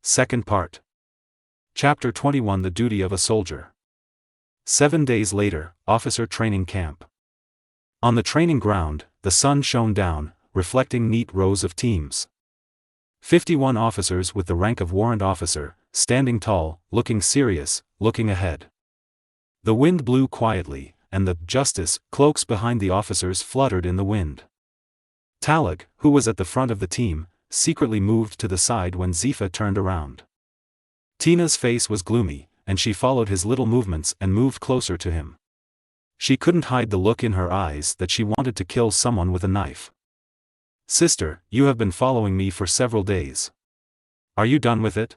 Second part. Chapter 21 The Duty of a Soldier. 7 days later, officer training camp. On the training ground, the sun shone down, reflecting neat rows of teams. 51 officers with the rank of warrant officer, standing tall, looking serious, looking ahead. The wind blew quietly, and the justice cloaks behind the officers fluttered in the wind. Talag, who was at the front of the team, secretly moved to the side when Zifa turned around. Tina's face was gloomy, and she followed his little movements and moved closer to him. She couldn't hide the look in her eyes that she wanted to kill someone with a knife. "Sister, you have been following me for several days. Are you done with it?"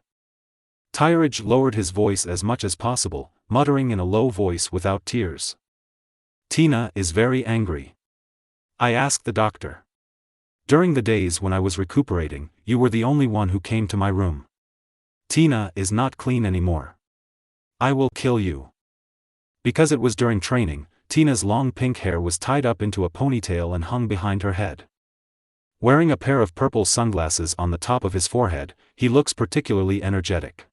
Tyraj lowered his voice as much as possible, muttering in a low voice without tears. "Tina is very angry. I asked the doctor. During the days when I was recuperating, you were the only one who came to my room. Tina is not clean anymore. I will kill you." Because it was during training, Tina's long pink hair was tied up into a ponytail and hung behind her head. Wearing a pair of purple sunglasses on the top of his forehead, he looks particularly energetic.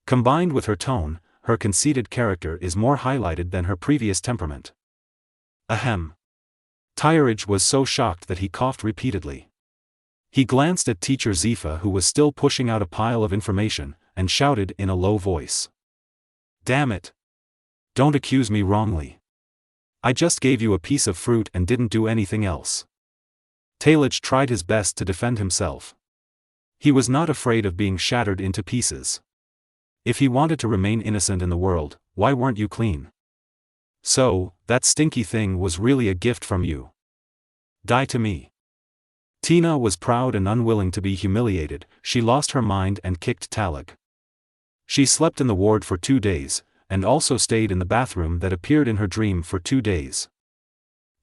Combined with her tone, her conceited character is more highlighted than her previous temperament. Ahem. Tyraj was so shocked that he coughed repeatedly. He glanced at teacher Zifa, who was still pushing out a pile of information, and shouted in a low voice. "Damn it! Don't accuse me wrongly. I just gave you a piece of fruit and didn't do anything else." Talag tried his best to defend himself. He was not afraid of being shattered into pieces. If he wanted to remain innocent in the world, why weren't you clean? So, that stinky thing was really a gift from you. Die to me. Tina was proud and unwilling to be humiliated. She lost her mind and kicked Talag. She slept in the ward for 2 days, and also stayed in the bathroom that appeared in her dream for 2 days.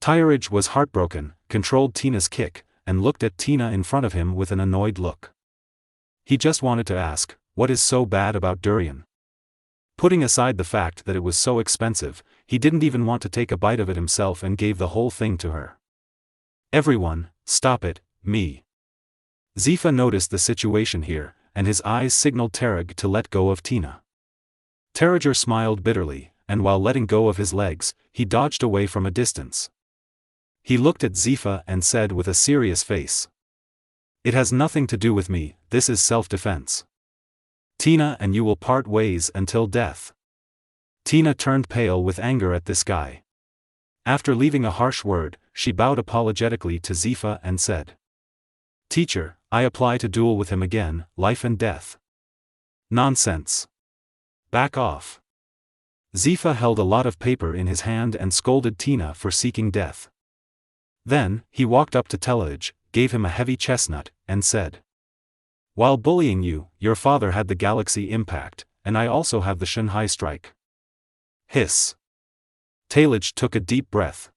Tyraj was heartbroken, controlled Tina's kick, and looked at Tina in front of him with an annoyed look. He just wanted to ask, what is so bad about durian? Putting aside the fact that it was so expensive, he didn't even want to take a bite of it himself and gave the whole thing to her. "Everyone, stop it, me." Zifa noticed the situation here, and his eyes signaled Talag to let go of Tina. Tarajer smiled bitterly, and while letting go of his legs, he dodged away from a distance. He looked at Zifa and said with a serious face. "It has nothing to do with me, this is self-defense. Tina and you will part ways until death." Tina turned pale with anger at this guy. After leaving a harsh word, she bowed apologetically to Zifa and said, "Teacher, I apply to duel with him again, life and death." "Nonsense. Back off." Zifa held a lot of paper in his hand and scolded Tina for seeking death. Then, he walked up to Talag, gave him a heavy chestnut, and said, "While bullying you, your father had the Galaxy Impact, and I also have the Shanghai Strike." Hiss. Talag took a deep breath.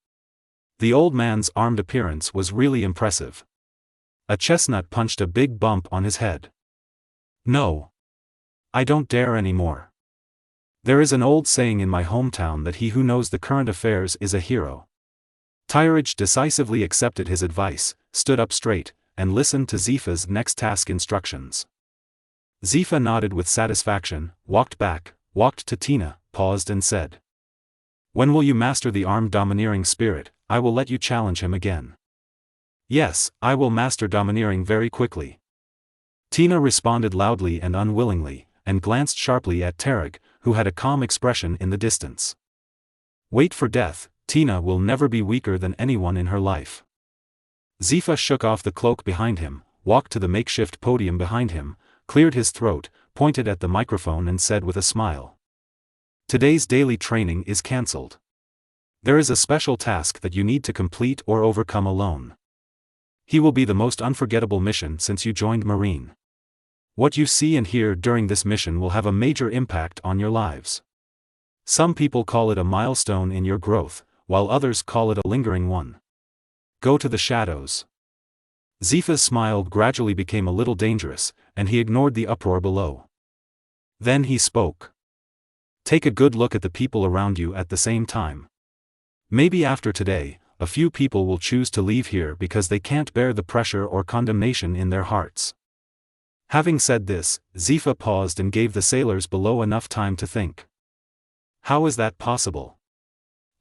The old man's armed appearance was really impressive. A chestnut punched a big bump on his head. "No. I don't dare anymore. There is an old saying in my hometown that he who knows the current affairs is a hero." Tyraj decisively accepted his advice, stood up straight, and listened to Zifa's next task instructions. Zifa nodded with satisfaction, walked back, walked to Tina, paused and said, "When will you master the armed domineering spirit? I will let you challenge him again." "Yes, I will master domineering very quickly." Tina responded loudly and unwillingly, and glanced sharply at Talag, who had a calm expression in the distance. "Wait for death, Tina will never be weaker than anyone in her life." Zifa shook off the cloak behind him, walked to the makeshift podium behind him, cleared his throat, pointed at the microphone and said with a smile, "Today's daily training is cancelled. There is a special task that you need to complete or overcome alone. He will be the most unforgettable mission since you joined Marine. What you see and hear during this mission will have a major impact on your lives. Some people call it a milestone in your growth, while others call it a lingering one. Go to the shadows." Zifa's smile gradually became a little dangerous, and he ignored the uproar below. Then he spoke. "Take a good look at the people around you at the same time. Maybe after today, a few people will choose to leave here because they can't bear the pressure or condemnation in their hearts. Having said this, Zifa paused and gave the sailors below enough time to think. How is that possible?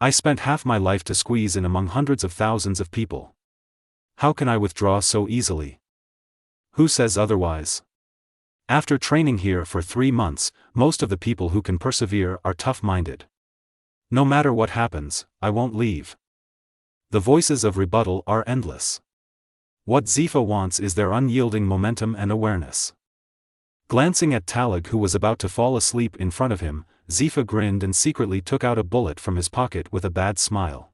I spent half my life to squeeze in among hundreds of thousands of people. How can I withdraw so easily? Who says otherwise? After training here for 3 months, most of the people who can persevere are tough-minded. No matter what happens, I won't leave. The voices of rebuttal are endless. What Zifa wants is their unyielding momentum and awareness. Glancing at Talig, who was about to fall asleep in front of him, Zifa grinned and secretly took out a bullet from his pocket with a bad smile.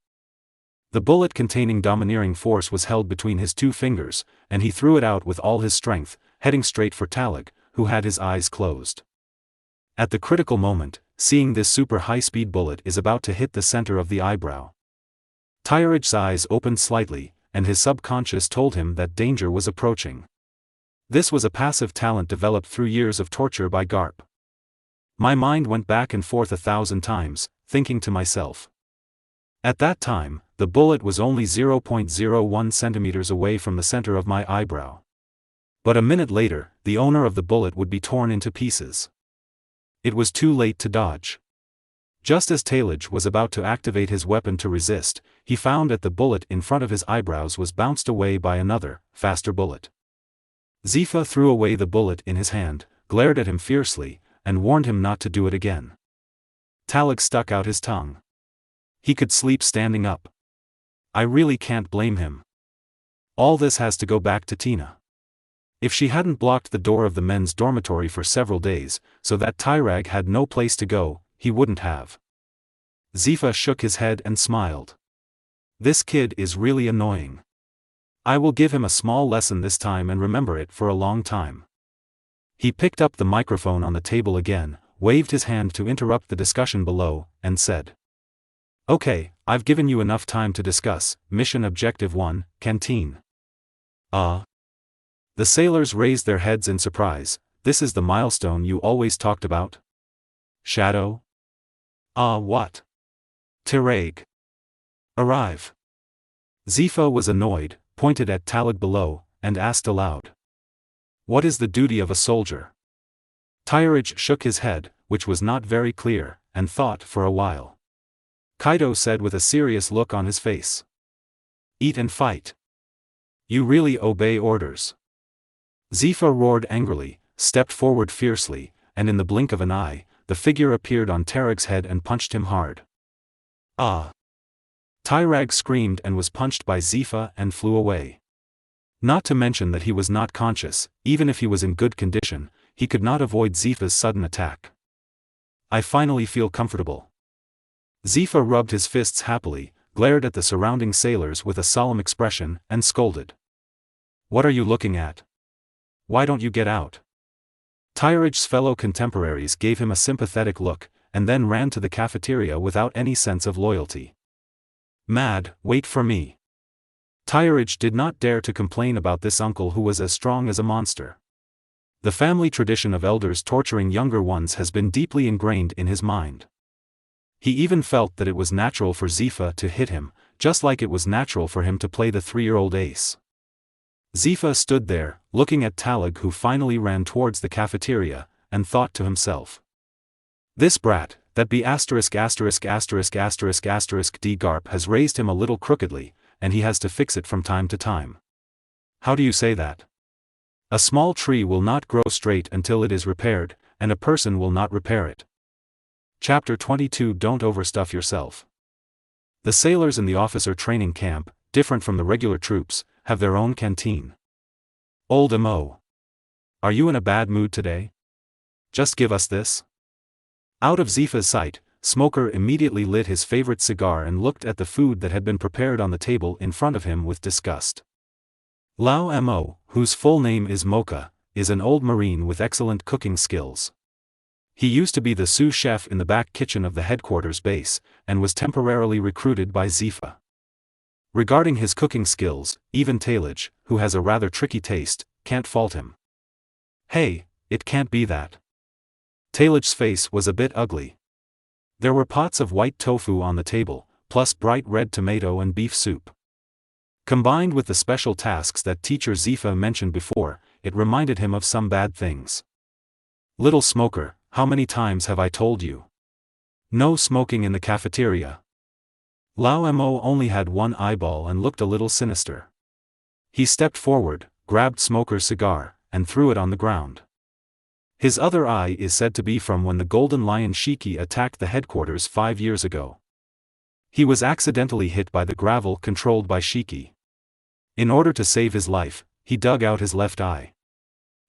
The bullet containing domineering force was held between his 2 fingers, and he threw it out with all his strength, heading straight for Talig, who had his eyes closed. At the critical moment, seeing this super high-speed bullet is about to hit the center of the eyebrow. Tyridge's eyes opened slightly, and his subconscious told him that danger was approaching. This was a passive talent developed through years of torture by Garp. My mind went back and forth 1,000 times, thinking to myself. At that time, the bullet was only 0.01 centimeters away from the center of my eyebrow. But a minute later, the owner of the bullet would be torn into pieces. It was too late to dodge. Just as Talig was about to activate his weapon to resist, he found that the bullet in front of his eyebrows was bounced away by another, faster bullet. Zifa threw away the bullet in his hand, glared at him fiercely, and warned him not to do it again. Talig stuck out his tongue. He could sleep standing up. I really can't blame him. All this has to go back to Tina. If she hadn't blocked the door of the men's dormitory for several days, so that Tyrag had no place to go, he wouldn't have. Zifa shook his head and smiled. This kid is really annoying. I will give him a small lesson this time and remember it for a long time. He picked up the microphone on the table again, waved his hand to interrupt the discussion below, and said, "Okay, I've given you enough time to discuss. Mission Objective 1, Canteen." The sailors raised their heads in surprise. This is the milestone you always talked about? Shadow? What? Tyrag. Arrive. Zifa was annoyed, pointed at Talig below, and asked aloud. What is the duty of a soldier? Tyrage shook his head, which was not very clear, and thought for a while. Kaido said with a serious look on his face. Eat and fight. You really obey orders. Zifa roared angrily, stepped forward fiercely, and in the blink of an eye, the figure appeared on Tyrag's head and punched him hard. Tyrag screamed and was punched by Zifa and flew away. Not to mention that he was not conscious. Even if he was in good condition, he could not avoid Zifa's sudden attack. I finally feel comfortable. Zifa rubbed his fists happily, glared at the surrounding sailors with a solemn expression, and scolded. What are you looking at? Why don't you get out? Tyrage's fellow contemporaries gave him a sympathetic look, and then ran to the cafeteria without any sense of loyalty. Mad, wait for me. Tyrage did not dare to complain about this uncle who was as strong as a monster. The family tradition of elders torturing younger ones has been deeply ingrained in his mind. He even felt that it was natural for Zifa to hit him, just like it was natural for him to play the 3-year-old ace. Zifa stood there, looking at Talig, who finally ran towards the cafeteria, and thought to himself. This brat, that B************** D Garp has raised him a little crookedly, and he has to fix it from time to time. How do you say that? A small tree will not grow straight until it is repaired, and a person will not repair it. Chapter 22. Don't overstuff yourself. The sailors in the officer training camp, different from the regular troops, have their own canteen. Old Mo. Are you in a bad mood today? Just give us this. Out of Zifa's sight, Smoker immediately lit his favorite cigar and looked at the food that had been prepared on the table in front of him with disgust. Lao Mo, whose full name is Mocha, is an old Marine with excellent cooking skills. He used to be the sous chef in the back kitchen of the headquarters base, and was temporarily recruited by Zifa. Regarding his cooking skills, even Talig, who has a rather tricky taste, can't fault him. Hey, it can't be that. Talig's face was a bit ugly. There were pots of white tofu on the table, plus bright red tomato and beef soup. Combined with the special tasks that teacher Zifa mentioned before, it reminded him of some bad things. Little smoker, how many times have I told you? No smoking in the cafeteria. Lao Mo only had one eyeball and looked a little sinister. He stepped forward, grabbed Smoker's cigar, and threw it on the ground. His other eye is said to be from when the Golden Lion Shiki attacked the headquarters 5 years ago. He was accidentally hit by the gravel controlled by Shiki. In order to save his life, he dug out his left eye.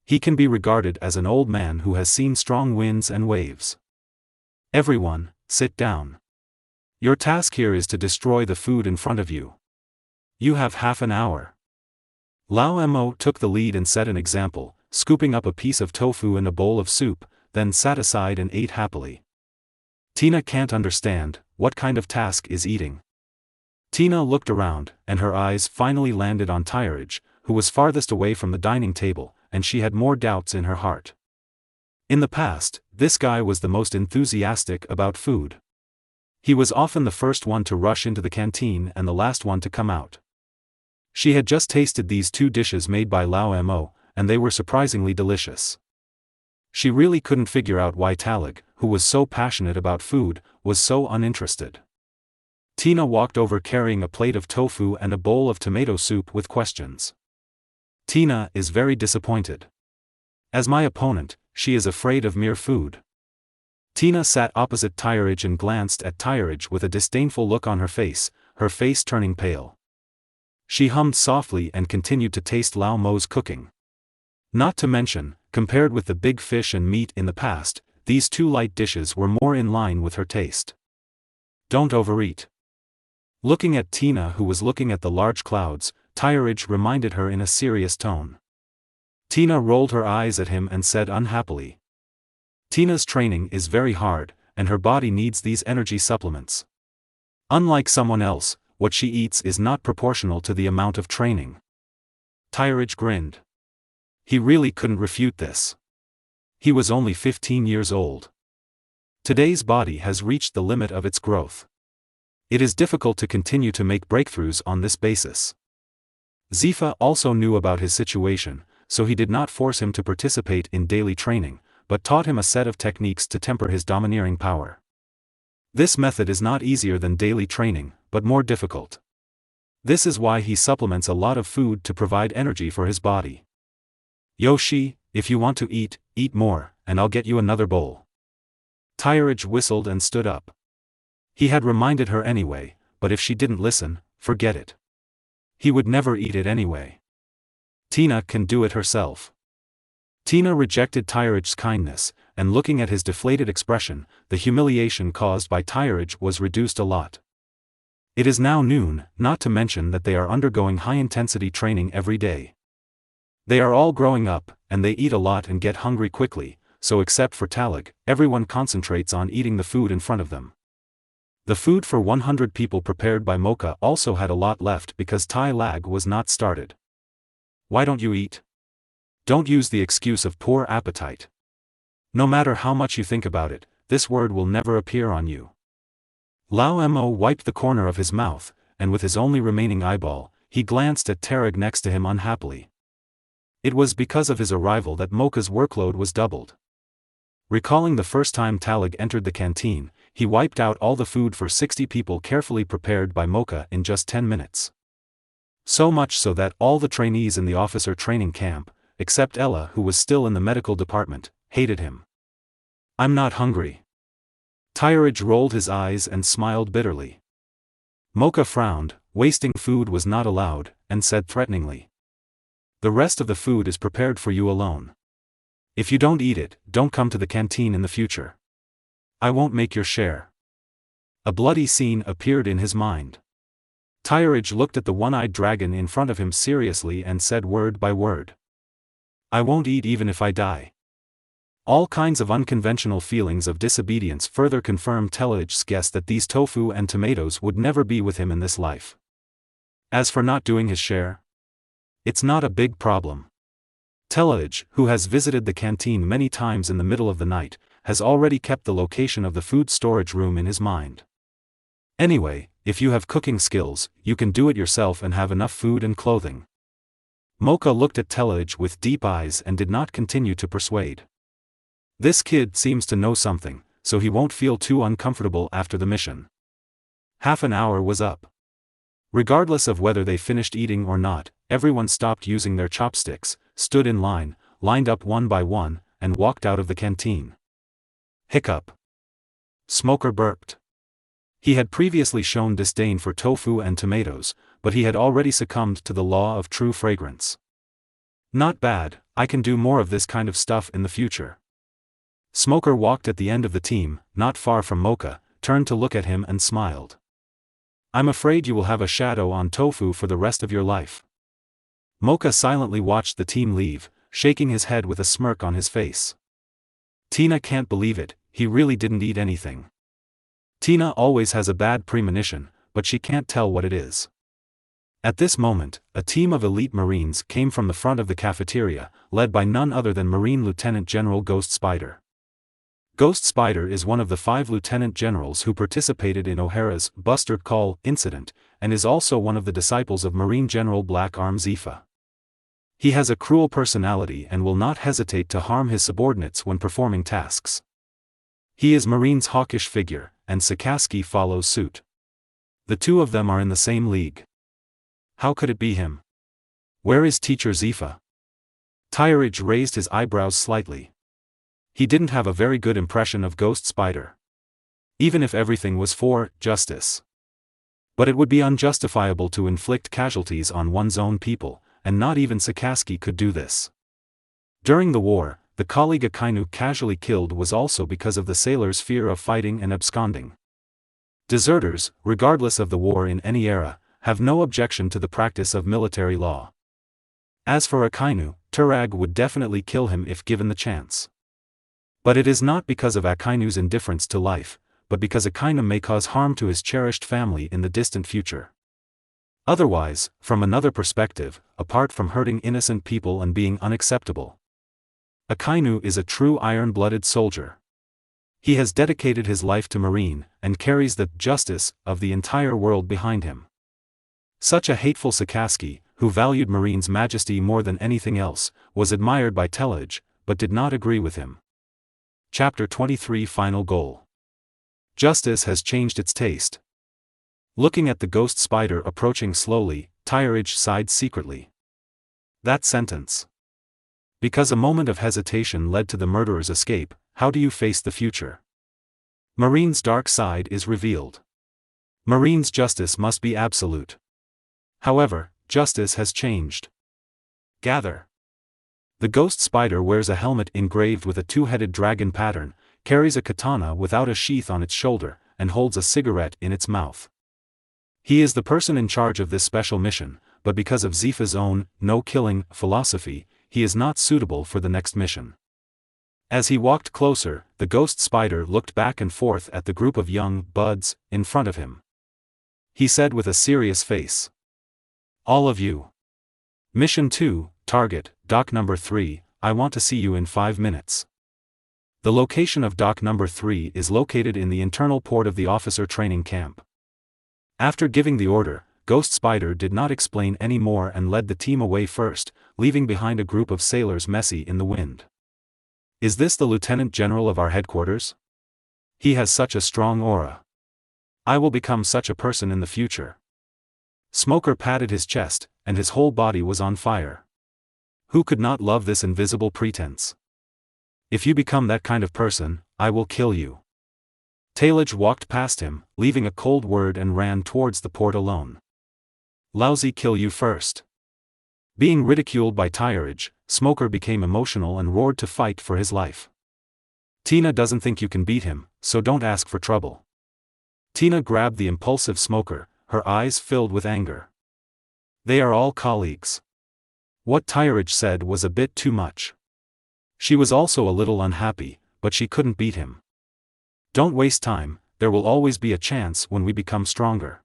He can be regarded as an old man who has seen strong winds and waves. Everyone, sit down. Your task here is to destroy the food in front of you. You have half an hour. Lao Mo took the lead and set an example, scooping up a piece of tofu in a bowl of soup, then sat aside and ate happily. Tina can't understand, what kind of task is eating? Tina looked around, and her eyes finally landed on Tyrage, who was farthest away from the dining table, and she had more doubts in her heart. In the past, this guy was the most enthusiastic about food. He was often the first one to rush into the canteen and the last one to come out. She had just tasted these 2 dishes made by Lao Mo, and they were surprisingly delicious. She really couldn't figure out why Talig, who was so passionate about food, was so uninterested. Tina walked over carrying a plate of tofu and a bowl of tomato soup with questions. Tina is very disappointed. As my opponent, she is afraid of mere food. Tina sat opposite Tyrage and glanced at Tyrage with a disdainful look on her face turning pale. She hummed softly and continued to taste Lao Mo's cooking. Not to mention, compared with the big fish and meat in the past, these 2 light dishes were more in line with her taste. Don't overeat. Looking at Tina, who was looking at the large clouds, Tyrage reminded her in a serious tone. Tina rolled her eyes at him and said unhappily. Tina's training is very hard, and her body needs these energy supplements. Unlike someone else, what she eats is not proportional to the amount of training. Tyrage grinned. He really couldn't refute this. He was only 15 years old. Today's body has reached the limit of its growth. It is difficult to continue to make breakthroughs on this basis. Zifa also knew about his situation, so he did not force him to participate in daily training, but taught him a set of techniques to temper his domineering power. This method is not easier than daily training, but more difficult. This is why he supplements a lot of food to provide energy for his body. Yoshi, if you want to eat, eat more, and I'll get you another bowl. Tyrage whistled and stood up. He had reminded her anyway, but if she didn't listen, forget it. He would never eat it anyway. Tina can do it herself. Tina rejected Tyrage's kindness, and looking at his deflated expression, the humiliation caused by Tyrage was reduced a lot. It is now noon, not to mention that they are undergoing high-intensity training every day. They are all growing up, and they eat a lot and get hungry quickly, so except for Talig, everyone concentrates on eating the food in front of them. The food for 100 people prepared by Mocha also had a lot left because Tai Lag was not started. Why don't you eat? Don't use the excuse of poor appetite. No matter how much you think about it, this word will never appear on you. Lao Mo wiped the corner of his mouth, and with his only remaining eyeball, he glanced at Tarig next to him unhappily. It was because of his arrival that Mocha's workload was doubled. Recalling the first time Talig entered the canteen, he wiped out all the food for 60 people carefully prepared by Mocha in just 10 minutes. So much so that all the trainees in the officer training camp, except Ella who was still in the medical department, hated him. I'm not hungry. Tyrage rolled his eyes and smiled bitterly. Mocha frowned, wasting food was not allowed, and said threateningly. The rest of the food is prepared for you alone. If you don't eat it, don't come to the canteen in the future. I won't make your share. A bloody scene appeared in his mind. Tyrage looked at the one-eyed dragon in front of him seriously and said word by word. I won't eat even if I die. All kinds of unconventional feelings of disobedience further confirmed Telage's guess that these tofu and tomatoes would never be with him in this life. As for not doing his share, it's not a big problem. Telage, who has visited the canteen many times in the middle of the night, has already kept the location of the food storage room in his mind. Anyway, if you have cooking skills, you can do it yourself and have enough food and clothing. Mocha looked at Telage with deep eyes and did not continue to persuade. This kid seems to know something, so he won't feel too uncomfortable after the mission. Half an hour was up. Regardless of whether they finished eating or not, everyone stopped using their chopsticks, stood in line, lined up one by one, and walked out of the canteen. Hiccup. Smoker burped. He had previously shown disdain for tofu and tomatoes, but he had already succumbed to the law of true fragrance. Not bad, I can do more of this kind of stuff in the future. Smoker walked at the end of the team, not far from Mocha, turned to look at him and smiled. I'm afraid you will have a shadow on tofu for the rest of your life. Mocha silently watched the team leave, shaking his head with a smirk on his face. Tina can't believe it, he really didn't eat anything. Tina always has a bad premonition, but she can't tell what it is. At this moment, a team of elite Marines came from the front of the cafeteria, led by none other than Marine Lieutenant General Ghost Spider. Ghost Spider is one of the 5 lieutenant generals who participated in O'Hara's Buster Call incident, and is also one of the disciples of Marine General Black Arm Zephyr. He has a cruel personality and will not hesitate to harm his subordinates when performing tasks. He is Marine's hawkish figure, and Sakaski follows suit. The two of them are in the same league. How could it be him? Where is Teacher Zephyr? Tyridge raised his eyebrows slightly. He didn't have a very good impression of Ghost Spider. Even if everything was for justice. But it would be unjustifiable to inflict casualties on one's own people, and not even Sakaski could do this. During the war, the colleague Akainu casually killed was also because of the sailors' fear of fighting and absconding. Deserters, regardless of the war in any era, have no objection to the practice of military law. As for Akainu, Turag would definitely kill him if given the chance. But it is not because of Akainu's indifference to life, but because Akainu may cause harm to his cherished family in the distant future. Otherwise, from another perspective, apart from hurting innocent people and being unacceptable, Akainu is a true iron-blooded soldier. He has dedicated his life to Marine, and carries the justice of the entire world behind him. Such a hateful Sakaski, who valued Marine's majesty more than anything else, was admired by Telage, but did not agree with him. Chapter 23 Final Goal. Justice has changed its taste. Looking at the Ghost Spider approaching slowly, Tyridge sighed secretly. That sentence. Because a moment of hesitation led to the murderer's escape, how do you face the future? Marine's dark side is revealed. Marine's justice must be absolute. However, justice has changed. Gather. The Ghost Spider wears a helmet engraved with a 2-headed dragon pattern, carries a katana without a sheath on its shoulder, and holds a cigarette in its mouth. He is the person in charge of this special mission, but because of Zephyr's own no-killing philosophy, he is not suitable for the next mission. As he walked closer, the Ghost Spider looked back and forth at the group of young buds in front of him. He said with a serious face, "All of you. Mission 2, target, Dock Number 3, I want to see you in 5 minutes." The location of Dock Number 3 is located in the internal port of the officer training camp. After giving the order, Ghost Spider did not explain any more and led the team away first, leaving behind a group of sailors messy in the wind. Is this the Lieutenant General of our headquarters? He has such a strong aura. I will become such a person in the future. Smoker patted his chest, and his whole body was on fire. Who could not love this invisible pretense? If you become that kind of person, I will kill you. Talage walked past him, leaving a cold word and ran towards the port alone. Lousy, kill you first. Being ridiculed by Tyridge, Smoker became emotional and roared to fight for his life. Tina doesn't think you can beat him, so don't ask for trouble. Tina grabbed the impulsive Smoker, her eyes filled with anger. They are all colleagues. What Tyridge said was a bit too much. She was also a little unhappy, but she couldn't beat him. Don't waste time, there will always be a chance when we become stronger.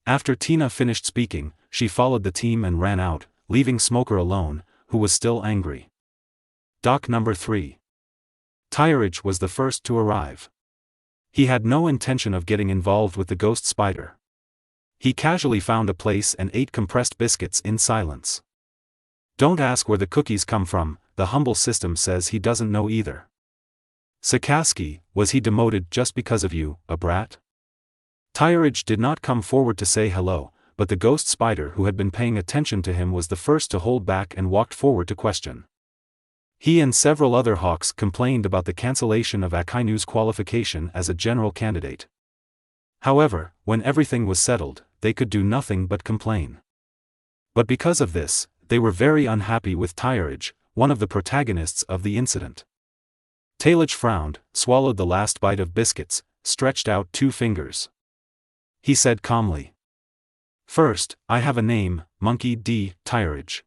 After Tina finished speaking, she followed the team and ran out, leaving Smoker alone, who was still angry. Dock Number 3. Tyridge was the first to arrive. He had no intention of getting involved with the Ghost Spider. He casually found a place and ate compressed biscuits in silence. Don't ask where the cookies come from, the humble system says he doesn't know either. Sakaski, was he demoted just because of you, a brat? Tyridge did not come forward to say hello, but the ghost spider who had been paying attention to him was the first to hold back and walked forward to question. He and several other hawks complained about the cancellation of Akainu's qualification as a general candidate. However, when everything was settled, they could do nothing but complain. But because of this, they were very unhappy with Tyridge, one of the protagonists of the incident. Tailage frowned, swallowed the last bite of biscuits, stretched out 2 fingers. He said calmly. First, I have a name, Monkey D. Tyridge.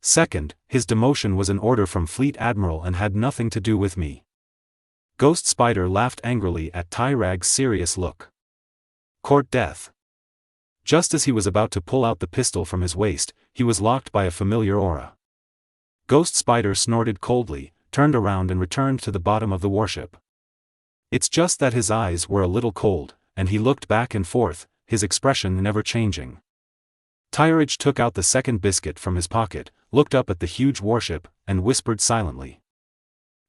Second, his demotion was an order from Fleet Admiral and had nothing to do with me. Ghost Spider laughed angrily at Tyrag's serious look. Court death. Just as he was about to pull out the pistol from his waist, he was locked by a familiar aura. Ghost Spider snorted coldly, turned around and returned to the bottom of the warship. It's just that his eyes were a little cold, and he looked back and forth, his expression never changing. Tyridge took out the second biscuit from his pocket, looked up at the huge warship, and whispered silently.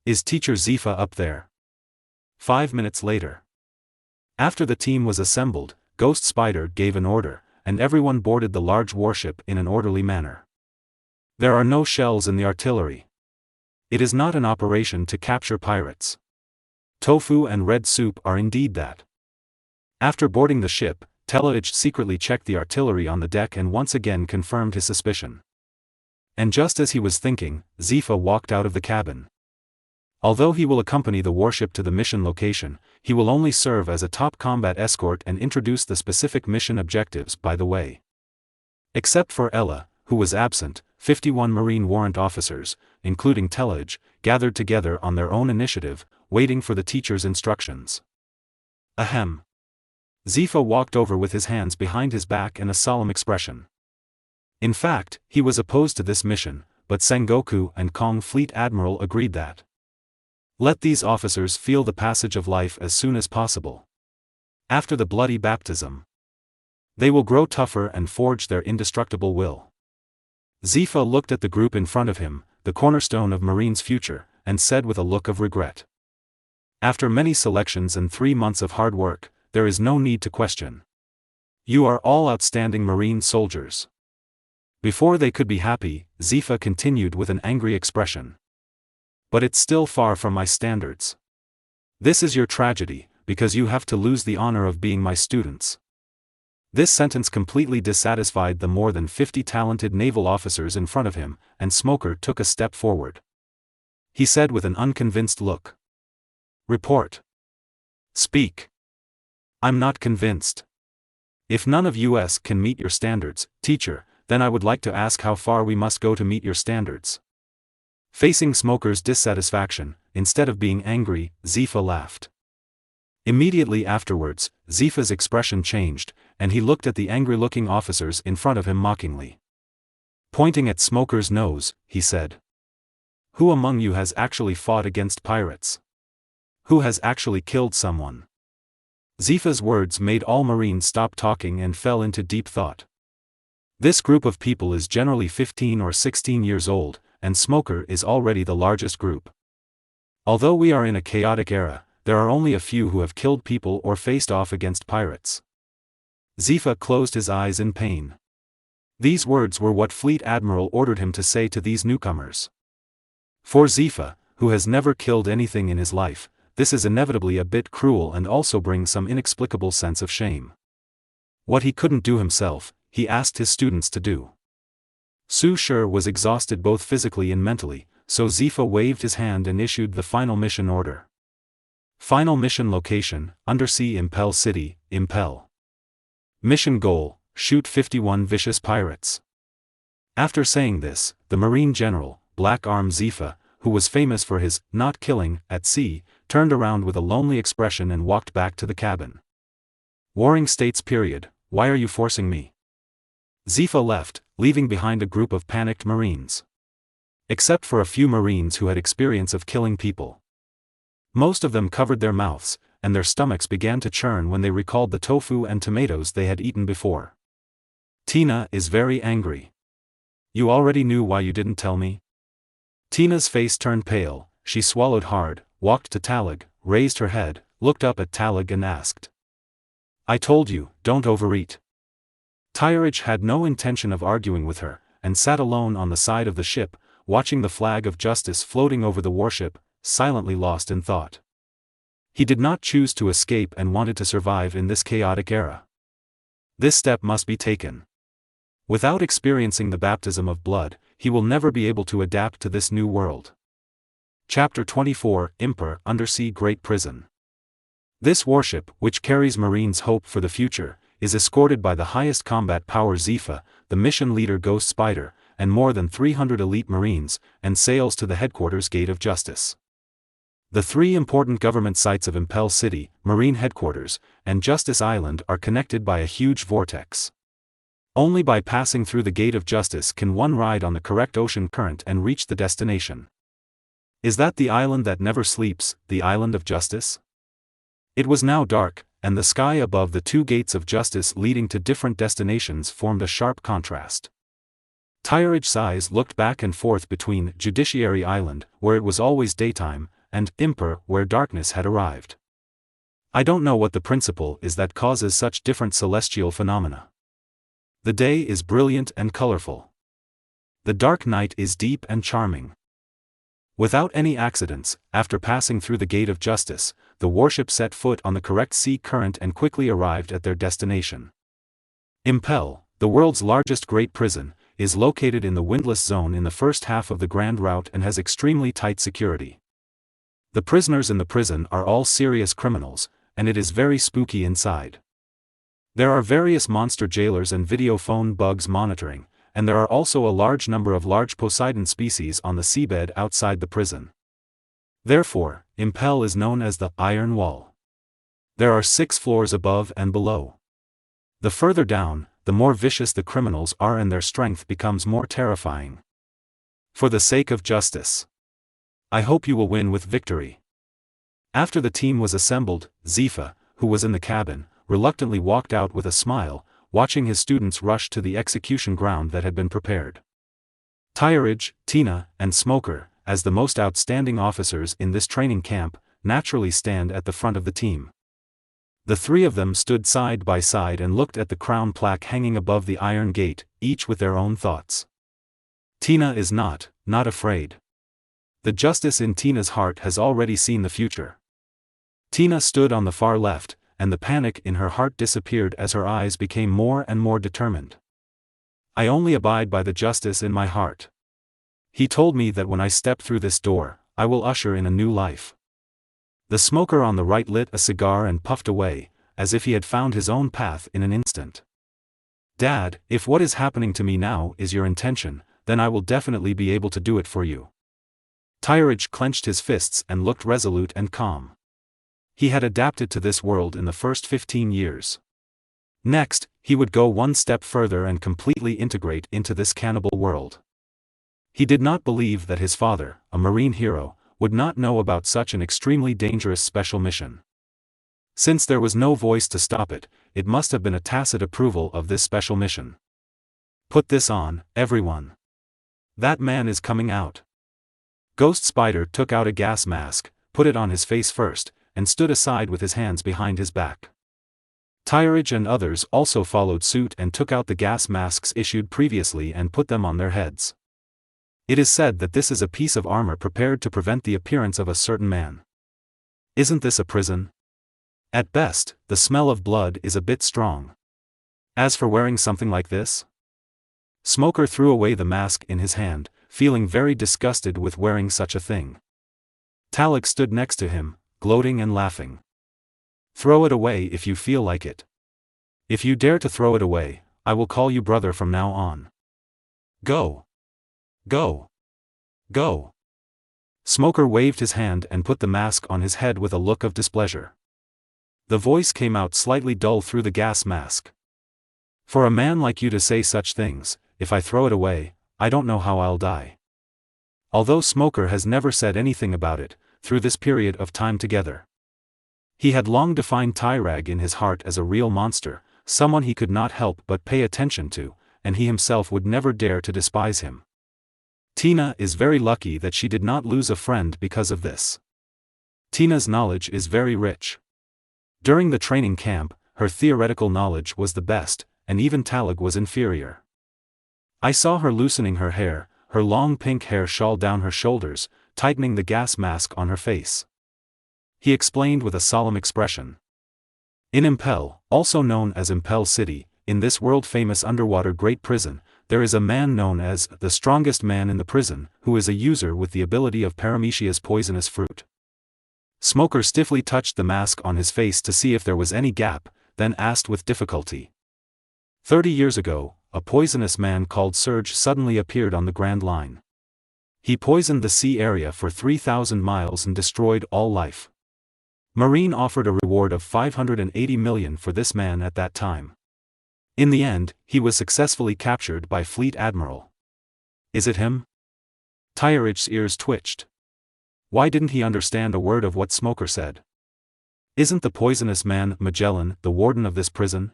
Is Teacher Zifa up there? 5 minutes later. After the team was assembled, Ghost Spider gave an order, and everyone boarded the large warship in an orderly manner. There are no shells in the artillery. It is not an operation to capture pirates. Tofu and red soup are indeed that. After boarding the ship, Tailage secretly checked the artillery on the deck and once again confirmed his suspicion. And just as he was thinking, Zifa walked out of the cabin. Although he will accompany the warship to the mission location, he will only serve as a top combat escort and introduce the specific mission objectives by the way. Except for Ella, who was absent, 51 Marine warrant officers, including Tailage, gathered together on their own initiative, waiting for the teacher's instructions. Ahem. Zifa walked over with his hands behind his back and a solemn expression. In fact, he was opposed to this mission, but Sengoku and Kong Fleet Admiral agreed that let these officers feel the passage of life as soon as possible. After the bloody baptism, they will grow tougher and forge their indestructible will. Zifa looked at the group in front of him, the cornerstone of Marine's future, and said with a look of regret. After many selections and 3 months of hard work, there is no need to question. You are all outstanding Marine soldiers. Before they could be happy, Zifa continued with an angry expression. But it's still far from my standards. This is your tragedy, because you have to lose the honor of being my students. This sentence completely dissatisfied the more than 50 talented naval officers in front of him, and Smoker took a step forward. He said with an unconvinced look. Report. Speak. I'm not convinced. If none of us can meet your standards, teacher, then I would like to ask how far we must go to meet your standards. Facing Smoker's dissatisfaction, instead of being angry, Zifa laughed. Immediately afterwards, Zifa's expression changed, and he looked at the angry-looking officers in front of him mockingly. Pointing at Smoker's nose, he said. Who among you has actually fought against pirates? Who has actually killed someone? Zifa's words made all Marines stop talking and fell into deep thought. This group of people is generally 15 or 16 years old, and Smoker is already the largest group. Although we are in a chaotic era, there are only a few who have killed people or faced off against pirates. Zifa closed his eyes in pain. These words were what Fleet Admiral ordered him to say to these newcomers. For Zifa, who has never killed anything in his life, this is inevitably a bit cruel and also brings some inexplicable sense of shame. What he couldn't do himself, he asked his students to do. Su Shi was exhausted both physically and mentally, so Zifa waved his hand and issued the final mission order. Final mission location, Undersea Impel City, Impel. Mission goal, shoot 51 vicious pirates. After saying this, the Marine General, Black Arm Zifa, who was famous for his not killing at sea, turned around with a lonely expression and walked back to the cabin. Warring States period, why are you forcing me? Zifa left, leaving behind a group of panicked Marines. Except for a few Marines who had experience of killing people. Most of them covered their mouths, and their stomachs began to churn when they recalled the tofu and tomatoes they had eaten before. Tina is very angry. You already knew why you didn't tell me? Tina's face turned pale, she swallowed hard, walked to Talig, raised her head, looked up at Talig and asked. I told you, don't overeat. Tyrage had no intention of arguing with her, and sat alone on the side of the ship, watching the flag of justice floating over the warship, silently lost in thought. He did not choose to escape and wanted to survive in this chaotic era. This step must be taken. Without experiencing the baptism of blood, he will never be able to adapt to this new world. Chapter 24, Imper, Undersea Great Prison. This warship, which carries Marines' hope for the future, is escorted by the highest combat power Zephyr, the mission leader Ghost Spider, and more than 300 elite Marines, and sails to the headquarters Gate of Justice. The three important government sites of Impel City, Marine Headquarters, and Justice Island are connected by a huge vortex. Only by passing through the Gate of Justice can one ride on the correct ocean current and reach the destination. Is that the island that never sleeps, the Island of Justice? It was now dark, and the sky above the two gates of justice leading to different destinations formed a sharp contrast. Tyrage Sighs looked back and forth between Judiciary Island, where it was always daytime, and Imper, where darkness had arrived. I don't know what the principle is that causes such different celestial phenomena. The day is brilliant and colorful. The dark night is deep and charming. Without any accidents, after passing through the Gate of Justice, the warship set foot on the correct sea current and quickly arrived at their destination. Impel, the world's largest great prison, is located in the windless zone in the first half of the Grand Route and has extremely tight security. The prisoners in the prison are all serious criminals, and it is very spooky inside. There are various monster jailers and video phone bugs monitoring, and there are also a large number of large Poseidon species on the seabed outside the prison. Therefore, Impel is known as the Iron Wall. There are 6 floors above and below. The further down, the more vicious the criminals are and their strength becomes more terrifying. For the sake of justice, I hope you will win with victory. After the team was assembled, Zephyr, who was in the cabin, reluctantly walked out with a smile, watching his students rush to the execution ground that had been prepared. Tyrage, Tina, and Smoker, as the most outstanding officers in this training camp, naturally stand at the front of the team. The three of them stood side by side and looked at the crown plaque hanging above the iron gate, each with their own thoughts. Tina is not afraid. The justice in Tina's heart has already seen the future. Tina stood on the far left, and the panic in her heart disappeared as her eyes became more and more determined. I only abide by the justice in my heart. He told me that when I step through this door, I will usher in a new life. The smoker on the right lit a cigar and puffed away, as if he had found his own path in an instant. Dad, if what is happening to me now is your intention, then I will definitely be able to do it for you. Tyrage clenched his fists and looked resolute and calm. He had adapted to this world in the first 15 years. Next, he would go one step further and completely integrate into this cannibal world. He did not believe that his father, a Marine hero, would not know about such an extremely dangerous special mission. Since there was no voice to stop it, it must have been a tacit approval of this special mission. Put this on, everyone. That man is coming out. Ghost Spider took out a gas mask, put it on his face first, and stood aside with his hands behind his back. Tyrage and others also followed suit and took out the gas masks issued previously and put them on their heads. It is said that this is a piece of armor prepared to prevent the appearance of a certain man. Isn't this a prison? At best, the smell of blood is a bit strong. As for wearing something like this? Smoker threw away the mask in his hand, feeling very disgusted with wearing such a thing. Talig stood next to him, gloating and laughing. Throw it away if you feel like it. If you dare to throw it away, I will call you brother from now on. Go. Go. Go. Smoker waved his hand and put the mask on his head with a look of displeasure. The voice came out slightly dull through the gas mask. For a man like you to say such things, if I throw it away, I don't know how I'll die. Although Smoker has never said anything about it, through this period of time together. He had long defined Tyrage in his heart as a real monster, someone he could not help but pay attention to, and he himself would never dare to despise him. Tina is very lucky that she did not lose a friend because of this. Tina's knowledge is very rich. During the training camp, her theoretical knowledge was the best, and even Talag was inferior. I saw her loosening her hair, her long pink hair shawl down her shoulders, tightening the gas mask on her face. He explained with a solemn expression. In Impel, also known as Impel City, in this world-famous underwater great prison, there is a man known as the strongest man in the prison, who is a user with the ability of Paramecia's poisonous fruit. Smoker stiffly touched the mask on his face to see if there was any gap, then asked with difficulty. 30 years ago, a poisonous man called Surge suddenly appeared on the Grand Line. He poisoned the sea area for 3,000 miles and destroyed all life. Marine offered a reward of 580 million for this man at that time. In the end, he was successfully captured by Fleet Admiral. Is it him? Tyrich's ears twitched. Why didn't he understand a word of what Smoker said? Isn't the poisonous man Magellan the warden of this prison?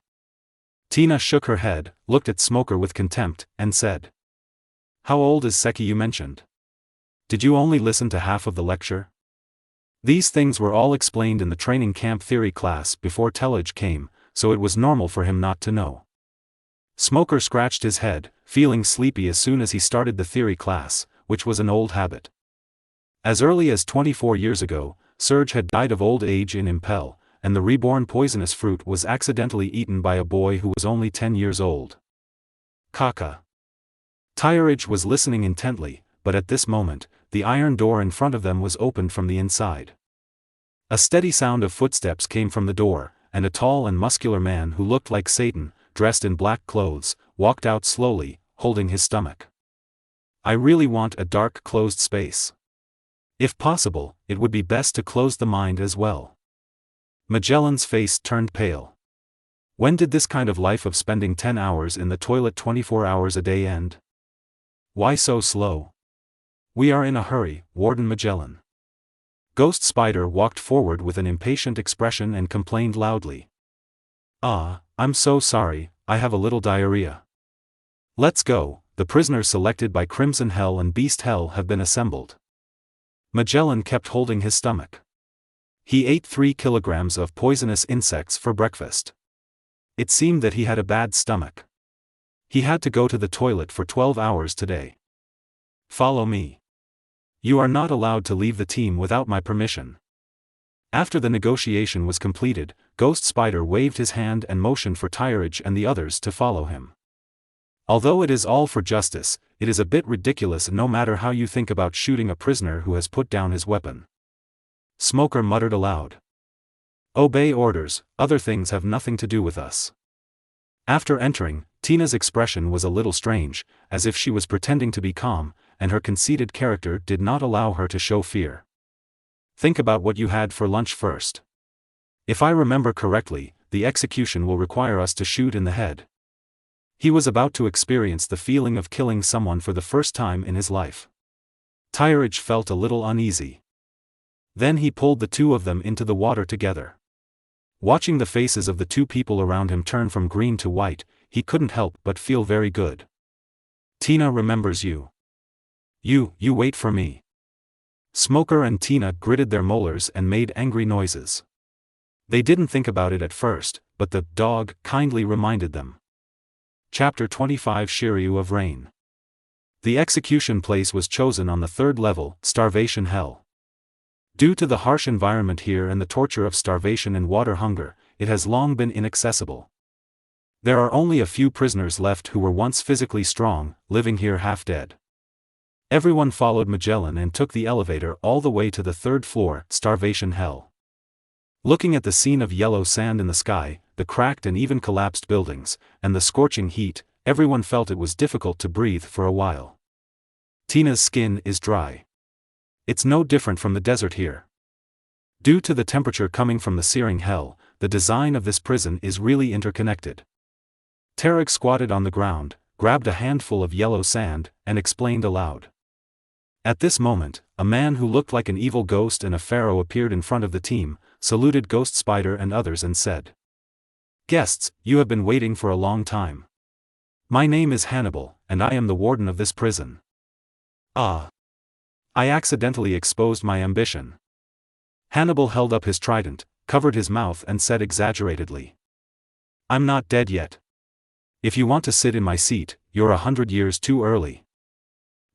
Tina shook her head, looked at Smoker with contempt, and said. How old is Seki you mentioned? Did you only listen to half of the lecture? These things were all explained in the training camp theory class before Talag came, so it was normal for him not to know. Smoker scratched his head, feeling sleepy as soon as he started the theory class, which was an old habit. As early as 24 years ago, Surge had died of old age in Impel, and the reborn poisonous fruit was accidentally eaten by a boy who was only 10 years old. Kaka. Tyrich was listening intently, but at this moment, the iron door in front of them was opened from the inside. A steady sound of footsteps came from the door, and a tall and muscular man who looked like Satan, dressed in black clothes, walked out slowly, holding his stomach. I really want a dark closed space. If possible, it would be best to close the mind as well. Magellan's face turned pale. When did this kind of life of spending 10 hours in the toilet 24 hours a day end? Why so slow? We are in a hurry, Warden Magellan. Ghost Spider walked forward with an impatient expression and complained loudly. I'm so sorry, I have a little diarrhea. Let's go, the prisoners selected by Crimson Hell and Beast Hell have been assembled. Magellan kept holding his stomach. He ate 3 kilograms of poisonous insects for breakfast. It seemed that he had a bad stomach. He had to go to the toilet for 12 hours today. Follow me. You are not allowed to leave the team without my permission. After the negotiation was completed, Ghost Spider waved his hand and motioned for Tyrich and the others to follow him. Although it is all for justice, it is a bit ridiculous no matter how you think about shooting a prisoner who has put down his weapon. Smoker muttered aloud. Obey orders, other things have nothing to do with us. After entering, Tina's expression was a little strange, as if she was pretending to be calm, and her conceited character did not allow her to show fear. Think about what you had for lunch first. If I remember correctly, the execution will require us to shoot in the head. He was about to experience the feeling of killing someone for the first time in his life. Tyrich felt a little uneasy. Then he pulled the two of them into the water together. Watching the faces of the two people around him turn from green to white, he couldn't help but feel very good. Tina remembers you. You wait for me. Smoker and Tina gritted their molars and made angry noises. They didn't think about it at first, but the dog kindly reminded them. Chapter 25 Shiryu of Rain. The execution place was chosen on the 3rd level, Starvation Hell. Due to the harsh environment here and the torture of starvation and water hunger, it has long been inaccessible. There are only a few prisoners left who were once physically strong, living here half dead. Everyone followed Magellan and took the elevator all the way to the 3rd floor, Starvation Hell. Looking at the scene of yellow sand in the sky, the cracked and even collapsed buildings, and the scorching heat, everyone felt it was difficult to breathe for a while. Tina's skin is dry. It's no different from the desert here. Due to the temperature coming from the searing hell, the design of this prison is really interconnected. Tarek squatted on the ground, grabbed a handful of yellow sand, and explained aloud. At this moment, a man who looked like an evil ghost and a pharaoh appeared in front of the team, saluted Ghost Spider and others and said, "Guests, you have been waiting for a long time. My name is Hannibal, and I am the warden of this prison. Ah. I accidentally exposed my ambition. Hannibal held up his trident, covered his mouth and said exaggeratedly. I'm not dead yet. If you want to sit in my seat, you're 100 years too early.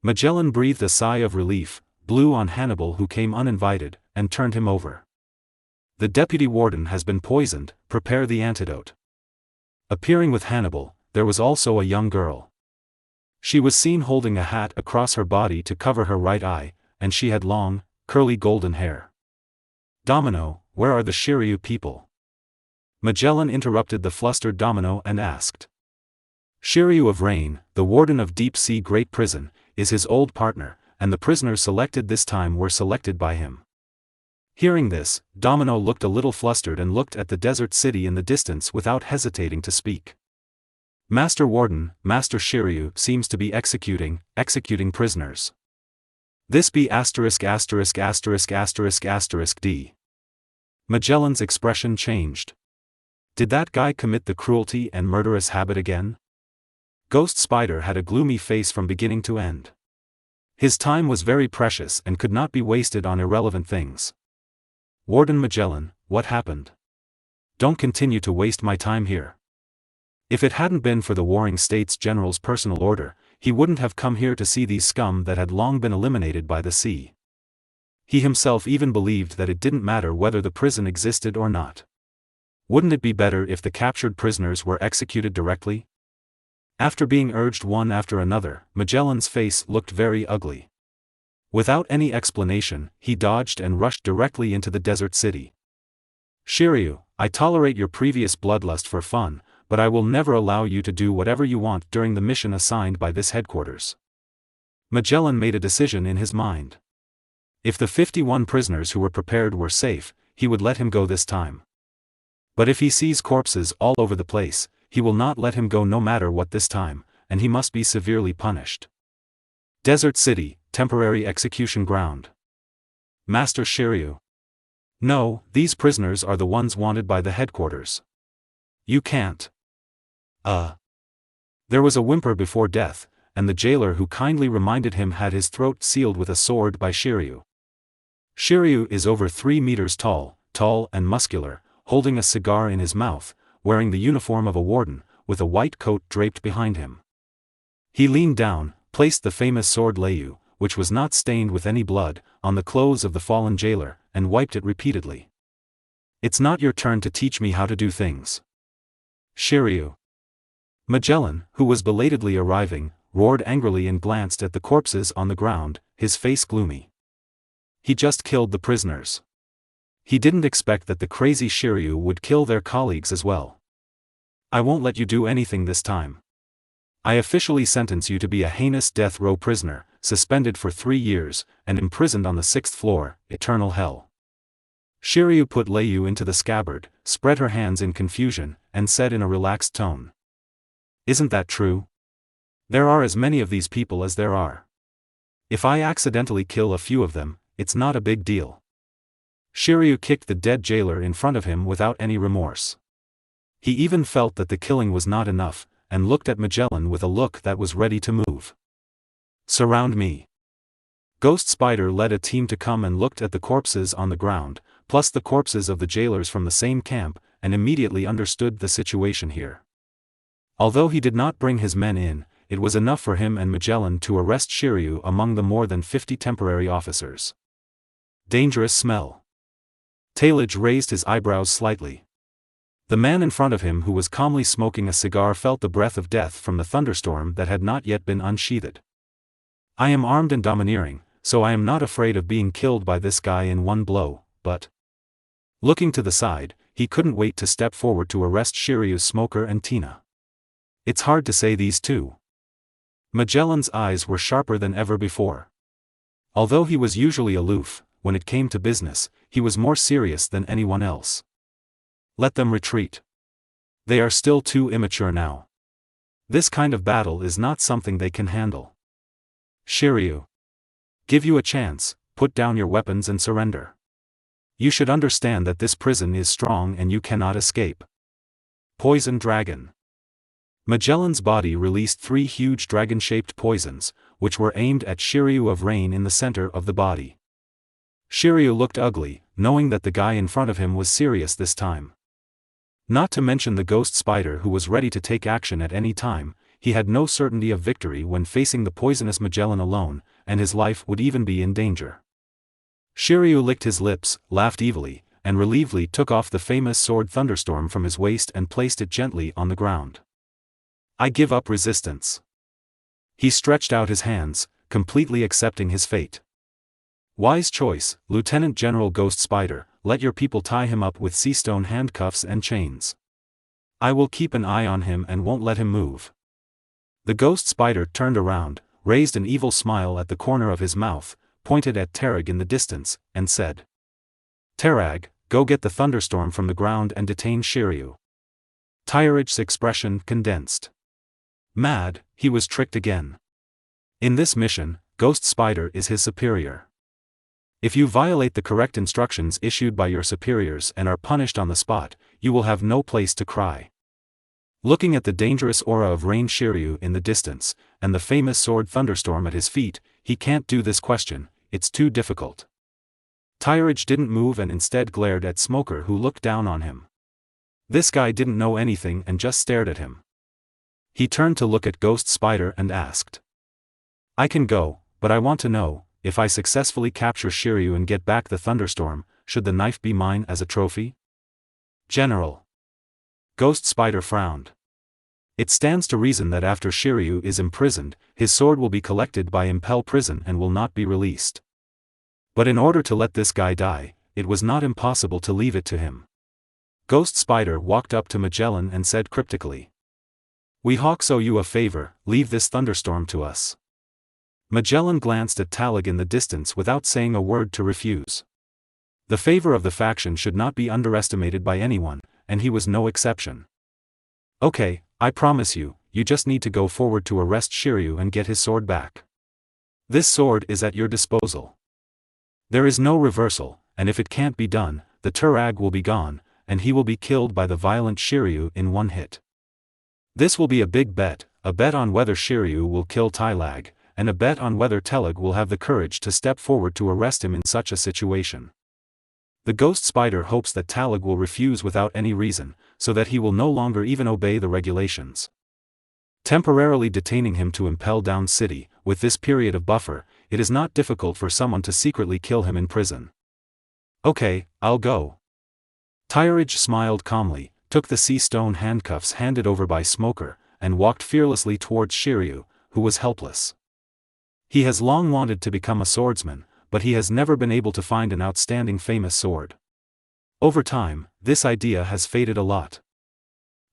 Magellan breathed a sigh of relief, blew on Hannibal who came uninvited, and turned him over. The deputy warden has been poisoned, prepare the antidote. Appearing with Hannibal, there was also a young girl. She was seen holding a hat across her body to cover her right eye, and she had long, curly golden hair. Domino, where are the Shiryu people? Magellan interrupted the flustered Domino and asked. Shiryu of Rain, the warden of Deep Sea Great Prison, is his old partner, and the prisoners selected this time were selected by him. Hearing this, Domino looked a little flustered and looked at the desert city in the distance without hesitating to speak. Master Warden, Master Shiryu seems to be executing prisoners. This be ******** D. Magellan's expression changed. Did that guy commit the cruelty and murderous habit again? Ghost Spider had a gloomy face from beginning to end. His time was very precious and could not be wasted on irrelevant things. Warden Magellan, what happened? Don't continue to waste my time here. If it hadn't been for the Warring States General's personal order, he wouldn't have come here to see these scum that had long been eliminated by the sea. He himself even believed that it didn't matter whether the prison existed or not. Wouldn't it be better if the captured prisoners were executed directly? After being urged one after another, Magellan's face looked very ugly. Without any explanation, he dodged and rushed directly into the desert city. Shiryu, I tolerate your previous bloodlust for fun, but I will never allow you to do whatever you want during the mission assigned by this headquarters. Magellan made a decision in his mind. If the 51 prisoners who were prepared were safe, he would let him go this time. But if he sees corpses all over the place, he will not let him go no matter what this time, and he must be severely punished. Desert City, temporary execution ground. Master Shiryu. No, these prisoners are the ones wanted by the headquarters. You can't. There was a whimper before death, and the jailer who kindly reminded him had his throat sealed with a sword by Shiryu. Shiryu is over 3 meters tall and muscular, holding a cigar in his mouth, wearing the uniform of a warden, with a white coat draped behind him. He leaned down, placed the famous sword Leiyu, which was not stained with any blood, on the clothes of the fallen jailer, and wiped it repeatedly. It's not your turn to teach me how to do things. Shiryu. Magellan, who was belatedly arriving, roared angrily and glanced at the corpses on the ground, his face gloomy. He just killed the prisoners. He didn't expect that the crazy Shiryu would kill their colleagues as well. I won't let you do anything this time. I officially sentence you to be a heinous death row prisoner, suspended for 3 years, and imprisoned on the 6th floor, eternal hell. Shiryu put Leiyu into the scabbard, spread her hands in confusion, and said in a relaxed tone. Isn't that true? There are as many of these people as there are. If I accidentally kill a few of them, it's not a big deal. Shiryu kicked the dead jailer in front of him without any remorse. He even felt that the killing was not enough, and looked at Magellan with a look that was ready to move. Surround me. Ghost Spider led a team to come and looked at the corpses on the ground, plus the corpses of the jailers from the same camp, and immediately understood the situation here. Although he did not bring his men in, it was enough for him and Magellan to arrest Shiryu among the more than 50 temporary officers. Dangerous smell. Talage raised his eyebrows slightly. The man in front of him who was calmly smoking a cigar felt the breath of death from the thunderstorm that had not yet been unsheathed. I am armed and domineering, so I am not afraid of being killed by this guy in one blow, but... Looking to the side, he couldn't wait to step forward to arrest Shiryu's smoker and Tina. It's hard to say these two. Magellan's eyes were sharper than ever before. Although he was usually aloof, when it came to business, he was more serious than anyone else. Let them retreat. They are still too immature now. This kind of battle is not something they can handle. Shiryu. Give you a chance, put down your weapons and surrender. You should understand that this prison is strong and you cannot escape. Poison Dragon. Magellan's body released 3 huge dragon-shaped poisons, which were aimed at Shiryu of Rain in the center of the body. Shiryu looked ugly, knowing that the guy in front of him was serious this time. Not to mention the ghost spider who was ready to take action at any time, he had no certainty of victory when facing the poisonous Magellan alone, and his life would even be in danger. Shiryu licked his lips, laughed evilly, and relievedly took off the famous sword Thunderstorm from his waist and placed it gently on the ground. I give up resistance. He stretched out his hands, completely accepting his fate. Wise choice, Lieutenant General Ghost Spider, let your people tie him up with sea stone handcuffs and chains. I will keep an eye on him and won't let him move. The Ghost Spider turned around, raised an evil smile at the corner of his mouth, pointed at Tarag in the distance, and said, Tarag, go get the Thunderstorm from the ground and detain Shiryu. Tyrag's expression condensed. Mad, he was tricked again. In this mission, Ghost Spider is his superior. If you violate the correct instructions issued by your superiors and are punished on the spot, you will have no place to cry. Looking at the dangerous aura of Rain Shiryu in the distance, and the famous sword Thunderstorm at his feet, he can't do this question, it's too difficult. Tyrage didn't move and instead glared at Smoker, who looked down on him. This guy didn't know anything and just stared at him. He turned to look at Ghost Spider and asked. I can go, but I want to know, if I successfully capture Shiryu and get back the Thunderstorm, should the knife be mine as a trophy? General. Ghost Spider frowned. It stands to reason that after Shiryu is imprisoned, his sword will be collected by Impel Prison and will not be released. But in order to let this guy die, it was not impossible to leave it to him. Ghost Spider walked up to Magellan and said cryptically. We Hawks owe you a favor, leave this Thunderstorm to us. Magellan glanced at Talag in the distance without saying a word to refuse. The favor of the faction should not be underestimated by anyone, and he was no exception. Okay, I promise you, you just need to go forward to arrest Shiryu and get his sword back. This sword is at your disposal. There is no reversal, and if it can't be done, the Tarag will be gone, and he will be killed by the violent Shiryu in one hit. This will be a big bet, a bet on whether Shiryu will kill Talag, and a bet on whether Talag will have the courage to step forward to arrest him in such a situation. The Ghost Spider hopes that Talag will refuse without any reason, so that he will no longer even obey the regulations. Temporarily detaining him to Impel Down City, with this period of buffer, it is not difficult for someone to secretly kill him in prison. Okay, I'll go. Tyrage smiled calmly, took the sea stone handcuffs handed over by Smoker, and walked fearlessly towards Shiryu, who was helpless. He has long wanted to become a swordsman, but he has never been able to find an outstanding famous sword. Over time, this idea has faded a lot.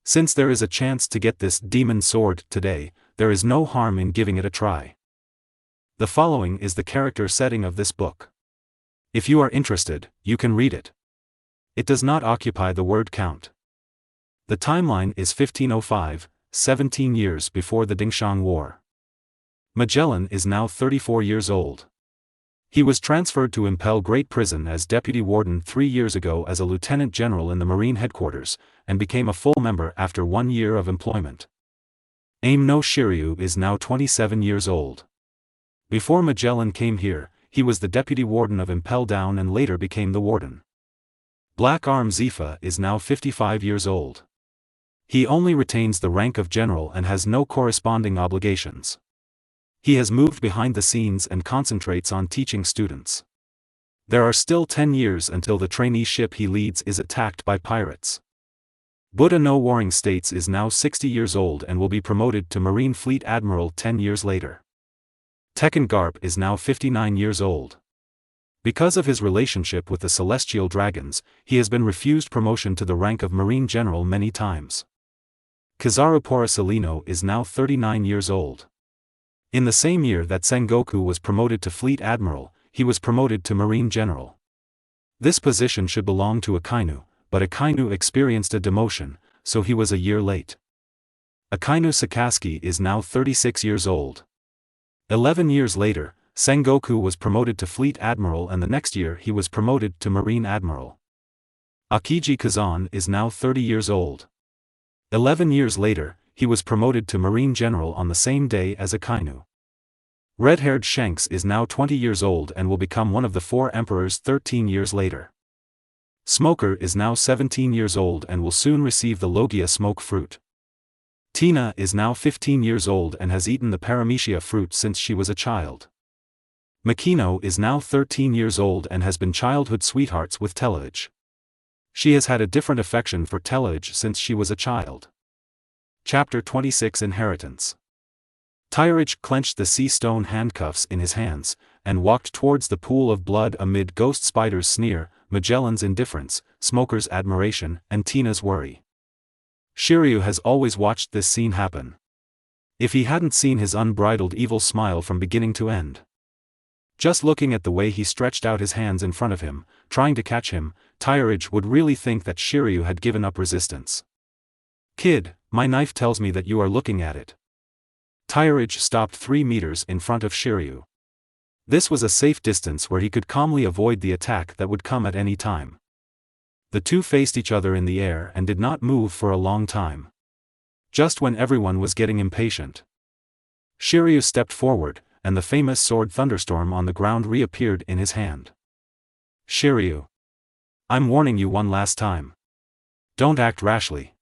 Since there is a chance to get this demon sword today, there is no harm in giving it a try. The following is the character setting of this book. If you are interested, you can read it. It does not occupy the word count. The timeline is 1505, 17 years before the Dingshang War. Magellan is now 34 years old. He was transferred to Impel Great Prison as deputy warden 3 years ago as a lieutenant general in the Marine headquarters, and became a full member after 1 year of employment. Aim no Shiryu is now 27 years old. Before Magellan came here, he was the deputy warden of Impel Down and later became the warden. Black Arm Zifa is now 55 years old. He only retains the rank of general and has no corresponding obligations. He has moved behind the scenes and concentrates on teaching students. There are still 10 years until the trainee ship he leads is attacked by pirates. Buddha No Warring States is now 60 years old and will be promoted to Marine Fleet Admiral 10 years later. Tekken Garp is now 59 years old. Because of his relationship with the Celestial Dragons, he has been refused promotion to the rank of Marine General many times. Kizaru Porcellino is now 39 years old. In the same year that Sengoku was promoted to Fleet Admiral, he was promoted to Marine General. This position should belong to Akainu, but Akainu experienced a demotion, so he was a year late. Akainu Sakaski is now 36 years old. 11 years later, Sengoku was promoted to Fleet Admiral and the next year he was promoted to Marine Admiral. Akiji Kazan is now 30 years old. 11 years later, he was promoted to Marine General on the same day as Akainu. Red-haired Shanks is now 20 years old and will become one of the 4 emperors 13 years later. Smoker is now 17 years old and will soon receive the Logia smoke fruit. Tina is now 15 years old and has eaten the Paramecia fruit since she was a child. Makino is now 13 years old and has been childhood sweethearts with Telage. She has had a different affection for Telage since she was a child. Chapter 26 Inheritance. Tyrage clenched the sea stone handcuffs in his hands, and walked towards the pool of blood amid Ghost Spider's sneer, Magellan's indifference, Smoker's admiration, and Tina's worry. Shiryu has always watched this scene happen. If he hadn't seen his unbridled evil smile from beginning to end. Just looking at the way he stretched out his hands in front of him, trying to catch him, Tyrage would really think that Shiryu had given up resistance. "Kid, my knife tells me that you are looking at it." Tyrage stopped 3 meters in front of Shiryu. This was a safe distance where he could calmly avoid the attack that would come at any time. The two faced each other in the air and did not move for a long time. Just when everyone was getting impatient, Shiryu stepped forward, and the famous sword Thunderstorm on the ground reappeared in his hand. "Shiryu, I'm warning you one last time. Don't act rashly."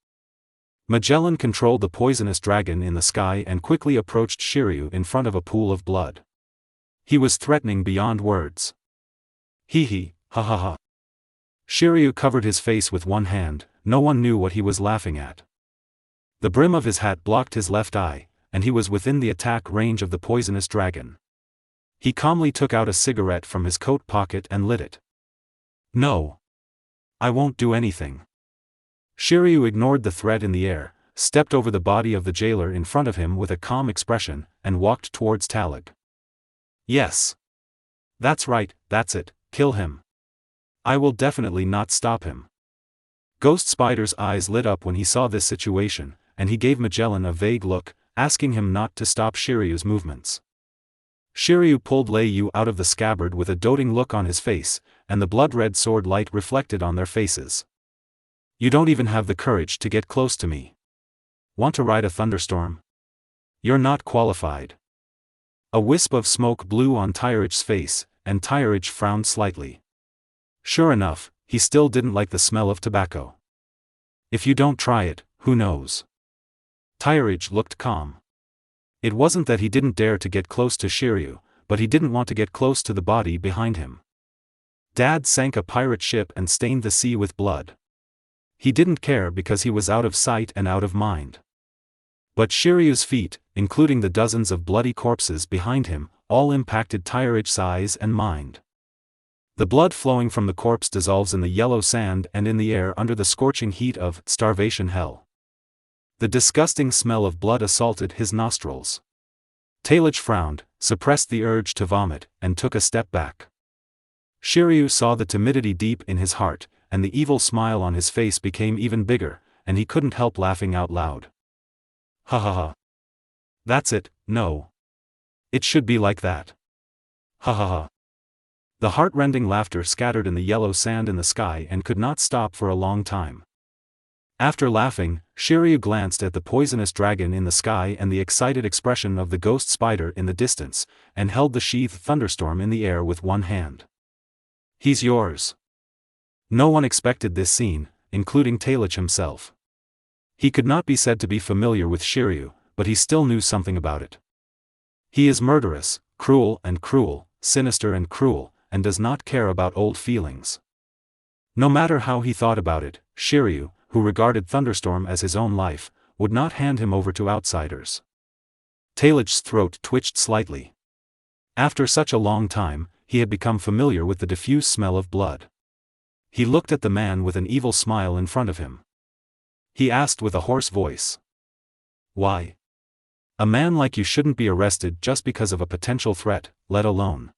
Magellan controlled the poisonous dragon in the sky and quickly approached Shiryu in front of a pool of blood. He was threatening beyond words. "Hee ha ha ha." Shiryu covered his face with one hand, no one knew what he was laughing at. The brim of his hat blocked his left eye, and he was within the attack range of the poisonous dragon. He calmly took out a cigarette from his coat pocket and lit it. "No. I won't do anything." Shiryu ignored the threat in the air, stepped over the body of the jailer in front of him with a calm expression, and walked towards Talag. "Yes. That's right, that's it, kill him. I will definitely not stop him." Ghost Spider's eyes lit up when he saw this situation, and he gave Magellan a vague look, asking him not to stop Shiryu's movements. Shiryu pulled Lei Yu out of the scabbard with a doting look on his face, and the blood-red sword light reflected on their faces. "You don't even have the courage to get close to me. Want to ride a thunderstorm? You're not qualified." A wisp of smoke blew on Tyrage's face, and Tyrage frowned slightly. Sure enough, he still didn't like the smell of tobacco. "If you don't try it, who knows?" Tyrage looked calm. It wasn't that he didn't dare to get close to Shiryu, but he didn't want to get close to the body behind him. Dad sank a pirate ship and stained the sea with blood. He didn't care because he was out of sight and out of mind. But Shiryu's feat, including the dozens of bloody corpses behind him, all impacted Tyrage's eyes and mind. The blood flowing from the corpse dissolves in the yellow sand and in the air under the scorching heat of starvation hell. The disgusting smell of blood assaulted his nostrils. Talage frowned, suppressed the urge to vomit, and took a step back. Shiryu saw the timidity deep in his heart, and the evil smile on his face became even bigger, and he couldn't help laughing out loud. "Ha ha ha. That's it, no. It should be like that. Ha ha ha." The heart-rending laughter scattered in the yellow sand in the sky and could not stop for a long time. After laughing, Shiryu glanced at the poisonous dragon in the sky and the excited expression of the Ghost Spider in the distance, and held the sheathed thunderstorm in the air with one hand. "He's yours." No one expected this scene, including Talage himself. He could not be said to be familiar with Shiryu, but he still knew something about it. He is murderous, cruel, sinister and cruel, and does not care about old feelings. No matter how he thought about it, Shiryu, who regarded Thunderstorm as his own life, would not hand him over to outsiders. Talage's throat twitched slightly. After such a long time, he had become familiar with the diffuse smell of blood. He looked at the man with an evil smile in front of him. He asked with a hoarse voice. "Why? A man like you shouldn't be arrested just because of a potential threat, let alone."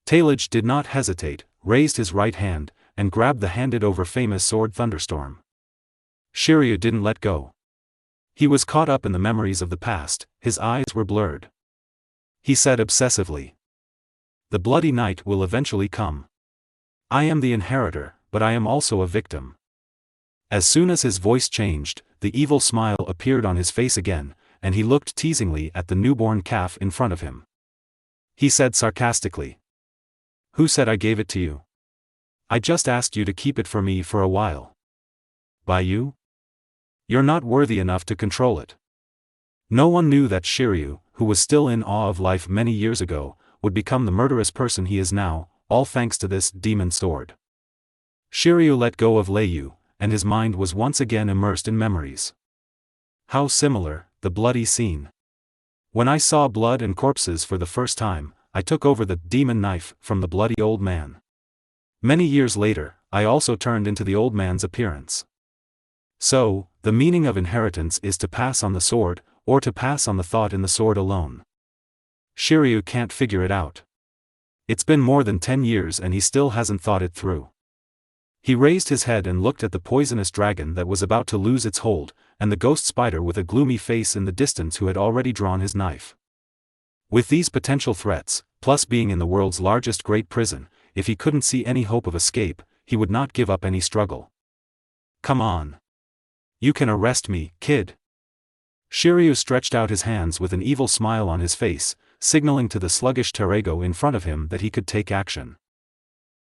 Talage did not hesitate, raised his right hand, and grabbed the handed-over famous sword Thunderstorm. Shiryu didn't let go. He was caught up in the memories of the past, his eyes were blurred. He said obsessively. "The bloody night will eventually come. I am the inheritor, but I am also a victim. As soon as his voice changed, the evil smile appeared on his face again, and he looked teasingly at the newborn calf in front of him. He said sarcastically, "Who said I gave it to you? I just asked you to keep it for me for a while." "By you? You're not worthy enough to control it." No one knew that Shiryu, who was still in awe of life many years ago, would become the murderous person he is now, all thanks to this demon sword. Shiryu let go of Lei, and his mind was once again immersed in memories. How similar, the bloody scene. When I saw blood and corpses for the first time, I took over the demon knife from the bloody old man. Many years later, I also turned into the old man's appearance. So, the meaning of inheritance is to pass on the sword, or to pass on the thought in the sword alone. Shiryu can't figure it out. It's been more than 10 years and he still hasn't thought it through. He raised his head and looked at the poisonous dragon that was about to lose its hold, and the ghost spider with a gloomy face in the distance who had already drawn his knife. With these potential threats, plus being in the world's largest great prison, if he couldn't see any hope of escape, he would not give up any struggle. "Come on. You can arrest me, kid." Shiryu stretched out his hands with an evil smile on his face, signaling to the sluggish Terago in front of him that he could take action.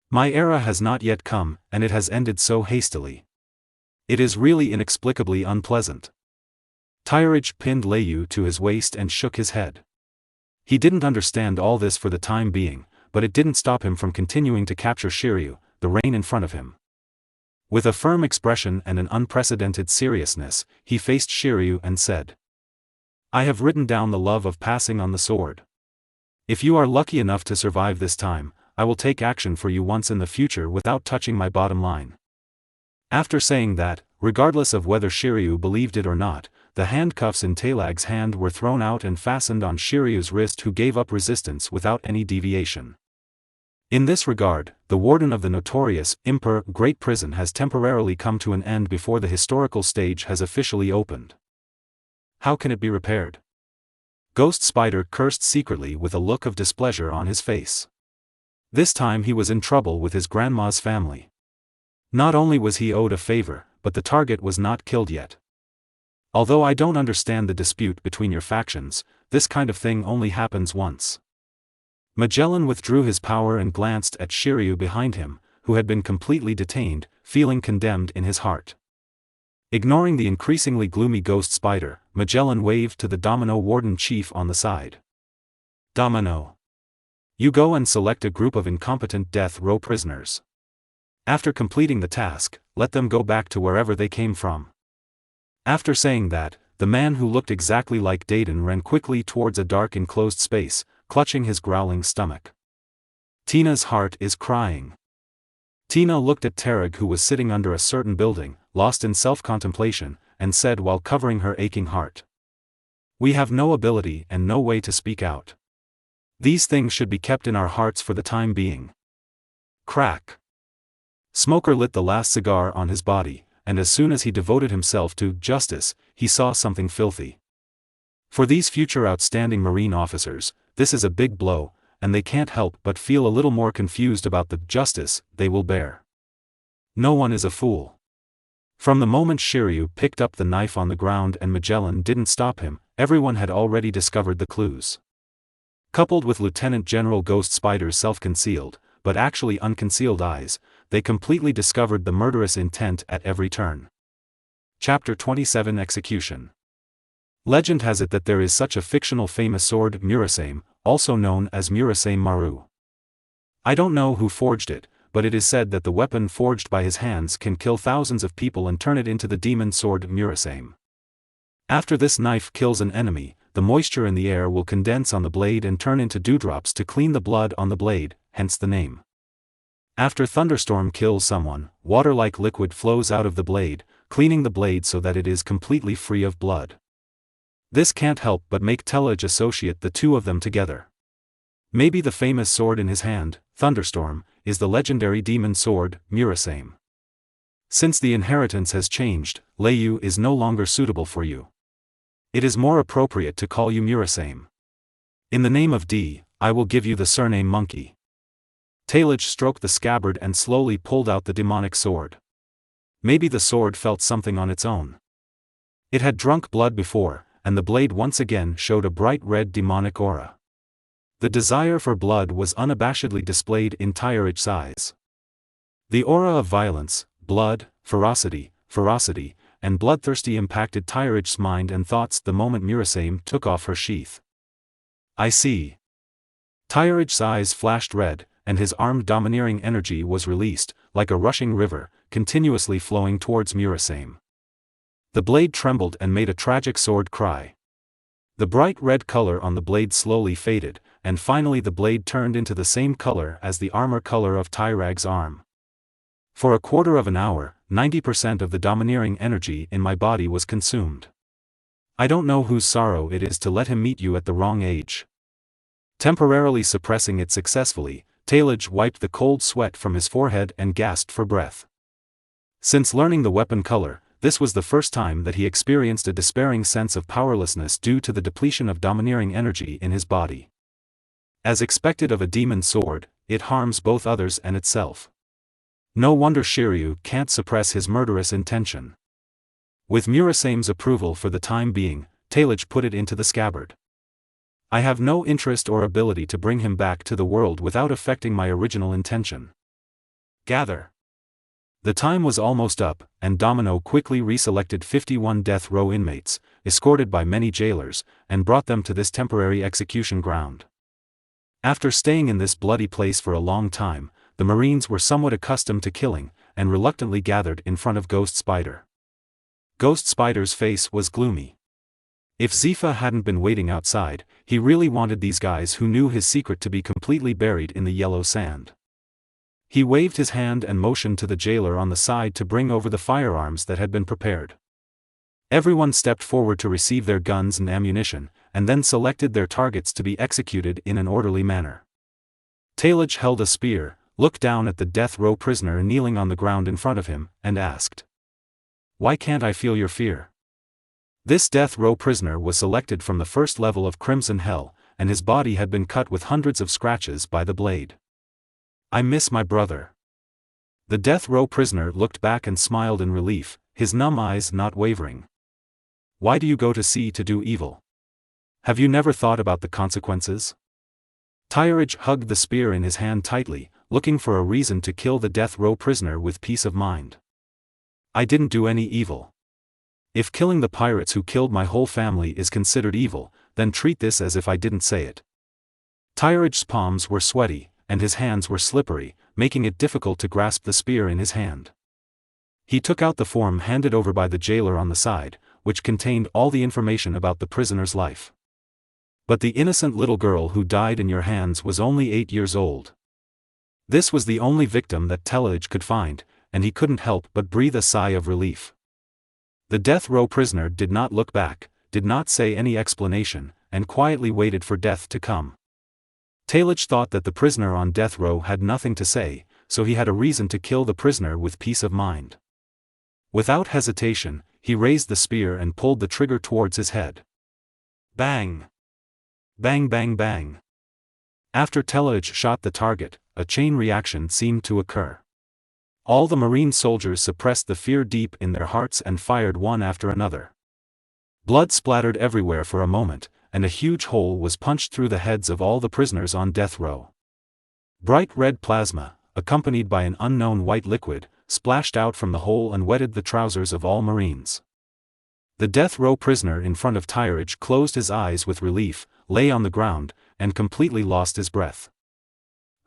"My era has not yet come, and it has ended so hastily. It is really inexplicably unpleasant." Tirage pinned Lei to his waist and shook his head. He didn't understand all this for the time being, but it didn't stop him from continuing to capture Shiryu, the rein in front of him. With a firm expression and an unprecedented seriousness, he faced Shiryu and said, "I have written down the love of passing on the sword. If you are lucky enough to survive this time, I will take action for you once in the future without touching my bottom line." After saying that, regardless of whether Shiryu believed it or not, the handcuffs in Talag's hand were thrown out and fastened on Shiryu's wrist, who gave up resistance without any deviation. In this regard, the warden of the notorious Imper Great Prison has temporarily come to an end before the historical stage has officially opened. How can it be repaired? Ghost Spider cursed secretly with a look of displeasure on his face. This time he was in trouble with his grandma's family. Not only was he owed a favor, but the target was not killed yet. "Although I don't understand the dispute between your factions, this kind of thing only happens once." Magellan withdrew his power and glanced at Shiryu behind him, who had been completely detained, feeling condemned in his heart. Ignoring the increasingly gloomy Ghost Spider, Magellan waved to the Domino Warden Chief on the side. "Domino. You go and select a group of incompetent death row prisoners. After completing the task, let them go back to wherever they came from." After saying that, the man who looked exactly like Dayton ran quickly towards a dark enclosed space, clutching his growling stomach. "Tina's heart is crying." Tina looked at Terag, who was sitting under a certain building, lost in self-contemplation, and said while covering her aching heart, "We have no ability and no way to speak out. These things should be kept in our hearts for the time being." Crack. Smoker lit the last cigar on his body, and as soon as he devoted himself to justice, he saw something filthy. For these future outstanding Marine officers, this is a big blow, and they can't help but feel a little more confused about the justice they will bear. No one is a fool. From the moment Shiryu picked up the knife on the ground and Magellan didn't stop him, everyone had already discovered the clues. Coupled with Lieutenant General Ghost Spider's self-concealed, but actually unconcealed eyes, they completely discovered the murderous intent at every turn. Chapter 27 Execution. Legend has it that there is such a fictional famous sword Murasame, also known as Murasame Maru. I don't know who forged it, but it is said that the weapon forged by his hands can kill thousands of people and turn it into the demon sword Murasame. After this knife kills an enemy, the moisture in the air will condense on the blade and turn into dewdrops to clean the blood on the blade, hence the name. After thunderstorm kills someone, water-like liquid flows out of the blade, cleaning the blade so that it is completely free of blood. This can't help but make Telage associate the two of them together. Maybe the famous sword in his hand, Thunderstorm, is the legendary demon sword, Murasame. Since the inheritance has changed, Lei is no longer suitable for you. It is more appropriate to call you Murasame. In the name of D, I will give you the surname Monkey. Talage stroked the scabbard and slowly pulled out the demonic sword. Maybe the sword felt something on its own. It had drunk blood before, and the blade once again showed a bright red demonic aura. The desire for blood was unabashedly displayed in Tyrich's eyes. The aura of violence, blood, ferocity, and bloodthirsty impacted Tyrich's mind and thoughts the moment Murasaim took off her sheath. I see. Tyrich's eyes flashed red, and his armed domineering energy was released, like a rushing river, continuously flowing towards Murasaim. The blade trembled and made a tragic sword cry. The bright red color on the blade slowly faded, and finally the blade turned into the same color as the armor color of Tyrag's arm. For a quarter of an hour, 90% of the domineering energy in my body was consumed. I don't know whose sorrow it is to let him meet you at the wrong age. Temporarily suppressing it successfully, Talaj wiped the cold sweat from his forehead and gasped for breath. Since learning the weapon color, this was the first time that he experienced a despairing sense of powerlessness due to the depletion of domineering energy in his body. As expected of a demon sword, it harms both others and itself. No wonder Shiryu can't suppress his murderous intention. With Murasaim's approval for the time being, Talaj put it into the scabbard. I have no interest or ability to bring him back to the world without affecting my original intention. Gather. The time was almost up, and Domino quickly reselected 51 death row inmates, escorted by many jailers, and brought them to this temporary execution ground. After staying in this bloody place for a long time, the Marines were somewhat accustomed to killing, and reluctantly gathered in front of Ghost Spider. Ghost Spider's face was gloomy. If Zifa hadn't been waiting outside, he really wanted these guys who knew his secret to be completely buried in the yellow sand. He waved his hand and motioned to the jailer on the side to bring over the firearms that had been prepared. Everyone stepped forward to receive their guns and ammunition, and then selected their targets to be executed in an orderly manner. Talaj held a spear, looked down at the death row prisoner kneeling on the ground in front of him, and asked, "Why can't I feel your fear?" This death row prisoner was selected from the first level of Crimson Hell, and his body had been cut with hundreds of scratches by the blade. "I miss my brother." The death row prisoner looked back and smiled in relief, his numb eyes not wavering. "Why do you go to sea to do evil? Have you never thought about the consequences?" Tyraj hugged the spear in his hand tightly, looking for a reason to kill the death row prisoner with peace of mind. "I didn't do any evil. If killing the pirates who killed my whole family is considered evil, then treat this as if I didn't say it." Tyraj's palms were sweaty, and his hands were slippery, making it difficult to grasp the spear in his hand. He took out the form handed over by the jailer on the side, which contained all the information about the prisoner's life. "But the innocent little girl who died in your hands was only 8 years old." This was the only victim that Talaj could find, and he couldn't help but breathe a sigh of relief. The death row prisoner did not look back, did not say any explanation, and quietly waited for death to come. Talaj thought that the prisoner on death row had nothing to say, so he had a reason to kill the prisoner with peace of mind. Without hesitation, he raised the spear and pulled the trigger towards his head. Bang! Bang bang bang! After Talaj shot the target, a chain reaction seemed to occur. All the Marine soldiers suppressed the fear deep in their hearts and fired one after another. Blood splattered everywhere for a moment, and a huge hole was punched through the heads of all the prisoners on death row. Bright red plasma, accompanied by an unknown white liquid, splashed out from the hole and wetted the trousers of all Marines. The death row prisoner in front of Tyraj closed his eyes with relief, lay on the ground, and completely lost his breath.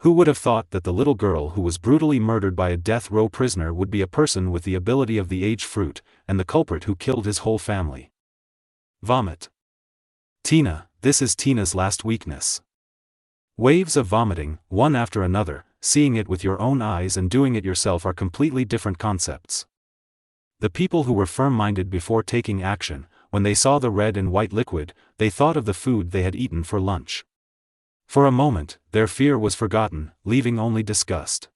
Who would have thought that the little girl who was brutally murdered by a death row prisoner would be a person with the ability of the age fruit, and the culprit who killed his whole family? Vomit. Tina, this is Tina's last weakness. Waves of vomiting, one after another, seeing it with your own eyes and doing it yourself are completely different concepts. The people who were firm-minded before taking action, when they saw the red and white liquid, they thought of the food they had eaten for lunch. For a moment, their fear was forgotten, leaving only disgust.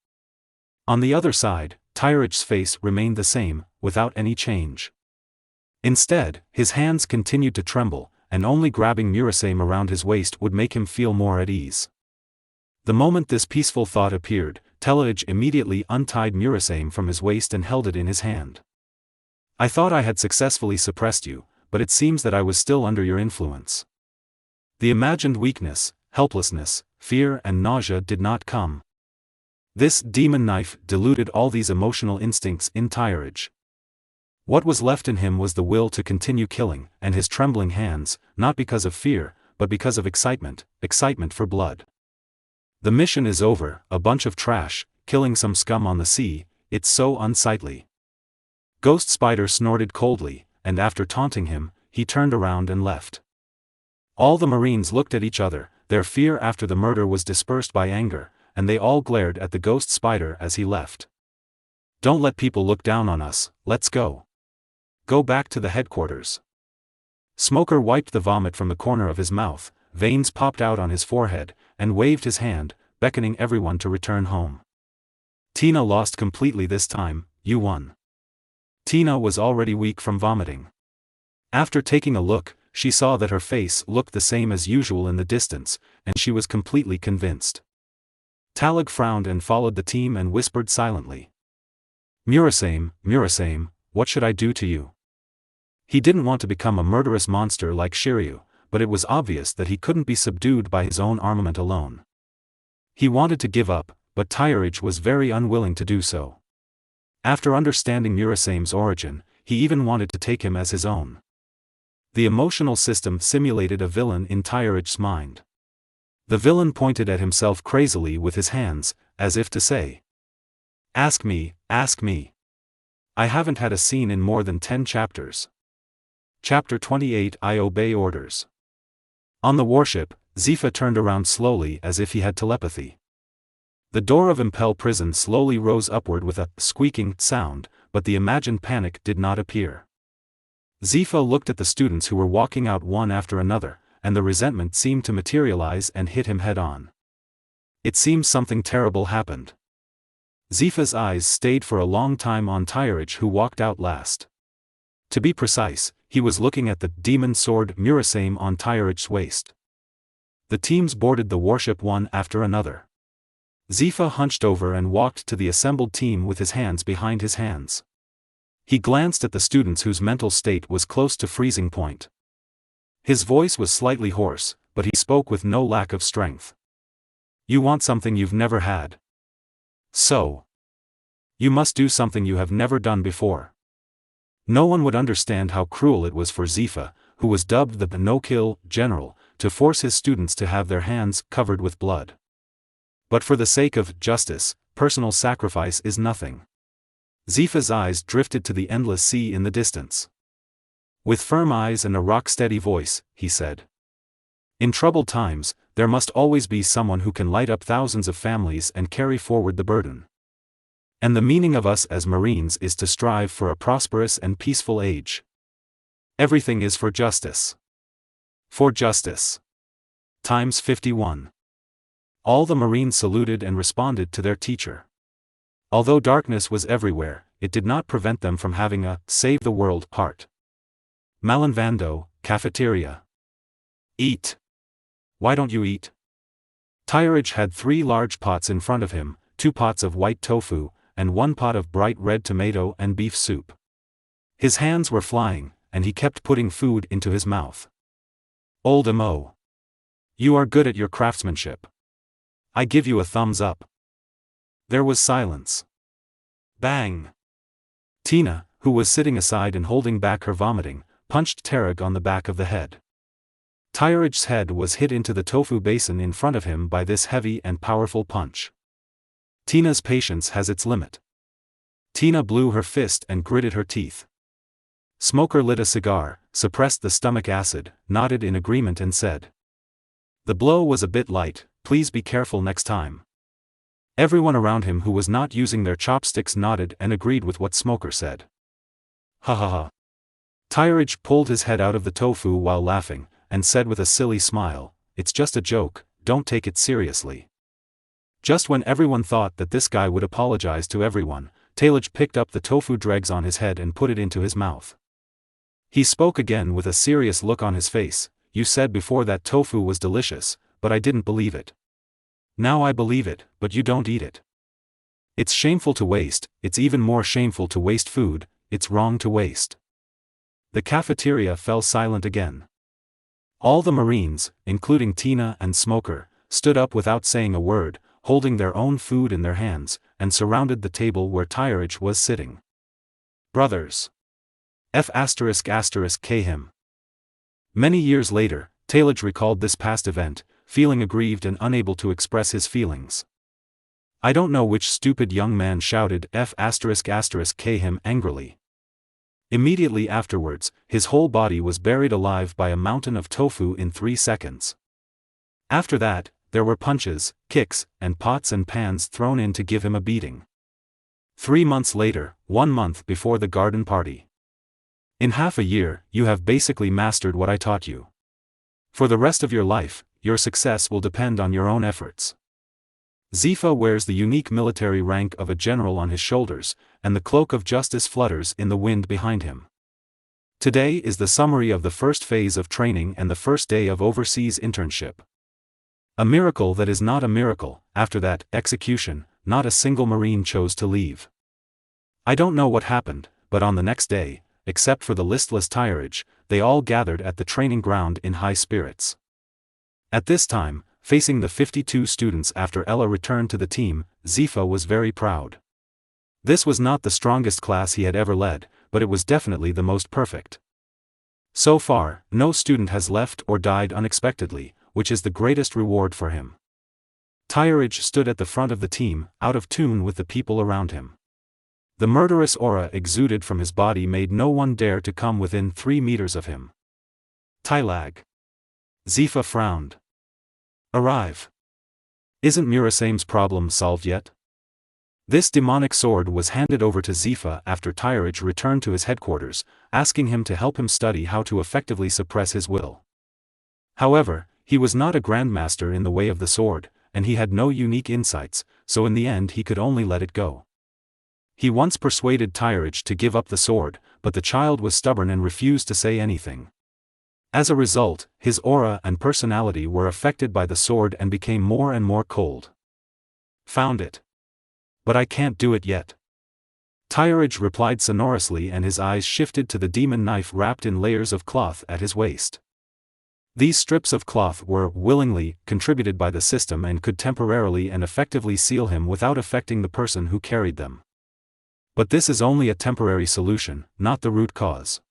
On the other side, Tyraj's face remained the same, without any change. Instead, his hands continued to tremble, and only grabbing Murasaim around his waist would make him feel more at ease. The moment this peaceful thought appeared, Talaj immediately untied Murasame from his waist and held it in his hand. I thought I had successfully suppressed you, but it seems that I was still under your influence. The imagined weakness, helplessness, fear and nausea did not come. This demon knife diluted all these emotional instincts in Talaj. What was left in him was the will to continue killing, and his trembling hands, not because of fear, but because of excitement for blood. The mission is over, a bunch of trash, killing some scum on the sea, it's so unsightly. Ghost Spider snorted coldly, and after taunting him, he turned around and left. All the Marines looked at each other, their fear after the murder was dispersed by anger, and they all glared at the Ghost Spider as he left. Don't let people look down on us, let's go. Go back to the headquarters. Smoker wiped the vomit from the corner of his mouth, veins popped out on his forehead, and waved his hand, beckoning everyone to return home. Tina lost completely this time, you won. Tina was already weak from vomiting. After taking a look, she saw that her face looked the same as usual in the distance, and she was completely convinced. Talaj frowned and followed the team and whispered silently. Murasame, what should I do to you? He didn't want to become a murderous monster like Shiryu, but it was obvious that he couldn't be subdued by his own armament alone. He wanted to give up, but Talaj was very unwilling to do so. After understanding Murasame's origin, he even wanted to take him as his own. The emotional system simulated a villain in Talaj's mind. The villain pointed at himself crazily with his hands, as if to say, Ask me. I haven't had a scene in more than 10 chapters. Chapter 28 I Obey Orders. On the warship, Zifa turned around slowly as if he had telepathy. The door of Impel prison slowly rose upward with a squeaking sound, but the imagined panic did not appear. Zifa looked at the students who were walking out one after another, and the resentment seemed to materialize and hit him head-on. It seems something terrible happened. Zifa's eyes stayed for a long time on Talaj, who walked out last. To be precise, he was looking at the demon sword Murasame on Talaj's waist. The teams boarded the warship one after another. Zifa hunched over and walked to the assembled team with his hands behind his hands. He glanced at the students whose mental state was close to freezing point. His voice was slightly hoarse, but he spoke with no lack of strength. You want something you've never had. So, you must do something you have never done before. No one would understand how cruel it was for Zifa, who was dubbed the no-kill general, to force his students to have their hands covered with blood. But for the sake of justice, personal sacrifice is nothing. Zifa's eyes drifted to the endless sea in the distance. With firm eyes and a rock-steady voice, he said, In troubled times, there must always be someone who can light up thousands of families and carry forward the burden. And the meaning of us as Marines is to strive for a prosperous and peaceful age. Everything is for justice. For justice. Times 51. All the Marines saluted and responded to their teacher. Although darkness was everywhere, it did not prevent them from having a save the world heart. Malinvando, cafeteria. Eat. Why don't you eat? Talaj had 3 large pots in front of him, 2 pots of white tofu, and 1 pot of bright red tomato and beef soup. His hands were flying, and he kept putting food into his mouth. Old Mo. You are good at your craftsmanship. I give you a thumbs up. There was silence. Bang! Tina, who was sitting aside and holding back her vomiting, punched Talaj on the back of the head. Talaj's head was hit into the tofu basin in front of him by this heavy and powerful punch. Tina's patience has its limit. Tina blew her fist and gritted her teeth. Smoker lit a cigar, suppressed the stomach acid, nodded in agreement and said, The blow was a bit light, please be careful next time. Everyone around him who was not using their chopsticks nodded and agreed with what Smoker said. Ha ha ha. Talaj pulled his head out of the tofu while laughing, and said with a silly smile, It's just a joke, don't take it seriously. Just when everyone thought that this guy would apologize to everyone, Talaj picked up the tofu dregs on his head and put it into his mouth. He spoke again with a serious look on his face, You said before that tofu was delicious, but I didn't believe it. Now I believe it, but you don't eat it. It's shameful to waste, it's even more shameful to waste food, it's wrong to waste. The cafeteria fell silent again. All the Marines, including Tina and Smoker, stood up without saying a word, holding their own food in their hands, and surrounded the table where Tyrage was sitting. Brothers. F***K him. Many years later, Tyrage recalled this past event, feeling aggrieved and unable to express his feelings. I don't know which stupid young man shouted F***K him angrily. Immediately afterwards, his whole body was buried alive by a mountain of tofu in 3 seconds. After that, there were punches, kicks, and pots and pans thrown in to give him a beating. 3 months later, 1 month before the garden party. In half a year, you have basically mastered what I taught you. For the rest of your life, your success will depend on your own efforts. Zifa wears the unique military rank of a general on his shoulders, and the cloak of justice flutters in the wind behind him. Today is the summary of the first phase of training and the first day of overseas internship. A miracle that is not a miracle. After that execution, not a single Marine chose to leave. I don't know what happened, but on the next day, except for the listless Tyrage, they all gathered at the training ground in high spirits. At this time, facing the 52 students after Ella returned to the team, Zifa was very proud. This was not the strongest class he had ever led, but it was definitely the most perfect. So far, no student has left or died unexpectedly, which is the greatest reward for him. Tyrage stood at the front of the team, out of tune with the people around him. The murderous aura exuded from his body made no one dare to come within 3 meters of him. Tylag. Zifa frowned. Arrive. Isn't Murasame's problem solved yet? This demonic sword was handed over to Zifa after Tyrage returned to his headquarters, asking him to help him study how to effectively suppress his will. However, he was not a grandmaster in the way of the sword, and he had no unique insights, so in the end he could only let it go. He once persuaded Tyrage to give up the sword, but the child was stubborn and refused to say anything. As a result, his aura and personality were affected by the sword and became more and more cold. Found it. But I can't do it yet. Tyrage replied sonorously, and his eyes shifted to the demon knife wrapped in layers of cloth at his waist. These strips of cloth were, willingly, contributed by the system and could temporarily and effectively seal him without affecting the person who carried them. But this is only a temporary solution, not the root cause.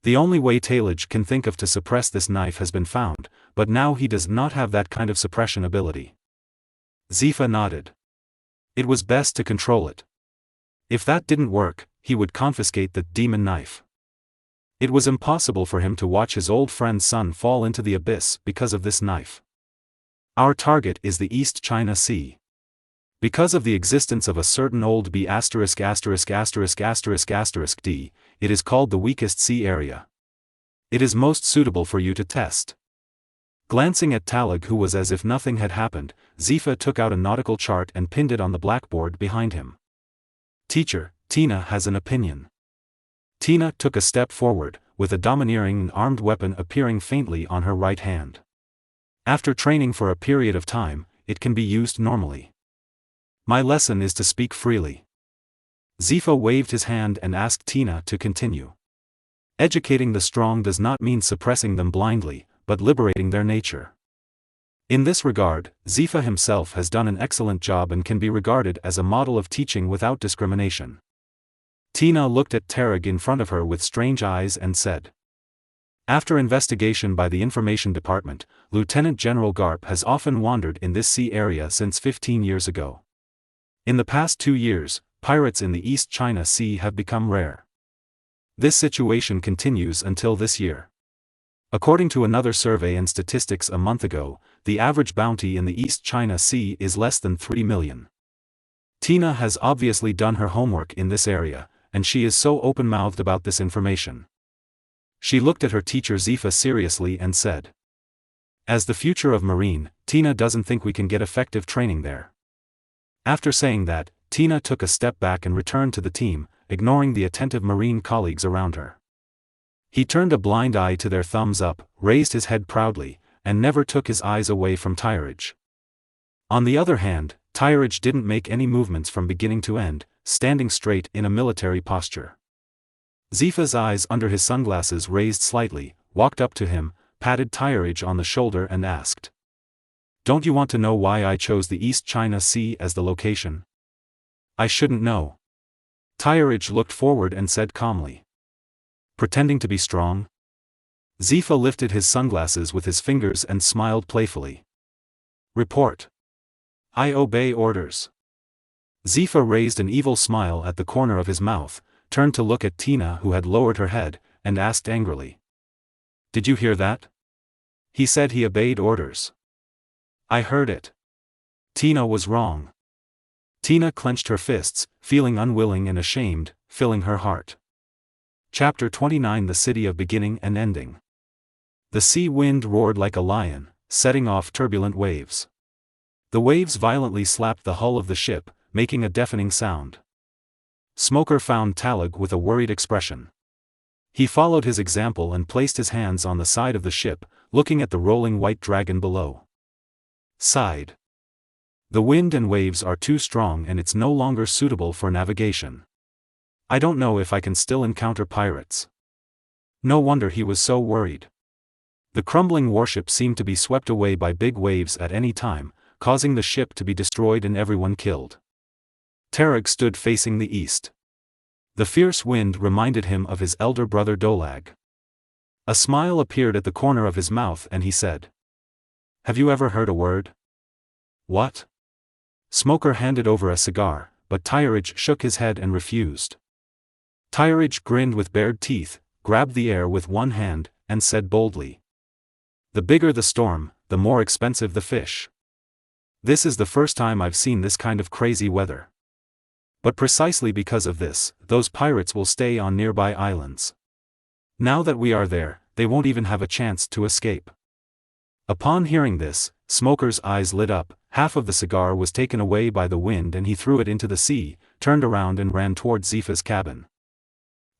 The only way Tyrage can think of to suppress this knife has been found, but now he does not have that kind of suppression ability. Zifa nodded. It was best to control it. If that didn't work, he would confiscate the demon knife. It was impossible for him to watch his old friend's son fall into the abyss because of this knife. Our target is the East China Sea. Because of the existence of a certain old B*****************, D, it is called the weakest sea area. It is most suitable for you to test. Glancing at Talag, who was as if nothing had happened, Zifa took out a nautical chart and pinned it on the blackboard behind him. Teacher, Tina has an opinion. Tina took a step forward, with a domineering and armed weapon appearing faintly on her right hand. After training for a period of time, it can be used normally. My lesson is to speak freely. Zifa waved his hand and asked Tina to continue. Educating the strong does not mean suppressing them blindly, but liberating their nature. In this regard, Zifa himself has done an excellent job and can be regarded as a model of teaching without discrimination. Tina looked at Tyrage in front of her with strange eyes and said, After investigation by the Information Department, Lieutenant General Garp has often wandered in this sea area since 15 years ago. In the past 2 years, pirates in the East China Sea have become rare. This situation continues until this year. According to another survey and statistics a month ago, the average bounty in the East China Sea is less than 3 million. Tina has obviously done her homework in this area, and she is so open-mouthed about this information. She looked at her teacher Zifa seriously and said, As the future of Marine, Tina doesn't think we can get effective training there. After saying that, Tina took a step back and returned to the team, ignoring the attentive Marine colleagues around her. He turned a blind eye to their thumbs up, raised his head proudly, and never took his eyes away from Tyrage. On the other hand, Tyridge didn't make any movements from beginning to end, standing straight in a military posture. Zifa's eyes under his sunglasses raised slightly, walked up to him, patted Tyridge on the shoulder and asked, "Don't you want to know why I chose the East China Sea as the location?" "I shouldn't know." Tyridge looked forward and said calmly. "Pretending to be strong?" Zifa lifted his sunglasses with his fingers and smiled playfully. "Report." "I obey orders." Zifa raised an evil smile at the corner of his mouth, turned to look at Tina, who had lowered her head, and asked angrily, "Did you hear that? He said he obeyed orders." "I heard it." Tina was wrong. Tina clenched her fists, feeling unwilling and ashamed, filling her heart. Chapter 29 The City of Beginning and Ending. The sea wind roared like a lion, setting off turbulent waves. The waves violently slapped the hull of the ship, making a deafening sound. Smoker found Talag with a worried expression. He followed his example and placed his hands on the side of the ship, looking at the rolling white dragon below. Sighed. "The wind and waves are too strong and it's no longer suitable for navigation. I don't know if I can still encounter pirates." No wonder he was so worried. The crumbling warship seemed to be swept away by big waves at any time, causing the ship to be destroyed and everyone killed. Tarig stood facing the east. The fierce wind reminded him of his elder brother Dolag. A smile appeared at the corner of his mouth and he said, "Have you ever heard a word?" "What?" Smoker handed over a cigar, but Tyridge shook his head and refused. Tyridge grinned with bared teeth, grabbed the air with one hand, and said boldly, "The bigger the storm, the more expensive the fish. This is the first time I've seen this kind of crazy weather. But precisely because of this, those pirates will stay on nearby islands. Now that we are there, they won't even have a chance to escape." Upon hearing this, Smoker's eyes lit up, half of the cigar was taken away by the wind and he threw it into the sea, turned around and ran toward Zifa's cabin.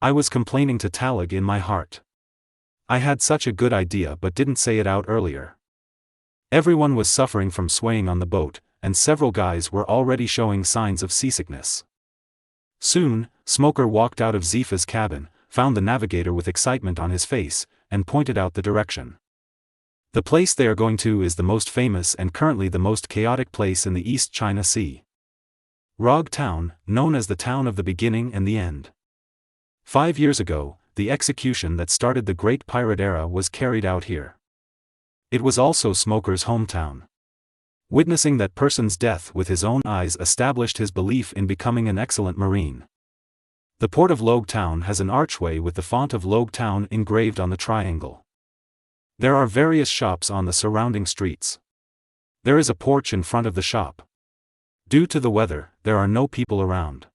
"I was complaining to Talag in my heart. I had such a good idea but didn't say it out earlier." Everyone was suffering from swaying on the boat, and several guys were already showing signs of seasickness. Soon, Smoker walked out of Zifa's cabin, found the navigator with excitement on his face, and pointed out the direction. "The place they are going to is the most famous and currently the most chaotic place in the East China Sea. Rog Town, known as the town of the beginning and the end. 5 years ago, the execution that started the Great Pirate Era was carried out here. It was also Smoker's hometown. Witnessing that person's death with his own eyes established his belief in becoming an excellent marine. The port of Log Town has an archway with the font of Log Town engraved on the triangle. There are various shops on the surrounding streets. There is a porch in front of the shop. Due to the weather, there are no people around.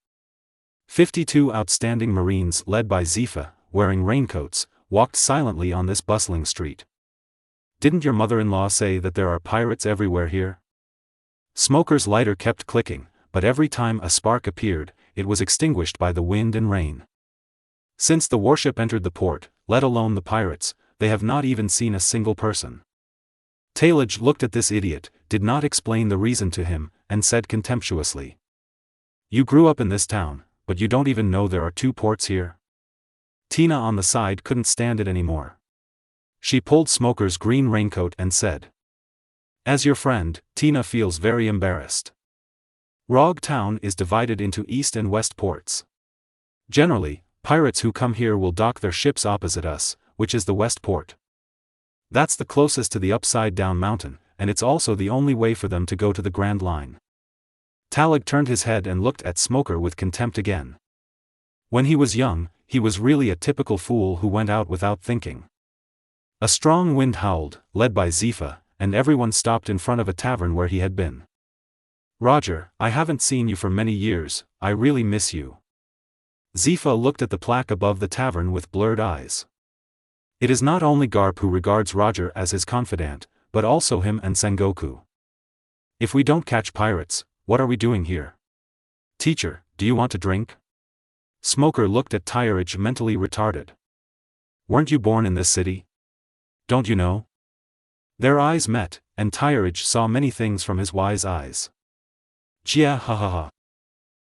52 outstanding Marines led by Zifa, wearing raincoats, walked silently on this bustling street. Didn't your mother-in-law say that there are pirates everywhere here?" Smoker's lighter kept clicking, but every time a spark appeared, it was extinguished by the wind and rain. Since the warship entered the port, let alone the pirates, they have not even seen a single person. Talig looked at this idiot, did not explain the reason to him, and said contemptuously, "You grew up in this town, but you don't even know there are 2 ports here?" Tina on the side couldn't stand it anymore. She pulled Smoker's green raincoat and said, "As your friend, Tina feels very embarrassed. Rog Town is divided into east and west ports. Generally, pirates who come here will dock their ships opposite us, which is the west port. That's the closest to the upside-down mountain, and it's also the only way for them to go to the Grand Line." Talag turned his head and looked at Smoker with contempt again. When he was young, he was really a typical fool who went out without thinking. A strong wind howled, led by Zifa, and everyone stopped in front of a tavern where he had been. "Roger, I haven't seen you for many years, I really miss you." Zifa looked at the plaque above the tavern with blurred eyes. It is not only Garp who regards Roger as his confidant, but also him and Sengoku. "If we don't catch pirates, what are we doing here? Teacher, do you want to drink?" Smoker looked at Tyridge mentally retarded. "Weren't you born in this city? Don't you know?" Their eyes met, and Tyridge saw many things from his wise eyes. Jia ha ha ha.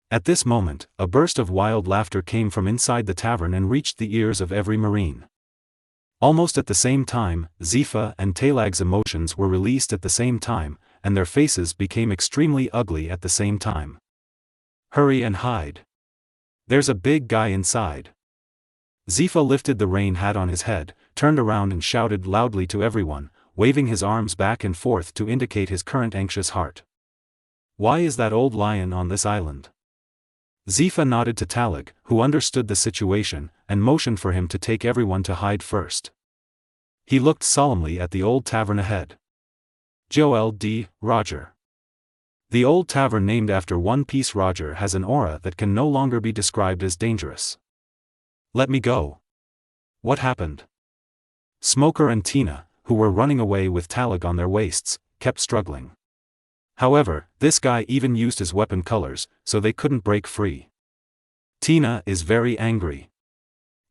At this moment, a burst of wild laughter came from inside the tavern and reached the ears of every marine. Almost at the same time, Zifa and Talag's emotions were released at the same time, and their faces became extremely ugly at the same time. Hurry and hide. There's a big guy inside. Zifa lifted the rain hat on his head, turned around and shouted loudly to everyone, waving his arms back and forth to indicate his current anxious heart. Why is that old lion on this island? Zifa nodded to Talag, who understood the situation, and motioned for him to take everyone to hide first. He looked solemnly at the old tavern ahead. Joel D. Roger. The old tavern named after One Piece Roger has an aura that can no longer be described as dangerous. Let me go. What happened? Smoker and Tina, who were running away with Talag on their waists, kept struggling. However, this guy even used his weapon colors, so they couldn't break free. Tina is very angry.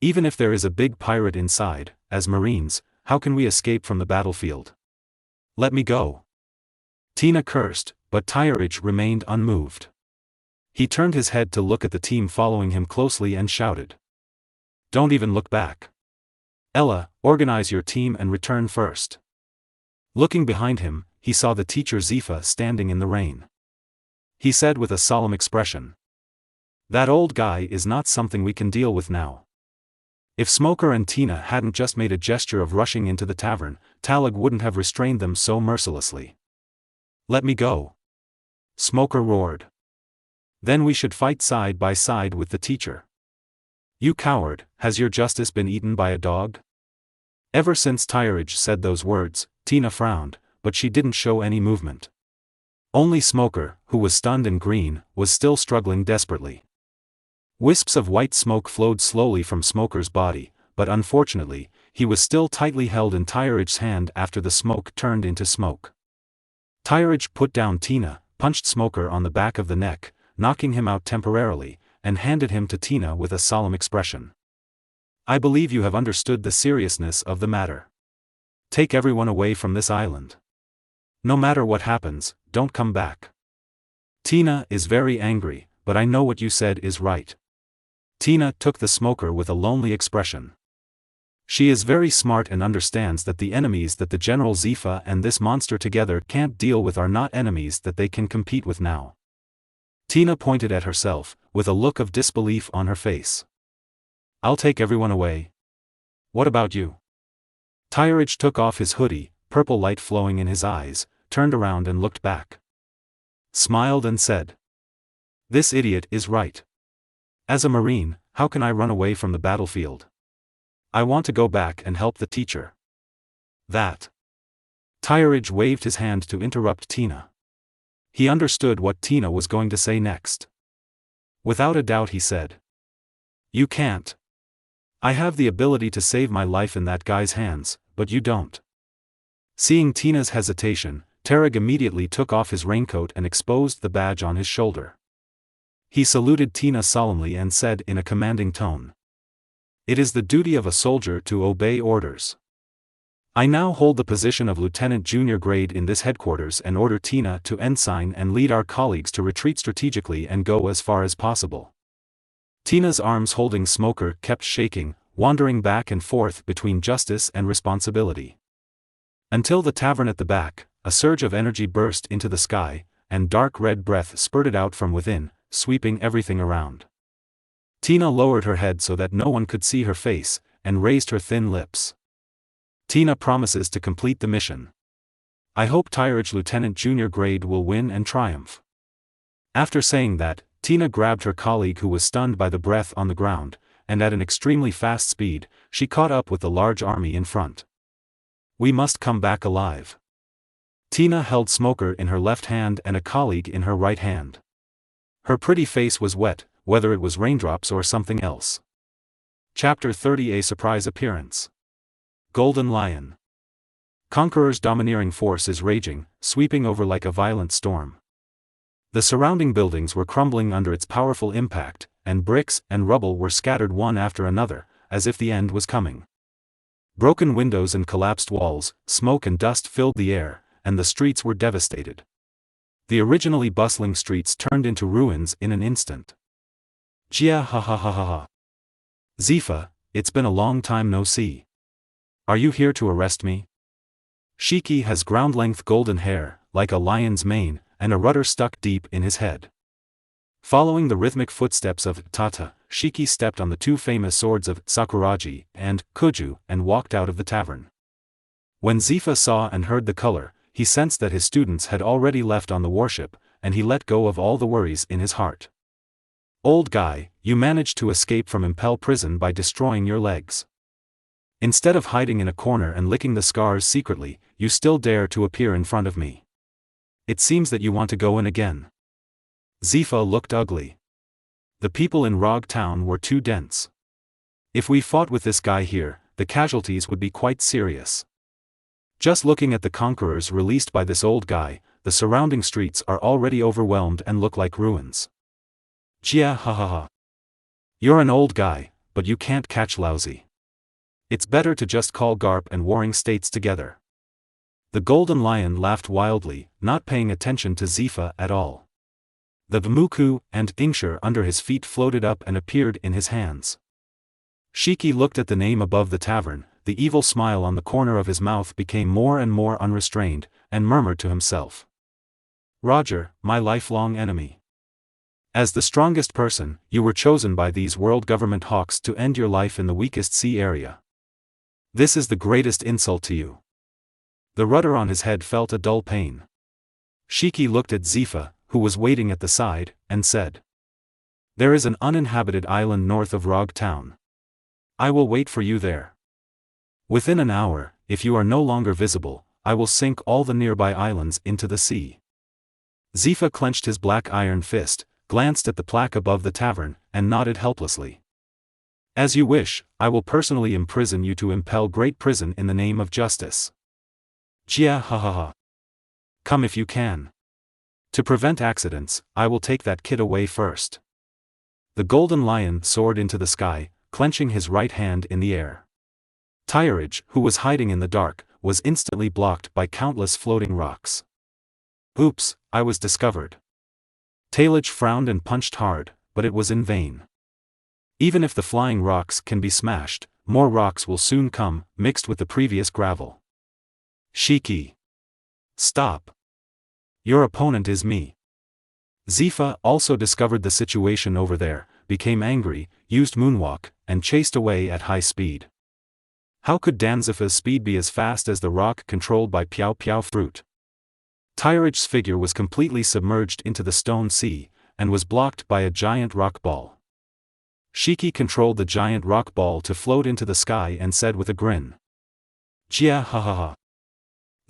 Even if there is a big pirate inside, as Marines, how can we escape from the battlefield? Let me go. Tina cursed, but Tyrage remained unmoved. He turned his head to look at the team following him closely and shouted. Don't even look back. Ella, organize your team and return first. Looking behind him, he saw the teacher Zifa standing in the rain. He said with a solemn expression. That old guy is not something we can deal with now. If Smoker and Tina hadn't just made a gesture of rushing into the tavern, Talag wouldn't have restrained them so mercilessly. Let me go. Smoker roared. Then we should fight side by side with the teacher. You coward, has your justice been eaten by a dog? Ever since Tyrage said those words, Tina frowned, but she didn't show any movement. Only Smoker, who was stunned and green, was still struggling desperately. Wisps of white smoke flowed slowly from Smoker's body, but unfortunately, he was still tightly held in Tyrage's hand after the smoke turned into smoke. Tyrage put down Tina, punched Smoker on the back of the neck, knocking him out temporarily, and handed him to Tina with a solemn expression. I believe you have understood the seriousness of the matter. Take everyone away from this island. No matter what happens, don't come back. Tina is very angry, but I know what you said is right. Tina took the Smoker with a lonely expression. She is very smart and understands that the enemies that the General Zifa and this monster together can't deal with are not enemies that they can compete with now. Tina pointed at herself, with a look of disbelief on her face. I'll take everyone away. What about you? Tyrage took off his hoodie, purple light flowing in his eyes, turned around and looked back. Smiled and said. This idiot is right. As a Marine, how can I run away from the battlefield? I want to go back and help the teacher. That. Tyrage waved his hand to interrupt Tina. He understood what Tina was going to say next. Without a doubt he said. You can't. I have the ability to save my life in that guy's hands, but you don't. Seeing Tina's hesitation, Talag immediately took off his raincoat and exposed the badge on his shoulder. He saluted Tina solemnly and said in a commanding tone. It is the duty of a soldier to obey orders. I now hold the position of Lieutenant Junior grade in this headquarters and order Tina to ensign and lead our colleagues to retreat strategically and go as far as possible. Tina's arms holding Smoker kept shaking, wandering back and forth between justice and responsibility. Until the tavern at the back, a surge of energy burst into the sky, and dark red breath spurted out from within, sweeping everything around. Tina lowered her head so that no one could see her face, and raised her thin lips. Tina promises to complete the mission. I hope Tyrage Lieutenant Junior grade will win and triumph. After saying that, Tina grabbed her colleague who was stunned by the breath on the ground, and at an extremely fast speed, she caught up with the large army in front. We must come back alive. Tina held Smoker in her left hand and a colleague in her right hand. Her pretty face was wet, whether it was raindrops or something else. Chapter 30 A Surprise Appearance. Golden Lion. Conqueror's domineering force is raging, sweeping over like a violent storm. The surrounding buildings were crumbling under its powerful impact, and bricks and rubble were scattered one after another, as if the end was coming. Broken windows and collapsed walls, smoke and dust filled the air, and the streets were devastated. The originally bustling streets turned into ruins in an instant. Jia ha ha ha ha ha. Zifa, it's been a long time no see. Are you here to arrest me? Shiki has ground-length golden hair, like a lion's mane, and a rudder stuck deep in his head. Following the rhythmic footsteps of Tata, Shiki stepped on the two famous swords of Sakuragi and Kuju and walked out of the tavern. When Zifa saw and heard the color, he sensed that his students had already left on the warship, and he let go of all the worries in his heart. Old guy, you managed to escape from Impel prison by destroying your legs. Instead of hiding in a corner and licking the scars secretly, you still dare to appear in front of me. It seems that you want to go in again. Zifa looked ugly. The people in Rog Town were too dense. If we fought with this guy here, the casualties would be quite serious. Just looking at the conquerors released by this old guy, the surrounding streets are already overwhelmed and look like ruins. Jia ha ha ha. You're an old guy, but you can't catch lousy. It's better to just call Garp and Warring States together. The Golden Lion laughed wildly, not paying attention to Zifa at all. The Vmuku and tincture under his feet floated up and appeared in his hands. Shiki looked at the name above the tavern, the evil smile on the corner of his mouth became more and more unrestrained, and murmured to himself. Roger, my lifelong enemy. As the strongest person, you were chosen by these world government hawks to end your life in the weakest sea area. This is the greatest insult to you. The rudder on his head felt a dull pain. Shiki looked at Zifa, who was waiting at the side, and said. There is an uninhabited island north of Rog Town. I will wait for you there. Within an hour, if you are no longer visible, I will sink all the nearby islands into the sea. Zifa clenched his black iron fist, glanced at the plaque above the tavern, and nodded helplessly. As you wish, I will personally imprison you to Impel Great Prison in the name of justice. Jia ha ha ha. Come if you can. To prevent accidents, I will take that kid away first. The Golden Lion soared into the sky, clenching his right hand in the air. Tyrage, who was hiding in the dark, was instantly blocked by countless floating rocks. Oops, I was discovered. Tailage frowned and punched hard, but it was in vain. Even if the flying rocks can be smashed, more rocks will soon come, mixed with the previous gravel. Shiki. Stop. Your opponent is me. Zifa also discovered the situation over there, became angry, used moonwalk, and chased away at high speed. How could Danzifa's speed be as fast as the rock controlled by Piao Piao fruit? Tyrage's figure was completely submerged into the stone sea, and was blocked by a giant rock ball. Shiki controlled the giant rock ball to float into the sky and said with a grin. Jia ha ha ha.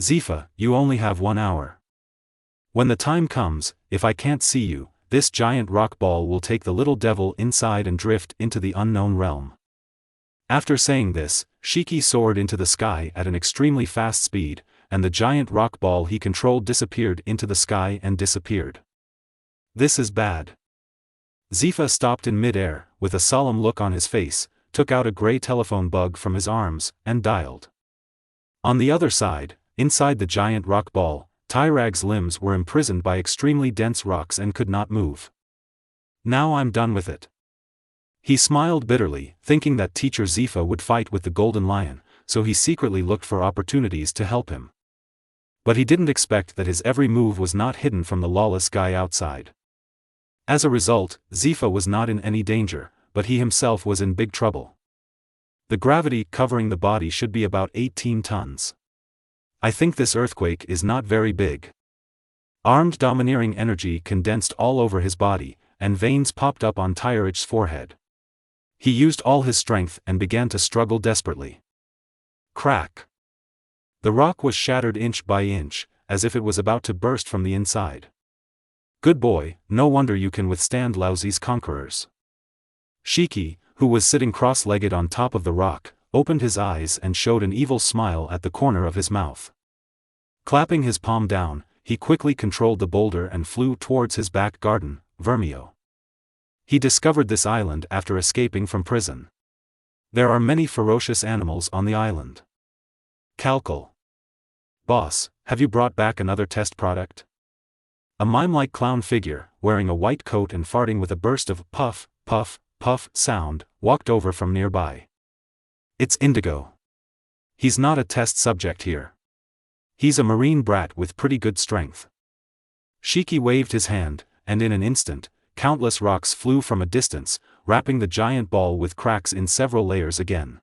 Zifa, you only have 1 hour. When the time comes, if I can't see you, this giant rock ball will take the little devil inside and drift into the unknown realm. After saying this, Shiki soared into the sky at an extremely fast speed, and the giant rock ball he controlled disappeared into the sky and disappeared. This is bad. Zifa stopped in mid-air, with a solemn look on his face, took out a gray telephone bug from his arms, and dialed. On the other side, inside the giant rock ball, Tyrag's limbs were imprisoned by extremely dense rocks and could not move. Now I'm done with it. He smiled bitterly, thinking that Teacher Zifa would fight with the Golden Lion, so he secretly looked for opportunities to help him. But he didn't expect that his every move was not hidden from the lawless guy outside. As a result, Zifa was not in any danger, but he himself was in big trouble. The gravity covering the body should be about 18 tons. I think this earthquake is not very big. Armed domineering energy condensed all over his body, and veins popped up on Tyrage's forehead. He used all his strength and began to struggle desperately. Crack! The rock was shattered inch by inch, as if it was about to burst from the inside. Good boy, no wonder you can withstand Laozi's conquerors. Shiki, who was sitting cross-legged on top of the rock, opened his eyes and showed an evil smile at the corner of his mouth. Clapping his palm down, he quickly controlled the boulder and flew towards his back garden, Vermio. He discovered this island after escaping from prison. There are many ferocious animals on the island. Calcal. Boss, have you brought back another test product? A mime-like clown figure, wearing a white coat and farting with a burst of puff, puff, puff sound, walked over from nearby. It's Indigo. He's not a test subject here. He's a marine brat with pretty good strength. Shiki waved his hand, and in an instant, countless rocks flew from a distance, wrapping the giant ball with cracks in several layers again.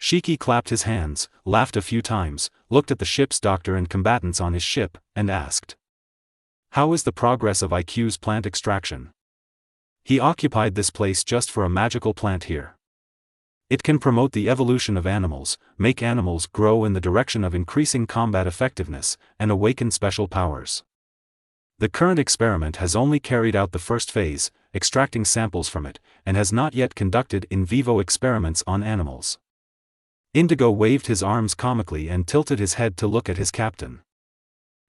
Shiki clapped his hands, laughed a few times, looked at the ship's doctor and combatants on his ship, and asked, "How is the progress of IQ's plant extraction?" He occupied this place just for a magical plant here. It can promote the evolution of animals, make animals grow in the direction of increasing combat effectiveness, and awaken special powers. The current experiment has only carried out the first phase, extracting samples from it, and has not yet conducted in vivo experiments on animals. Indigo waved his arms comically and tilted his head to look at his captain.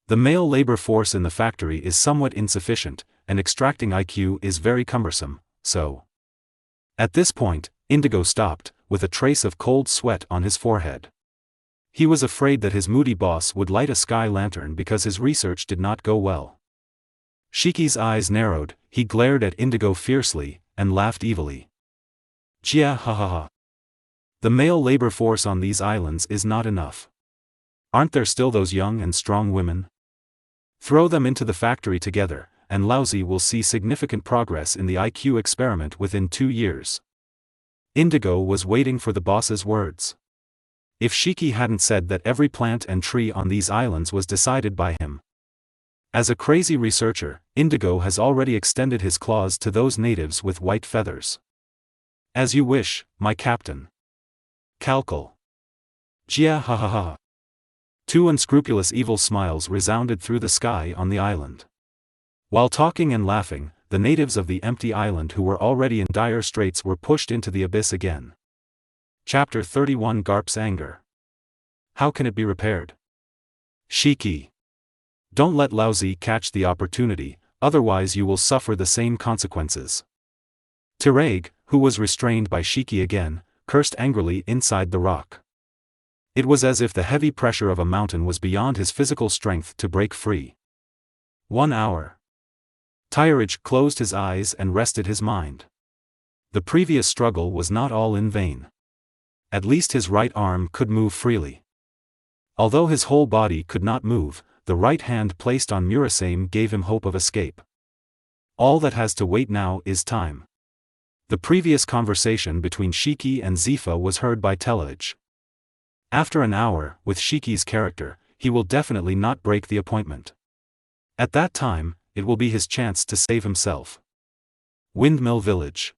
The male labor force in the factory is somewhat insufficient, and extracting IQ is very cumbersome, so. At this point, Indigo stopped, with a trace of cold sweat on his forehead. He was afraid that his moody boss would light a sky lantern because his research did not go well. Shiki's eyes narrowed, he glared at Indigo fiercely, and laughed evilly. Jia ha ha ha. The male labor force on these islands is not enough. Aren't there still those young and strong women? Throw them into the factory together, and Laozi will see significant progress in the IQ experiment within 2 years. Indigo was waiting for the boss's words. If Shiki hadn't said that every plant and tree on these islands was decided by him. As a crazy researcher, Indigo has already extended his claws to those natives with white feathers. As you wish, my captain. Calcal. Jia ha ha ha. 2 unscrupulous evil smiles resounded through the sky on the island. While talking and laughing, the natives of the empty island who were already in dire straits were pushed into the abyss again. Chapter 31 Garp's Anger. How can it be repaired? Shiki. Don't let Laozi catch the opportunity, otherwise you will suffer the same consequences. Tireg, who was restrained by Shiki again, cursed angrily inside the rock. It was as if the heavy pressure of a mountain was beyond his physical strength to break free. 1 hour. Tireg closed his eyes and rested his mind. The previous struggle was not all in vain. At least his right arm could move freely. Although his whole body could not move, the right hand placed on Murasame gave him hope of escape. All that has to wait now is time. The previous conversation between Shiki and Zifa was heard by Telage. After an hour, with Shiki's character, he will definitely not break the appointment. At that time, it will be his chance to save himself. Windmill Village.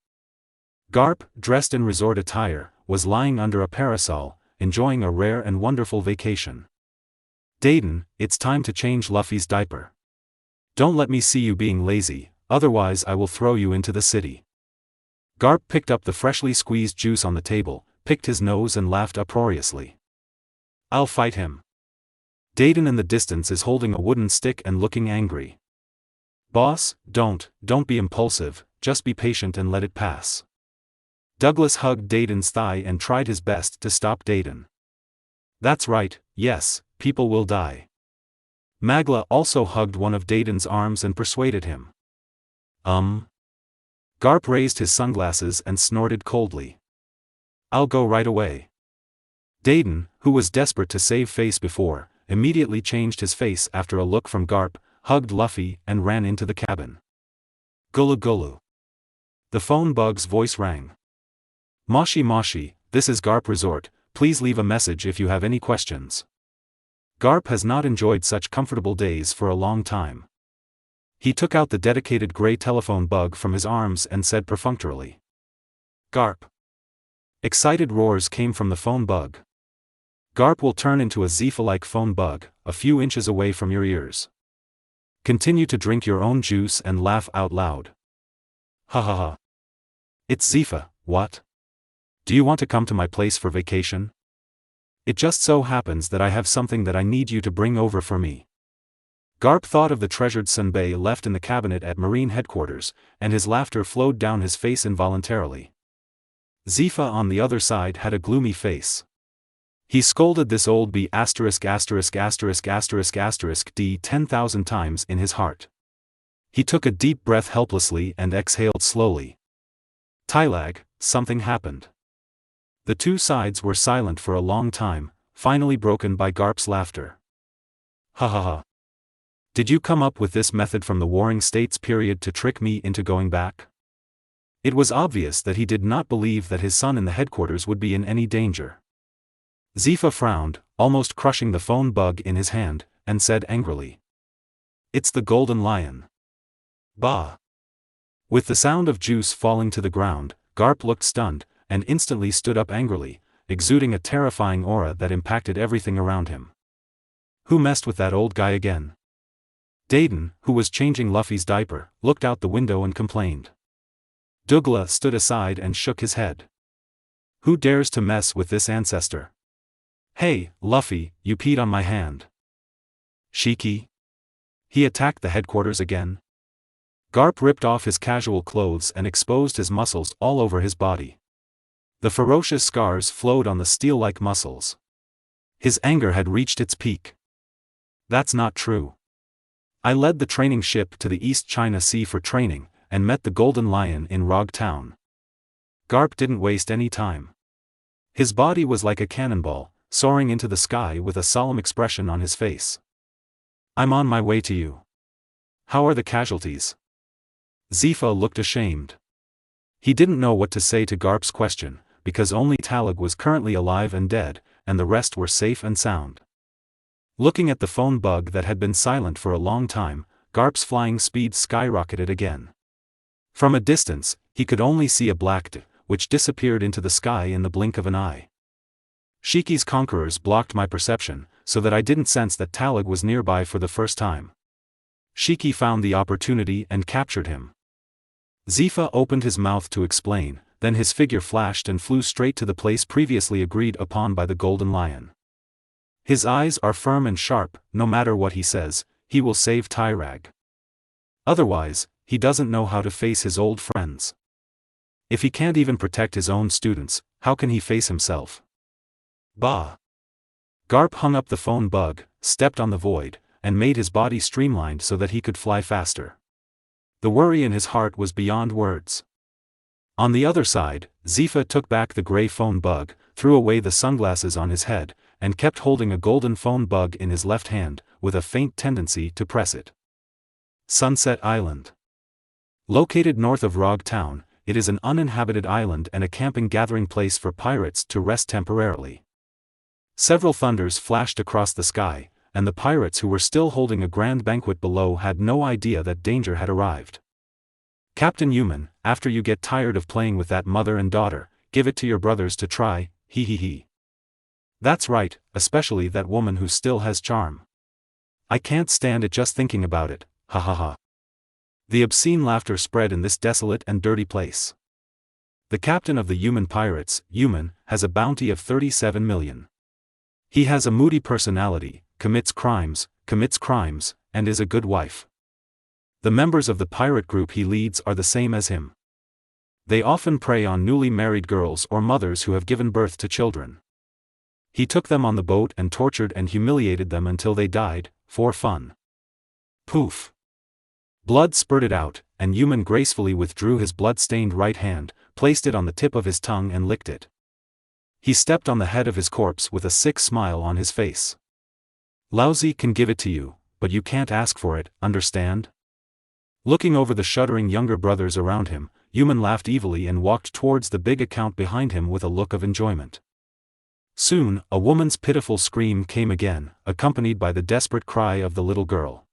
Garp, dressed in resort attire, was lying under a parasol, enjoying a rare and wonderful vacation. Dayton, it's time to change Luffy's diaper. Don't let me see you being lazy, otherwise I will throw you into the city. Garp picked up the freshly squeezed juice on the table, picked his nose and laughed uproariously. I'll fight him. Dayton in the distance is holding a wooden stick and looking angry. Boss, don't be impulsive, just be patient and let it pass. Douglas hugged Dayton's thigh and tried his best to stop Dayton. That's right, yes, people will die. Magla also hugged one of Dayton's arms and persuaded him. Garp raised his sunglasses and snorted coldly. I'll go right away. Dayton, who was desperate to save face before, immediately changed his face after a look from Garp, hugged Luffy and ran into the cabin. Gulu Gulu. The phone bug's voice rang. Moshi Moshi, this is Garp Resort, please leave a message if you have any questions. Garp has not enjoyed such comfortable days for a long time. He took out the dedicated gray telephone bug from his arms and said perfunctorily. Garp. Excited roars came from the phone bug. Garp will turn into a Zifa-like phone bug, a few inches away from your ears. Continue to drink your own juice and laugh out loud. Ha ha ha. It's Zifa, what? Do you want to come to my place for vacation? It just so happens that I have something that I need you to bring over for me. Garp thought of the treasured senbei left in the cabinet at Marine headquarters, and his laughter flowed down his face involuntarily. Zifa on the other side had a gloomy face. He scolded this old b*** d 10,000 times in his heart. He took a deep breath helplessly and exhaled slowly. Tylag, something happened. The two sides were silent for a long time, finally broken by Garp's laughter. Ha ha ha. Did you come up with this method from the Warring States period to trick me into going back? It was obvious that he did not believe that his son in the headquarters would be in any danger. Zifa frowned, almost crushing the phone bug in his hand, and said angrily. It's the Golden Lion. Bah! With the sound of juice falling to the ground, Garp looked stunned, and instantly stood up angrily, exuding a terrifying aura that impacted everything around him. Who messed with that old guy again? Dayton, who was changing Luffy's diaper, looked out the window and complained. Douglas stood aside and shook his head. Who dares to mess with this ancestor? Hey, Luffy, you peed on my hand. Shiki? He attacked the headquarters again? Garp ripped off his casual clothes and exposed his muscles all over his body. The ferocious scars flowed on the steel-like muscles. His anger had reached its peak. That's not true. I led the training ship to the East China Sea for training, and met the Golden Lion in Rog Town. Garp didn't waste any time. His body was like a cannonball, soaring into the sky with a solemn expression on his face. I'm on my way to you. How are the casualties? Zifa looked ashamed. He didn't know what to say to Garp's question, because only Talag was currently alive and dead, and the rest were safe and sound. Looking at the phone bug that had been silent for a long time, Garp's flying speed skyrocketed again. From a distance, he could only see a black D, which disappeared into the sky in the blink of an eye. Shiki's conquerors blocked my perception, so that I didn't sense that Talag was nearby for the first time. Shiki found the opportunity and captured him. Zifa opened his mouth to explain, then his figure flashed and flew straight to the place previously agreed upon by the Golden Lion. His eyes are firm and sharp, no matter what he says, he will save Tyrag. Otherwise, he doesn't know how to face his old friends. If he can't even protect his own students, how can he face himself? Bah! Garp hung up the phone bug, stepped on the void, and made his body streamlined so that he could fly faster. The worry in his heart was beyond words. On the other side, Zifa took back the gray phone bug, threw away the sunglasses on his head, and kept holding a golden phone bug in his left hand, with a faint tendency to press it. Sunset Island. Located north of Rog Town, it is an uninhabited island and a camping gathering place for pirates to rest temporarily. Several thunders flashed across the sky, and the pirates who were still holding a grand banquet below had no idea that danger had arrived. Captain Human, after you get tired of playing with that mother and daughter, give it to your brothers to try, hee hee hee. That's right, especially that woman who still has charm. I can't stand it just thinking about it, ha ha ha. The obscene laughter spread in this desolate and dirty place. The captain of the human pirates, Human, has a bounty of 37 million. He has a moody personality, commits crimes, and is a good wife. The members of the pirate group he leads are the same as him. They often prey on newly married girls or mothers who have given birth to children. He took them on the boat and tortured and humiliated them until they died, for fun. Poof! Blood spurted out, and Human gracefully withdrew his blood-stained right hand, placed it on the tip of his tongue and licked it. He stepped on the head of his corpse with a sick smile on his face. Lousy can give it to you, but you can't ask for it, understand? Looking over the shuddering younger brothers around him, Human laughed evilly and walked towards the big account behind him with a look of enjoyment. Soon, a woman's pitiful scream came again, accompanied by the desperate cry of the little girl.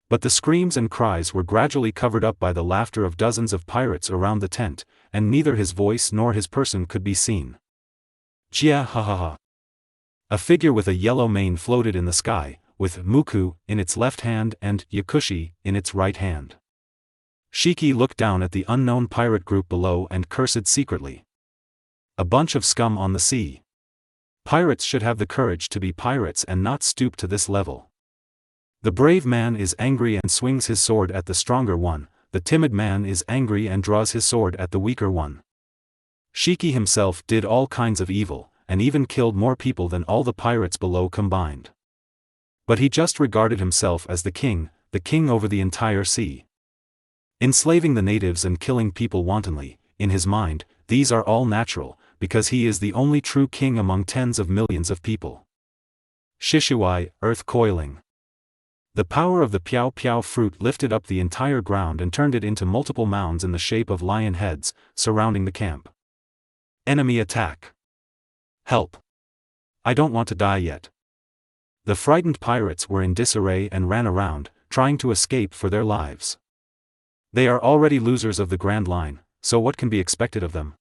But the screams and cries were gradually covered up by the laughter of dozens of pirates around the tent, and neither his voice nor his person could be seen. Chia ha ha ha. A figure with a yellow mane floated in the sky, with Muku in its left hand and Yakushi in its right hand. Shiki looked down at the unknown pirate group below and cursed secretly. A bunch of scum on the sea. Pirates should have the courage to be pirates and not stoop to this level. The brave man is angry and swings his sword at the stronger one, the timid man is angry and draws his sword at the weaker one. Shiki himself did all kinds of evil, and even killed more people than all the pirates below combined. But he just regarded himself as the king over the entire sea. Enslaving the natives and killing people wantonly, in his mind, these are all natural, because he is the only true king among tens of millions of people. Shishuai, earth coiling. The power of the Piao Piao fruit lifted up the entire ground and turned it into multiple mounds in the shape of lion heads, surrounding the camp. Enemy attack. Help. I don't want to die yet. The frightened pirates were in disarray and ran around, trying to escape for their lives. They are already losers of the Grand Line, so what can be expected of them?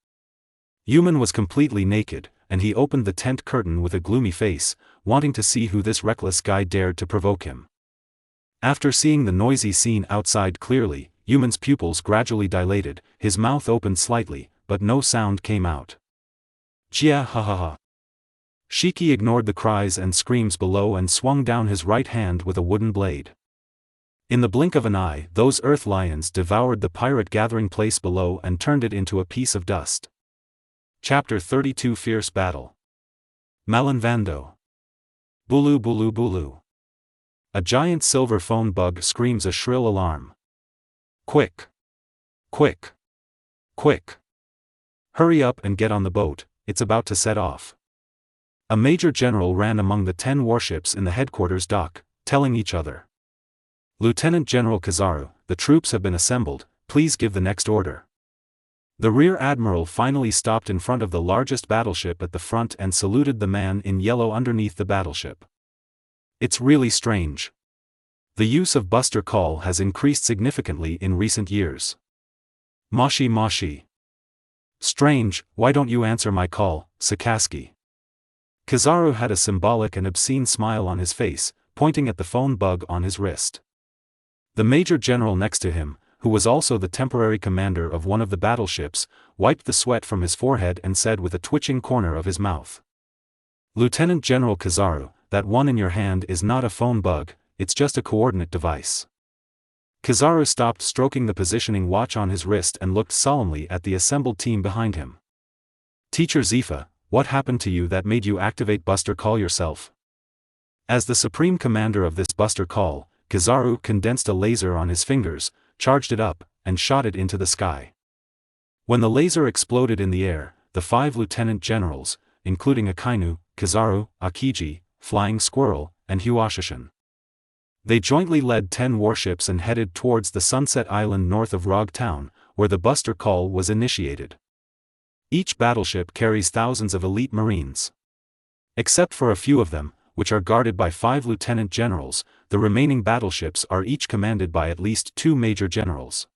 Yumen was completely naked, and he opened the tent curtain with a gloomy face, wanting to see who this reckless guy dared to provoke him. After seeing the noisy scene outside clearly, Yumen's pupils gradually dilated, his mouth opened slightly, but no sound came out. Jia ha ha ha. Shiki ignored the cries and screams below and swung down his right hand with a wooden blade. In the blink of an eye, those earth lions devoured the pirate gathering place below and turned it into a piece of dust. Chapter 32 Fierce Battle. Malanvando. Bulu bulu bulu. A giant silver phone bug screams a shrill alarm. Quick! Quick! Quick! Hurry up and get on the boat, it's about to set off. A major general ran among the 10 warships in the headquarters dock, telling each other. Lieutenant General Kizaru, the troops have been assembled, please give the next order. The rear admiral finally stopped in front of the largest battleship at the front and saluted the man in yellow underneath the battleship. It's really strange. The use of Buster Call has increased significantly in recent years. Moshi moshi. Strange, why don't you answer my call, Sakaski? Kizaru had a symbolic and obscene smile on his face, pointing at the phone bug on his wrist. The major general next to him, who was also the temporary commander of one of the battleships, wiped the sweat from his forehead and said with a twitching corner of his mouth. Lieutenant General Kizaru, that one in your hand is not a phone bug, it's just a coordinate device. Kizaru stopped stroking the positioning watch on his wrist and looked solemnly at the assembled team behind him. Teacher Zifa, what happened to you that made you activate Buster Call yourself? As the supreme commander of this Buster Call, Kizaru condensed a laser on his fingers, charged it up, and shot it into the sky. When the laser exploded in the air, the 5 lieutenant generals, including Akainu, Kizaru, Akiji, Flying Squirrel, and Huashishin. They jointly led 10 warships and headed towards the Sunset Island north of Rog Town, where the Buster Call was initiated. Each battleship carries thousands of elite marines. Except for a few of them, which are guarded by 5 lieutenant generals, the remaining battleships are each commanded by at least 2 major generals.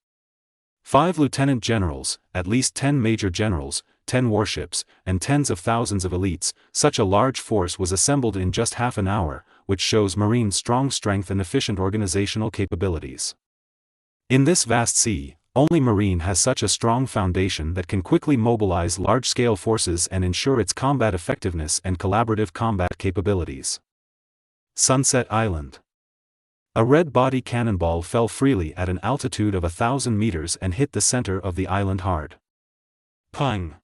5 lieutenant generals, at least 10 major generals, 10 warships, and tens of thousands of elites. Such a large force was assembled in just half an hour, which shows Marine's strong strength and efficient organizational capabilities. In this vast sea, only Marine has such a strong foundation that can quickly mobilize large-scale forces and ensure its combat effectiveness and collaborative combat capabilities. Sunset Island. A red body cannonball fell freely at an altitude of 1,000 meters and hit the center of the island hard. Pang!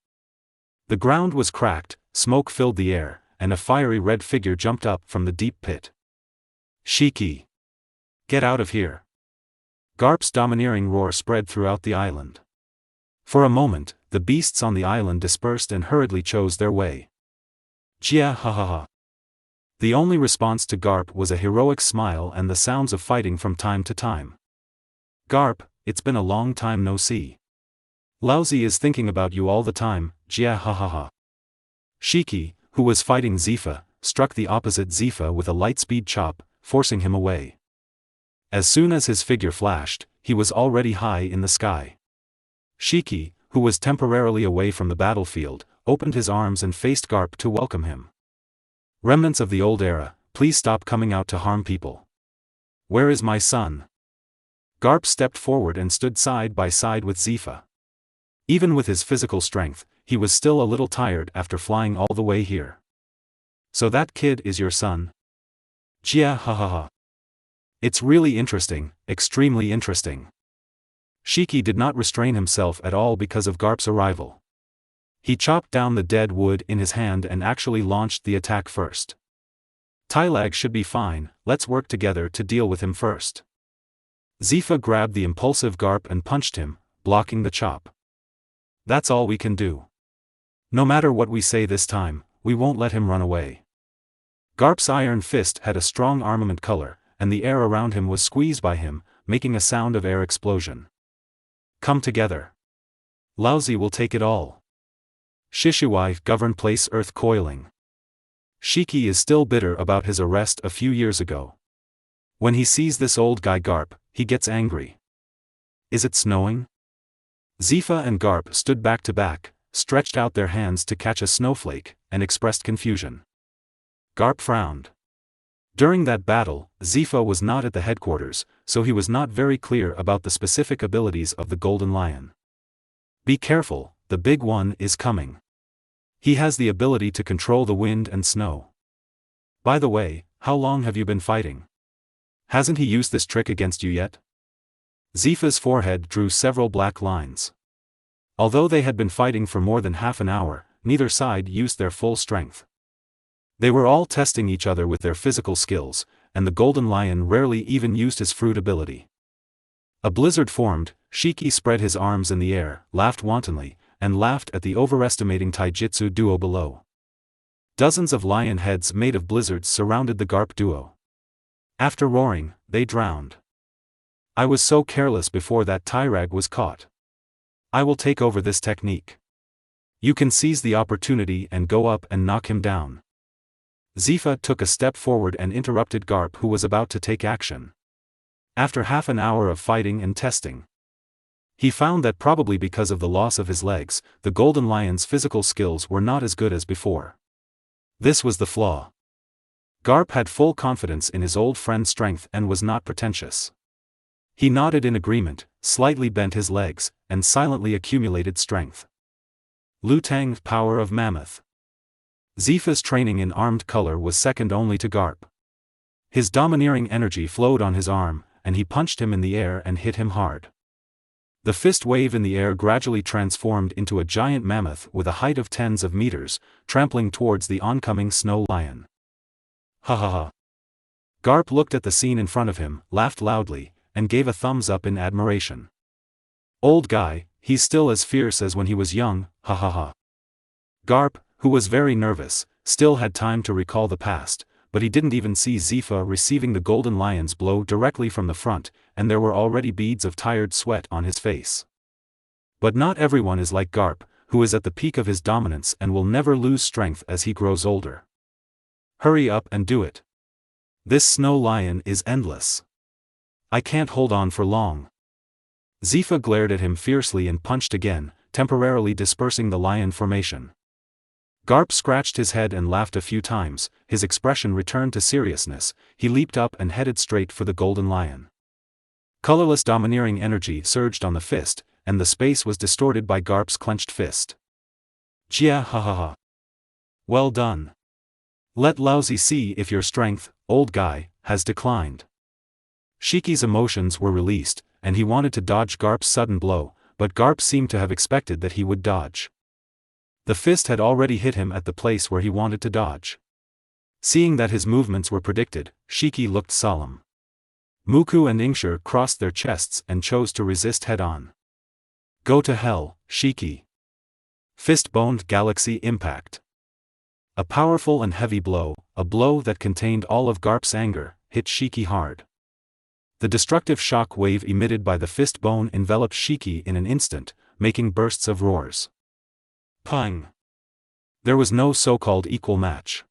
The ground was cracked, smoke filled the air, and a fiery red figure jumped up from the deep pit. Shiki! Get out of here! Garp's domineering roar spread throughout the island. For a moment, the beasts on the island dispersed and hurriedly chose their way. Jia ha ha ha. The only response to Garp was a heroic smile and the sounds of fighting from time to time. Garp, it's been a long time no see. Laozi is thinking about you all the time, Jia ha ha ha. Shiki, who was fighting Zifa, struck the opposite Zifa with a light-speed chop, forcing him away. As soon as his figure flashed, he was already high in the sky. Shiki, who was temporarily away from the battlefield, opened his arms and faced Garp to welcome him. Remnants of the old era, please stop coming out to harm people. Where is my son? Garp stepped forward and stood side by side with Zifa. Even with his physical strength, he was still a little tired after flying all the way here. So that kid is your son? Jia ha ha ha. It's really interesting, extremely interesting. Shiki did not restrain himself at all because of Garp's arrival. He chopped down the dead wood in his hand and actually launched the attack first. Tylag should be fine, let's work together to deal with him first. Zifa grabbed the impulsive Garp and punched him, blocking the chop. That's all we can do. No matter what we say this time, we won't let him run away. Garp's iron fist had a strong armament color, and the air around him was squeezed by him, making a sound of air explosion. Come together. Laozi will take it all. Shishiwai govern place earth coiling. Shiki is still bitter about his arrest a few years ago. When he sees this old guy Garp, he gets angry. Is it snowing? Zifa and Garp stood back to back, stretched out their hands to catch a snowflake, and expressed confusion. Garp frowned. During that battle, Zifa was not at the headquarters, so he was not very clear about the specific abilities of the Golden Lion. Be careful, the big one is coming. He has the ability to control the wind and snow. By the way, how long have you been fighting? Hasn't he used this trick against you yet? Zifa's forehead drew several black lines. Although they had been fighting for more than half an hour, neither side used their full strength. They were all testing each other with their physical skills, and the Golden Lion rarely even used his fruit ability. A blizzard formed, Shiki spread his arms in the air, laughed wantonly, and laughed at the overestimating taijutsu duo below. Dozens of lion heads made of blizzards surrounded the Garp duo. After roaring, they drowned. I was so careless before that Tylag was caught. I will take over this technique. You can seize the opportunity and go up and knock him down. Zifa took a step forward and interrupted Garp, who was about to take action. After half an hour of fighting and testing, he found that probably because of the loss of his legs, the Golden Lion's physical skills were not as good as before. This was the flaw. Garp had full confidence in his old friend's strength and was not pretentious. He nodded in agreement, slightly bent his legs, and silently accumulated strength. Lu Tang, power of mammoth. Zifa's training in armed color was second only to Garp. His domineering energy flowed on his arm, and he punched him in the air and hit him hard. The fist wave in the air gradually transformed into a giant mammoth with a height of tens of meters, trampling towards the oncoming snow lion. Ha ha ha. Garp looked at the scene in front of him, laughed loudly, and gave a thumbs up in admiration. Old guy, he's still as fierce as when he was young, ha ha ha. Garp, who was very nervous, still had time to recall the past, but he didn't even see Zifa receiving the Golden Lion's blow directly from the front, and there were already beads of tired sweat on his face. But not everyone is like Garp, who is at the peak of his dominance and will never lose strength as he grows older. Hurry up and do it. This snow lion is endless. I can't hold on for long. Zifa glared at him fiercely and punched again, temporarily dispersing the lion formation. Garp scratched his head and laughed a few times, his expression returned to seriousness, he leaped up and headed straight for the Golden Lion. Colorless domineering energy surged on the fist, and the space was distorted by Garp's clenched fist. Jia ha ha ha. Well done. Let Laozi see if your strength, old guy, has declined. Shiki's emotions were released, and he wanted to dodge Garp's sudden blow, but Garp seemed to have expected that he would dodge. The fist had already hit him at the place where he wanted to dodge. Seeing that his movements were predicted, Shiki looked solemn. Muku and Ingshur crossed their chests and chose to resist head-on. Go to hell, Shiki. Fist-boned galaxy impact. A powerful and heavy blow, a blow that contained all of Garp's anger, hit Shiki hard. The destructive shock wave emitted by the fist bone enveloped Shiki in an instant, making bursts of roars. Pang! There was no so-called equal match.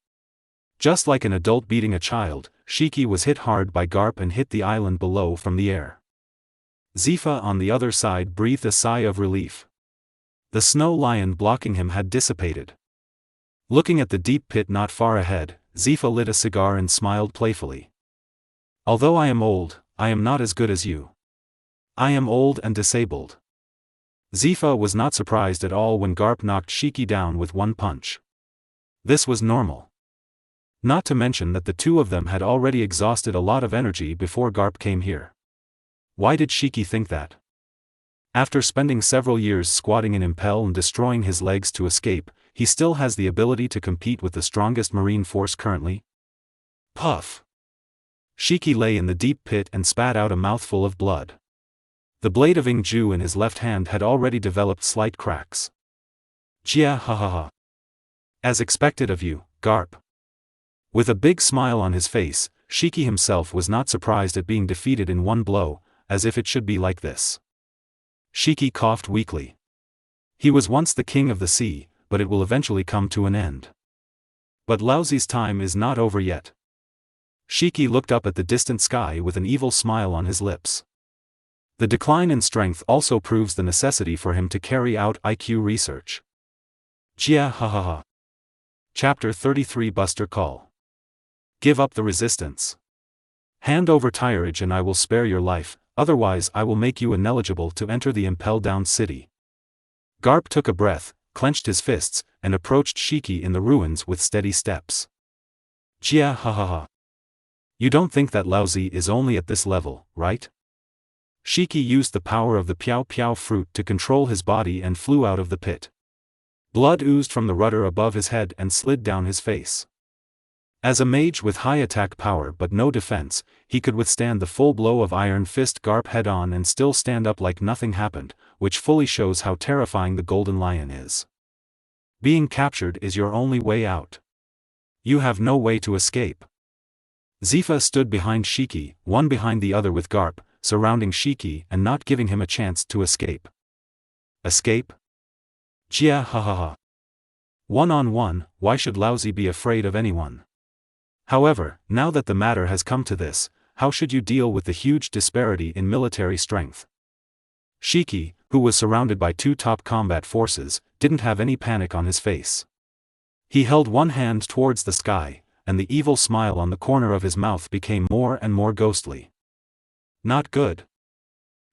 Just like an adult beating a child, Shiki was hit hard by Garp and hit the island below from the air. Zifa on the other side breathed a sigh of relief. The snow lion blocking him had dissipated. Looking at the deep pit not far ahead, Zifa lit a cigar and smiled playfully. Although I am old, I am not as good as you. I am old and disabled. Zifa was not surprised at all when Garp knocked Shiki down with one punch. This was normal. Not to mention that the two of them had already exhausted a lot of energy before Garp came here. Why did Shiki think that? After spending several years squatting in Impel and destroying his legs to escape, he still has the ability to compete with the strongest marine force currently? Puff! Shiki lay in the deep pit and spat out a mouthful of blood. The blade of Ingju in his left hand had already developed slight cracks. Jia ha ha ha. As expected of you, Garp. With a big smile on his face, Shiki himself was not surprised at being defeated in one blow, as if it should be like this. Shiki coughed weakly. He was once the king of the sea, but it will eventually come to an end. But Laozi's time is not over yet. Shiki looked up at the distant sky with an evil smile on his lips. The decline in strength also proves the necessity for him to carry out IQ research. Jia ha ha ha. Chapter 33 Buster Call. Give up the resistance. Hand over Tirage and I will spare your life, otherwise I will make you ineligible to enter the Impel Down city. Garp took a breath, clenched his fists, and approached Shiki in the ruins with steady steps. Jia ha ha ha. You don't think that Laozi is only at this level, right? Shiki used the power of the Piao Piao fruit to control his body and flew out of the pit. Blood oozed from the rudder above his head and slid down his face. As a mage with high attack power but no defense, he could withstand the full blow of Iron Fist Garp head-on and still stand up like nothing happened, which fully shows how terrifying the Golden Lion is. Being captured is your only way out. You have no way to escape. Zifa stood behind Shiki, one behind the other with Garp, surrounding Shiki and not giving him a chance to escape. Escape? Jia ha ha ha. One-on-one, why should Laozi be afraid of anyone? However, now that the matter has come to this, how should you deal with the huge disparity in military strength? Shiki, who was surrounded by two top combat forces, didn't have any panic on his face. He held one hand towards the sky, and the evil smile on the corner of his mouth became more and more ghostly. Not good.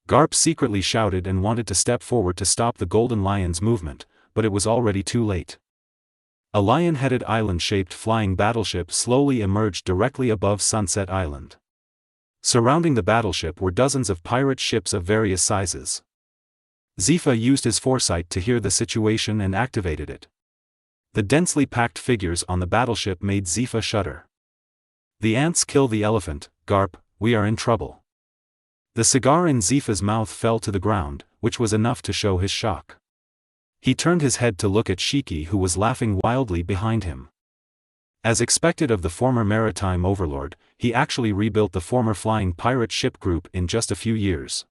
Garp secretly shouted and wanted to step forward to stop the Golden Lion's movement, but it was already too late. A lion-headed island-shaped flying battleship slowly emerged directly above Sunset Island. Surrounding the battleship were dozens of pirate ships of various sizes. Zifa used his foresight to hear the situation and activated it. The densely packed figures on the battleship made Zifa shudder. The ants kill the elephant, Garp, we are in trouble. The cigar in Zifa's mouth fell to the ground, which was enough to show his shock. He turned his head to look at Shiki, who was laughing wildly behind him. As expected of the former maritime overlord, he actually rebuilt the former flying pirate ship group in just a few years.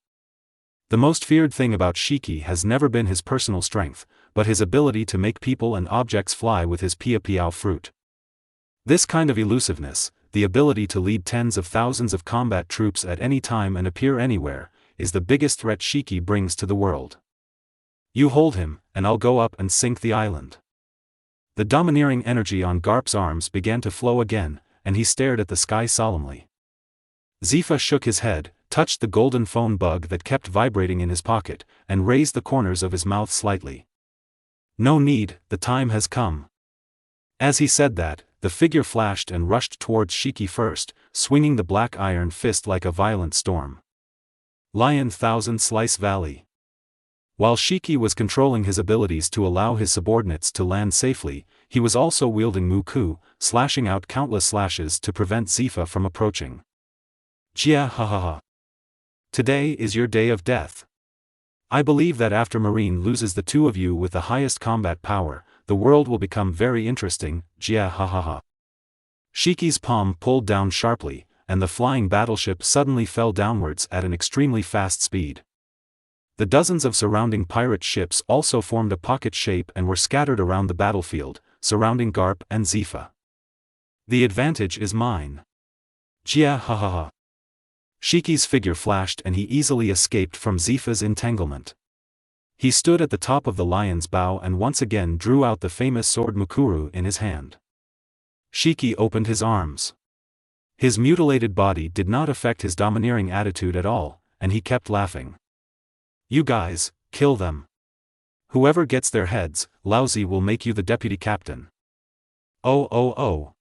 The most feared thing about Shiki has never been his personal strength, but his ability to make people and objects fly with his Piao Piao fruit. This kind of elusiveness, the ability to lead tens of thousands of combat troops at any time and appear anywhere, is the biggest threat Shiki brings to the world. You hold him, and I'll go up and sink the island. The domineering energy on Garp's arms began to flow again, and he stared at the sky solemnly. Zifa shook his head, touched the golden phone bug that kept vibrating in his pocket, and raised the corners of his mouth slightly. No need, the time has come. As he said that, the figure flashed and rushed towards Shiki first, swinging the black iron fist like a violent storm. Lion Thousand Slice Valley. While Shiki was controlling his abilities to allow his subordinates to land safely, he was also wielding Muku, slashing out countless slashes to prevent Zifa from approaching. Jia ha ha ha. Today is your day of death. I believe that after Marine loses the two of you with the highest combat power, the world will become very interesting, Jia ha ha ha. Shiki's palm pulled down sharply, and the flying battleship suddenly fell downwards at an extremely fast speed. The dozens of surrounding pirate ships also formed a pocket shape and were scattered around the battlefield, surrounding Garp and Zifa. The advantage is mine. Jia ha ha ha. Shiki's figure flashed and he easily escaped from Zifa's entanglement. He stood at the top of the lion's bow and once again drew out the famous sword Mukuru in his hand. Shiki opened his arms. His mutilated body did not affect his domineering attitude at all, and he kept laughing. You guys, kill them. Whoever gets their heads, Laozi will make you the deputy captain. Oh oh oh.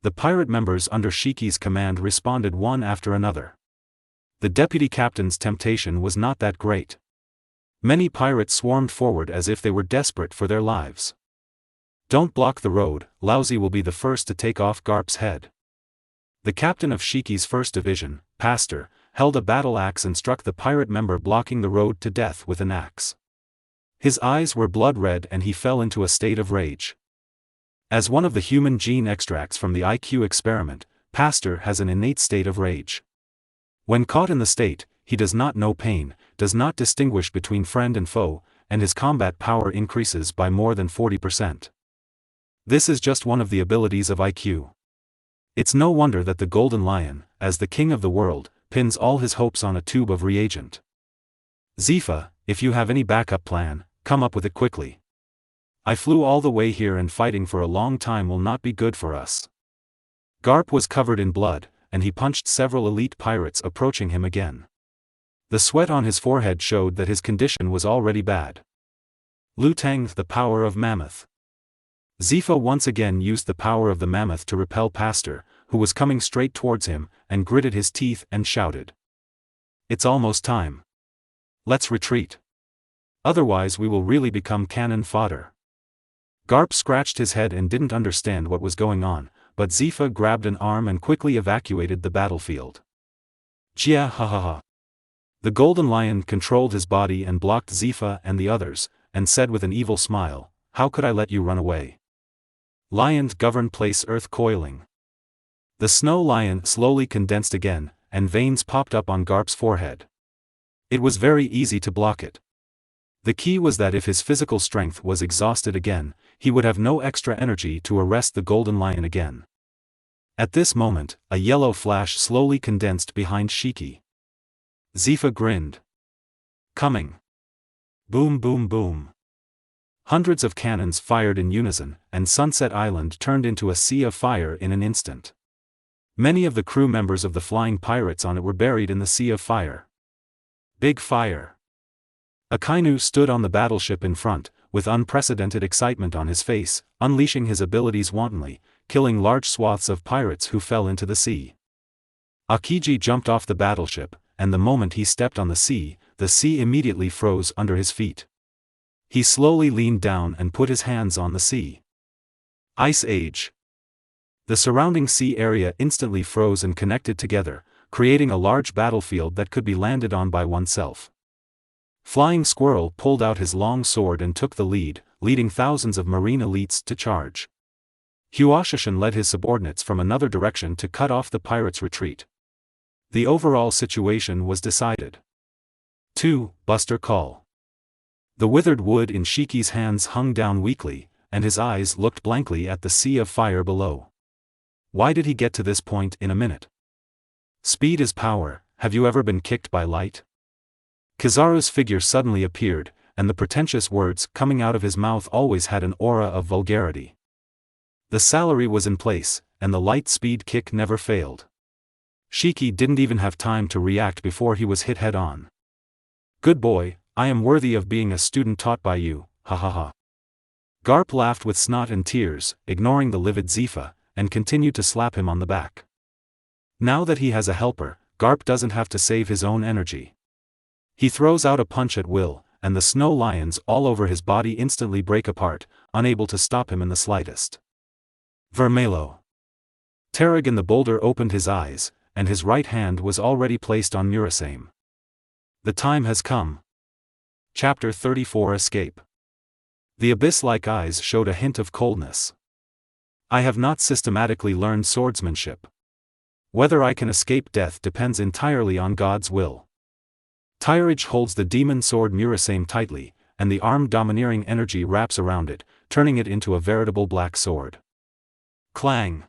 The pirate members under Shiki's command responded one after another. The deputy captain's temptation was not that great. Many pirates swarmed forward as if they were desperate for their lives. "Don't block the road, Lousy will be the first to take off Garp's head." The captain of Shiki's first division, Pastor, held a battle axe and struck the pirate member blocking the road to death with an axe. His eyes were blood red and he fell into a state of rage. As one of the human gene extracts from the IQ experiment, Pastor has an innate state of rage. When caught in the state, he does not know pain, does not distinguish between friend and foe, and his combat power increases by more than 40%. This is just one of the abilities of IQ. It's no wonder that the Golden Lion, as the king of the world, pins all his hopes on a tube of reagent. "Zifa, if you have any backup plan, come up with it quickly. I flew all the way here and fighting for a long time will not be good for us." Garp was covered in blood, and he punched several elite pirates approaching him again. The sweat on his forehead showed that his condition was already bad. Lu Tang, the power of Mammoth. Zifa once again used the power of the mammoth to repel Pastor, who was coming straight towards him, and gritted his teeth and shouted. "It's almost time. Let's retreat. Otherwise we will really become cannon fodder." Garp scratched his head and didn't understand what was going on, but Zifa grabbed an arm and quickly evacuated the battlefield. "Jia ha ha ha." The Golden Lion controlled his body and blocked Zifa and the others, and said with an evil smile, "How could I let you run away? Lion govern place earth coiling." The snow lion slowly condensed again, and veins popped up on Garp's forehead. It was very easy to block it. The key was that if his physical strength was exhausted again, he would have no extra energy to arrest the Golden Lion again. At this moment, a yellow flash slowly condensed behind Shiki. Zifa grinned. "Coming." Boom boom boom. Hundreds of cannons fired in unison, and Sunset Island turned into a sea of fire in an instant. Many of the crew members of the flying pirates on it were buried in the sea of fire. Big fire. Akainu stood on the battleship in front, with unprecedented excitement on his face, unleashing his abilities wantonly, killing large swaths of pirates who fell into the sea. Akiji jumped off the battleship, and the moment he stepped on the sea immediately froze under his feet. He slowly leaned down and put his hands on the sea. Ice Age. The surrounding sea area instantly froze and connected together, creating a large battlefield that could be landed on by oneself. Flying Squirrel pulled out his long sword and took the lead, leading thousands of marine elites to charge. Huashishin led his subordinates from another direction to cut off the pirates' retreat. The overall situation was decided. 2. Buster Call. The withered wood in Shiki's hands hung down weakly, and his eyes looked blankly at the sea of fire below. Why did he get to this point in a minute? Speed is power. Have you ever been kicked by light? Kizaru's figure suddenly appeared, and the pretentious words coming out of his mouth always had an aura of vulgarity. The salary was in place, and the light speed kick never failed. Shiki didn't even have time to react before he was hit head-on. "Good boy, I am worthy of being a student taught by you, ha ha ha." Garp laughed with snot and tears, ignoring the livid Zifa, and continued to slap him on the back. Now that he has a helper, Garp doesn't have to save his own energy. He throws out a punch at will, and the snow lions all over his body instantly break apart, unable to stop him in the slightest. Vermelo. Terrigan the Boulder opened his eyes, and his right hand was already placed on Murasame. The time has come. Chapter 34 Escape. The abyss-like eyes showed a hint of coldness. "I have not systematically learned swordsmanship. Whether I can escape death depends entirely on God's will." Tyrage holds the demon sword Murasame tightly, and the arm domineering energy wraps around it, turning it into a veritable black sword. Clang!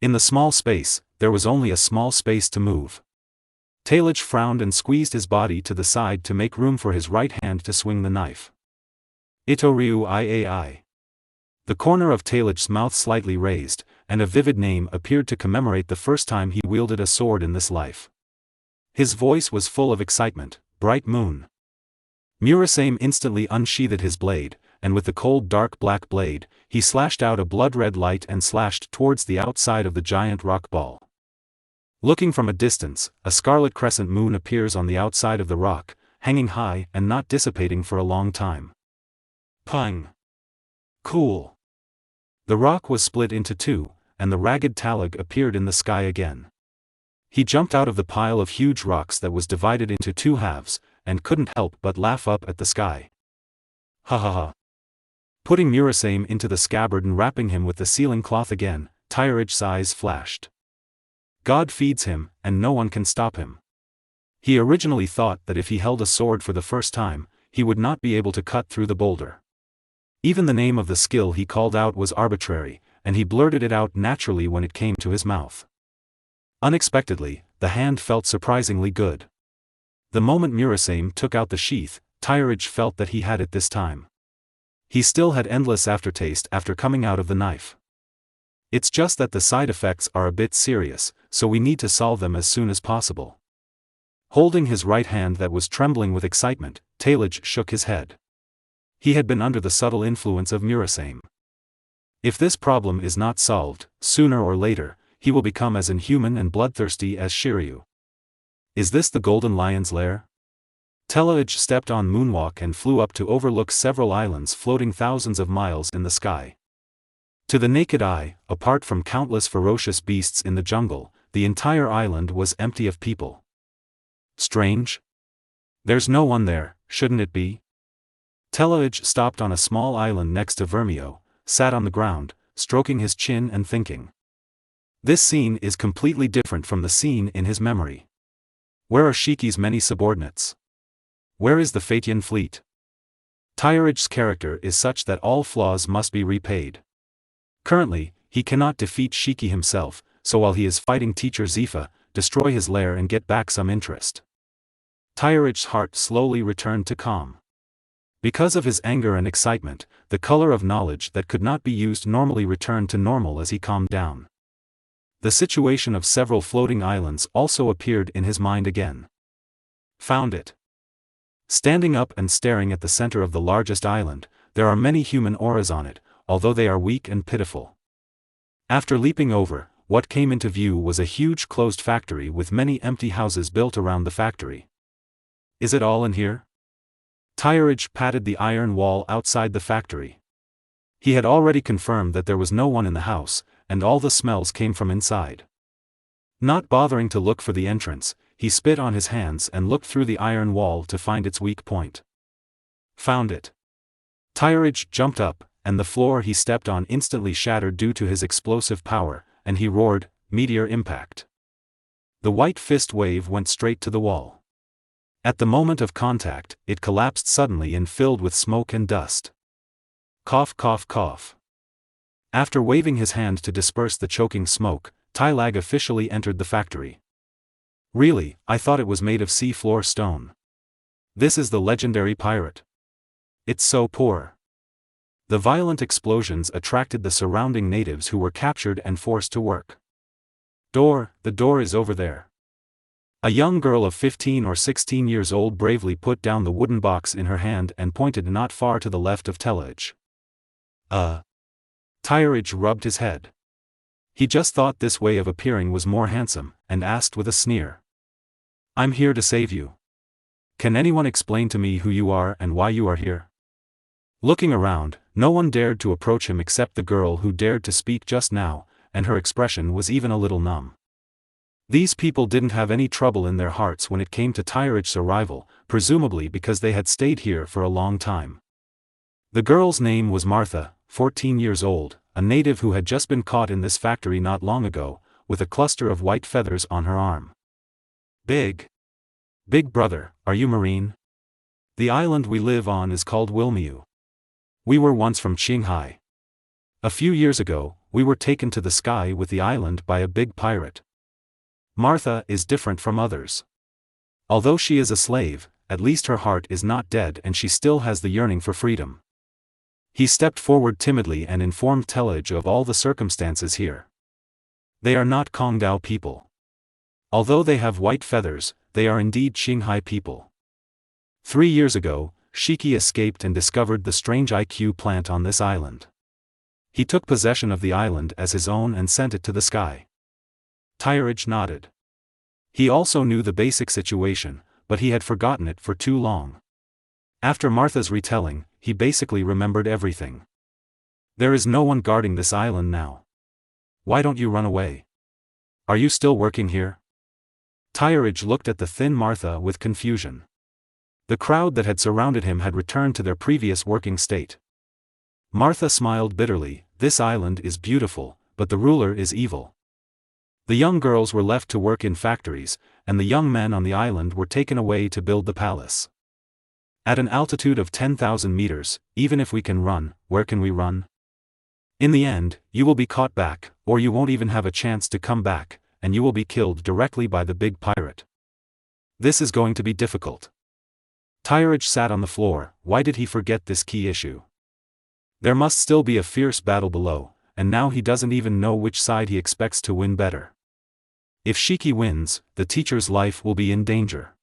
In the small space, there was only a small space to move. Talage frowned and squeezed his body to the side to make room for his right hand to swing the knife. Itoryu Iai. The corner of Talage's mouth slightly raised, and a vivid name appeared to commemorate the first time he wielded a sword in this life. His voice was full of excitement, Bright Moon. Murasame instantly unsheathed his blade, and with the cold dark black blade, he slashed out a blood-red light and slashed towards the outside of the giant rock ball. Looking from a distance, a scarlet crescent moon appears on the outside of the rock, hanging high and not dissipating for a long time. Pung! Cool! The rock was split into two, and the ragged talag appeared in the sky again. He jumped out of the pile of huge rocks that was divided into two halves, and couldn't help but laugh up at the sky. Ha ha ha! Putting Murasame into the scabbard and wrapping him with the sealing cloth again, Tyrich's eyes flashed. God feeds him, and no one can stop him. He originally thought that if he held a sword for the first time, he would not be able to cut through the boulder. Even the name of the skill he called out was arbitrary, and he blurted it out naturally when it came to his mouth. Unexpectedly, the hand felt surprisingly good. The moment Murasame took out the sheath, Tyrich felt that he had it this time. He still had endless aftertaste after coming out of the knife. It's just that the side effects are a bit serious, so we need to solve them as soon as possible. Holding his right hand that was trembling with excitement, Talaj shook his head. He had been under the subtle influence of Murasame. If this problem is not solved, sooner or later, he will become as inhuman and bloodthirsty as Shiryu. Is this the Golden Lion's lair? Talaj stepped on Moonwalk and flew up to overlook several islands floating thousands of miles in the sky. To the naked eye, apart from countless ferocious beasts in the jungle, the entire island was empty of people. Strange? There's no one there, shouldn't it be? Talaj stopped on a small island next to Vermio, sat on the ground, stroking his chin and thinking. This scene is completely different from the scene in his memory. Where are Shiki's many subordinates? Where is the Phaeton fleet? Tyrich's character is such that all flaws must be repaid. Currently, he cannot defeat Shiki himself, so while he is fighting Teacher Zifa, destroy his lair and get back some interest. Tyrich's heart slowly returned to calm. Because of his anger and excitement, the color of knowledge that could not be used normally returned to normal as he calmed down. The situation of several floating islands also appeared in his mind again. Found it. Standing up and staring at the center of the largest island, there are many human auras on it, although they are weak and pitiful. After leaping over, what came into view was a huge closed factory with many empty houses built around the factory. Is it all in here? Tyrich patted the iron wall outside the factory. He had already confirmed that there was no one in the house, and all the smells came from inside. Not bothering to look for the entrance, he spit on his hands and looked through the iron wall to find its weak point. Found it. Tyrich jumped up, and the floor he stepped on instantly shattered due to his explosive power, and he roared, "Meteor impact." The white fist wave went straight to the wall. At the moment of contact, it collapsed suddenly and filled with smoke and dust. Cough cough cough. After waving his hand to disperse the choking smoke, Tylag officially entered the factory. Really, I thought it was made of sea-floor stone. This is the legendary pirate. It's so poor. The violent explosions attracted the surrounding natives who were captured and forced to work. The door is over there. A young girl of 15 or 16 years old bravely put down the wooden box in her hand and pointed not far to the left of Talaj. Tyrich rubbed his head. He just thought this way of appearing was more handsome, and asked with a sneer. I'm here to save you. Can anyone explain to me who you are and why you are here? Looking around, no one dared to approach him except the girl who dared to speak just now, and her expression was even a little numb. These people didn't have any trouble in their hearts when it came to Tyrich's arrival, presumably because they had stayed here for a long time. The girl's name was Martha, 14 years old, a native who had just been caught in this factory not long ago, with a cluster of white feathers on her arm. Big brother, are you marine? The island we live on is called Wilmiu. We were once from Qinghai. A few years ago, we were taken to the sky with the island by a big pirate. Martha is different from others. Although she is a slave, at least her heart is not dead and she still has the yearning for freedom. He stepped forward timidly and informed Talaj of all the circumstances here. They are not Kongdao people. Although they have white feathers, they are indeed Qinghai people. 3 years ago, Shiki escaped and discovered the strange IQ plant on this island. He took possession of the island as his own and sent it to the sky. Tyrich nodded. He also knew the basic situation, but he had forgotten it for too long. After Martha's retelling, he basically remembered everything. There is no one guarding this island now. Why don't you run away? Are you still working here? Tyridge looked at the thin Martha with confusion. The crowd that had surrounded him had returned to their previous working state. Martha smiled bitterly. This island is beautiful, but the ruler is evil. The young girls were left to work in factories, and the young men on the island were taken away to build the palace. At an altitude of 10,000 meters, even if we can run, where can we run? In the end, you will be caught back, or you won't even have a chance to come back, and you will be killed directly by the big pirate. This is going to be difficult. Tyridge sat on the floor. Why did he forget this key issue? There must still be a fierce battle below, and now he doesn't even know which side he expects to win better. If Shiki wins, the teacher's life will be in danger.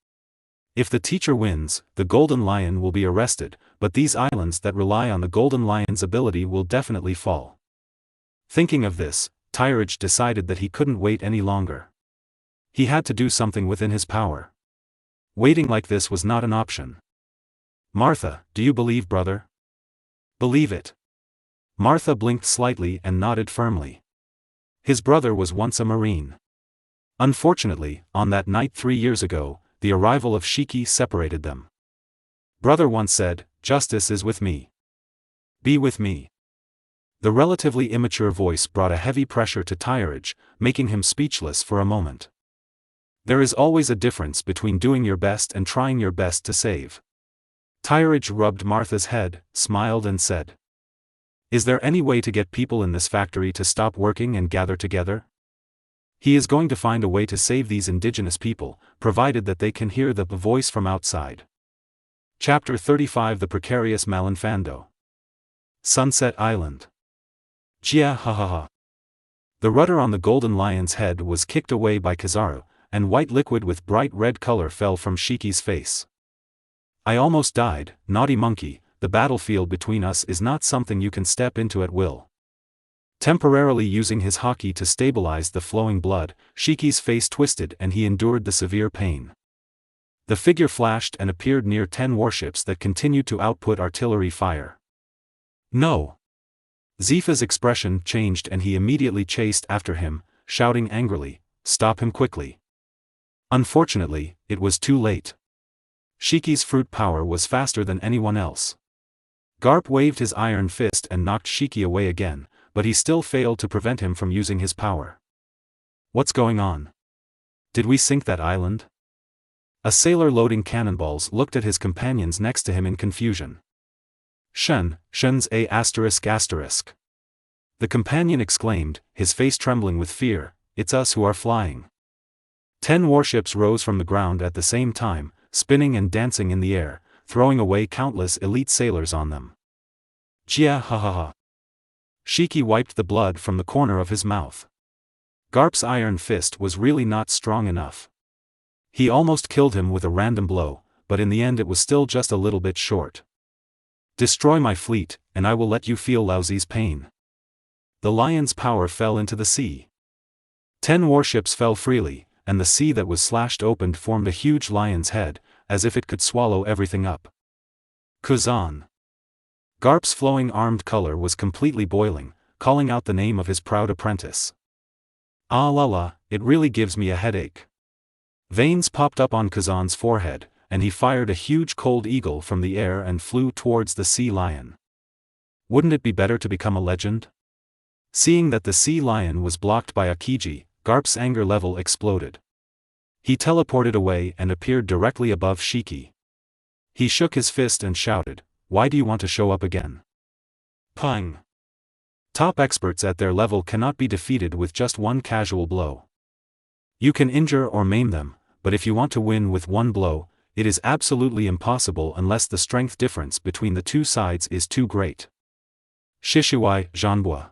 If the teacher wins, the Golden Lion will be arrested, but these islands that rely on the Golden Lion's ability will definitely fall. Thinking of this, Tyridge decided that he couldn't wait any longer. He had to do something within his power. Waiting like this was not an option. Martha, do you believe, brother? Believe it. Martha blinked slightly and nodded firmly. His brother was once a Marine. Unfortunately, on that night 3 years ago, the arrival of Shiki separated them. Brother once said, "Justice is with me. Be with me." The relatively immature voice brought a heavy pressure to Tyridge, making him speechless for a moment. There is always a difference between doing your best and trying your best to save. Tyridge rubbed Martha's head, smiled and said, "Is there any way to get people in this factory to stop working and gather together?" He is going to find a way to save these indigenous people, provided that they can hear the voice from outside. Chapter 35 The Precarious Malinfando. Sunset Island. Jia ha ha ha. The rudder on the Golden Lion's head was kicked away by Kizaru, and white liquid with bright red color fell from Shiki's face. I almost died, naughty monkey. The battlefield between us is not something you can step into at will. Temporarily using his haki to stabilize the flowing blood, Shiki's face twisted and he endured the severe pain. The figure flashed and appeared near 10 warships that continued to output artillery fire. No! Zifa's expression changed and he immediately chased after him, shouting angrily, "Stop him quickly." Unfortunately, it was too late. Shiki's fruit power was faster than anyone else. Garp waved his iron fist and knocked Shiki away again, but he still failed to prevent him from using his power. What's going on? Did we sink that island? A sailor loading cannonballs looked at his companions next to him in confusion. Shen's a ***. The companion exclaimed, his face trembling with fear, "It's us who are flying." 10 warships rose from the ground at the same time, spinning and dancing in the air, throwing away countless elite sailors on them. Jia ha ha ha. Shiki wiped the blood from the corner of his mouth. Garp's iron fist was really not strong enough. He almost killed him with a random blow, but in the end it was still just a little bit short. Destroy my fleet, and I will let you feel Laozi's pain. The lion's power fell into the sea. 10 warships fell freely, and the sea that was slashed open formed a huge lion's head, as if it could swallow everything up. Kuzan. Garp's flowing armed color was completely boiling, calling out the name of his proud apprentice. Ah la la, it really gives me a headache. Veins popped up on Kazan's forehead, and he fired a huge cold eagle from the air and flew towards the sea lion. Wouldn't it be better to become a legend? Seeing that the sea lion was blocked by Akiji, Garp's anger level exploded. He teleported away and appeared directly above Shiki. He shook his fist and shouted, "Why do you want to show up again?" Pang! Top experts at their level cannot be defeated with just one casual blow. You can injure or maim them, but if you want to win with one blow, it is absolutely impossible unless the strength difference between the two sides is too great. Shishiwai Zhanbua.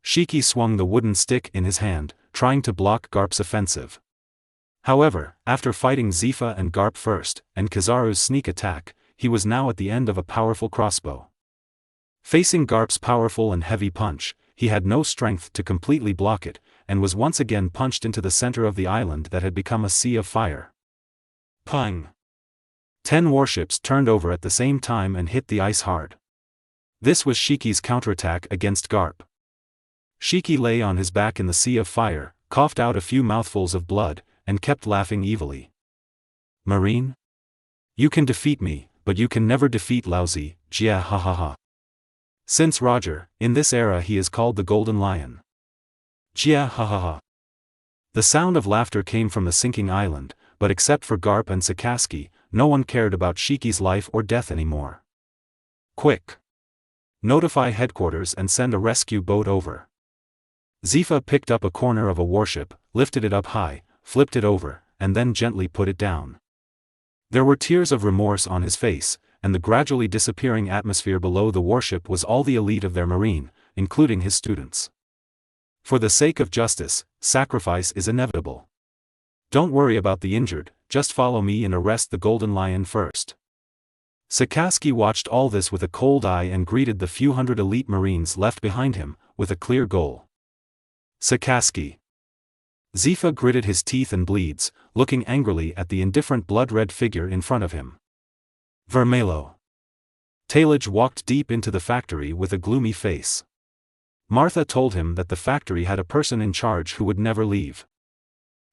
Shiki swung the wooden stick in his hand, trying to block Garp's offensive. However, after fighting Zifa and Garp first, and Kizaru's sneak attack, he was now at the end of a powerful crossbow. Facing Garp's powerful and heavy punch, he had no strength to completely block it, and was once again punched into the center of the island that had become a sea of fire. Pung! 10 warships turned over at the same time and hit the ice hard. This was Shiki's counterattack against Garp. Shiki lay on his back in the sea of fire, coughed out a few mouthfuls of blood, and kept laughing evilly. Marine? You can defeat me, but you can never defeat Laozi, jia ha ha ha. Since Roger, in this era he is called the Golden Lion. Jia ha ha ha. The sound of laughter came from the sinking island, but except for Garp and Sakaski, no one cared about Shiki's life or death anymore. Quick! Notify headquarters and send a rescue boat over. Zifa picked up a corner of a warship, lifted it up high, flipped it over, and then gently put it down. There were tears of remorse on his face, and the gradually disappearing atmosphere below the warship was all the elite of their marine, including his students. For the sake of justice, sacrifice is inevitable. Don't worry about the injured, just follow me and arrest the Golden Lion first. Sakaski watched all this with a cold eye and greeted the few hundred elite marines left behind him, with a clear goal. Sakaski. Zifa gritted his teeth and bleeds, looking angrily at the indifferent blood-red figure in front of him. Vermelo. Talage walked deep into the factory with a gloomy face. Martha told him that the factory had a person in charge who would never leave.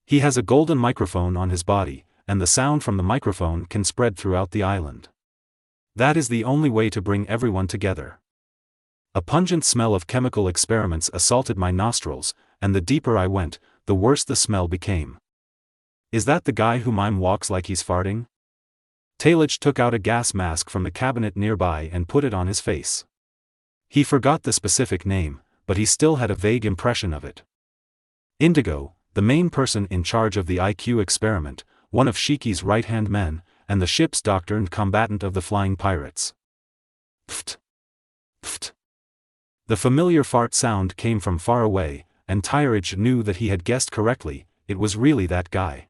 He has a golden microphone on his body, and the sound from the microphone can spread throughout the island. That is the only way to bring everyone together. A pungent smell of chemical experiments assaulted my nostrils, and the deeper I went, the worse the smell became. Is that the guy who mime walks like he's farting? Talage took out a gas mask from the cabinet nearby and put it on his face. He forgot the specific name, but he still had a vague impression of it. Indigo, the main person in charge of the IQ experiment, one of Shiki's right-hand men, and the ship's doctor and combatant of the flying pirates. Pft! Pft! The familiar fart sound came from far away, and Tyrage knew that he had guessed correctly, it was really that guy.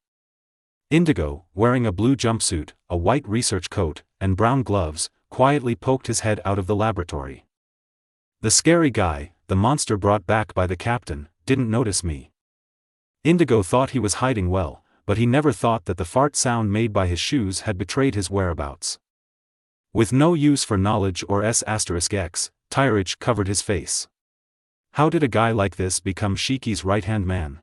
Indigo, wearing a blue jumpsuit, a white research coat, and brown gloves, quietly poked his head out of the laboratory. The scary guy, the monster brought back by the captain, didn't notice me. Indigo thought he was hiding well, but he never thought that the fart sound made by his shoes had betrayed his whereabouts. With no use for knowledge or S*X, Tyrage covered his face. How did a guy like this become Shiki's right-hand man?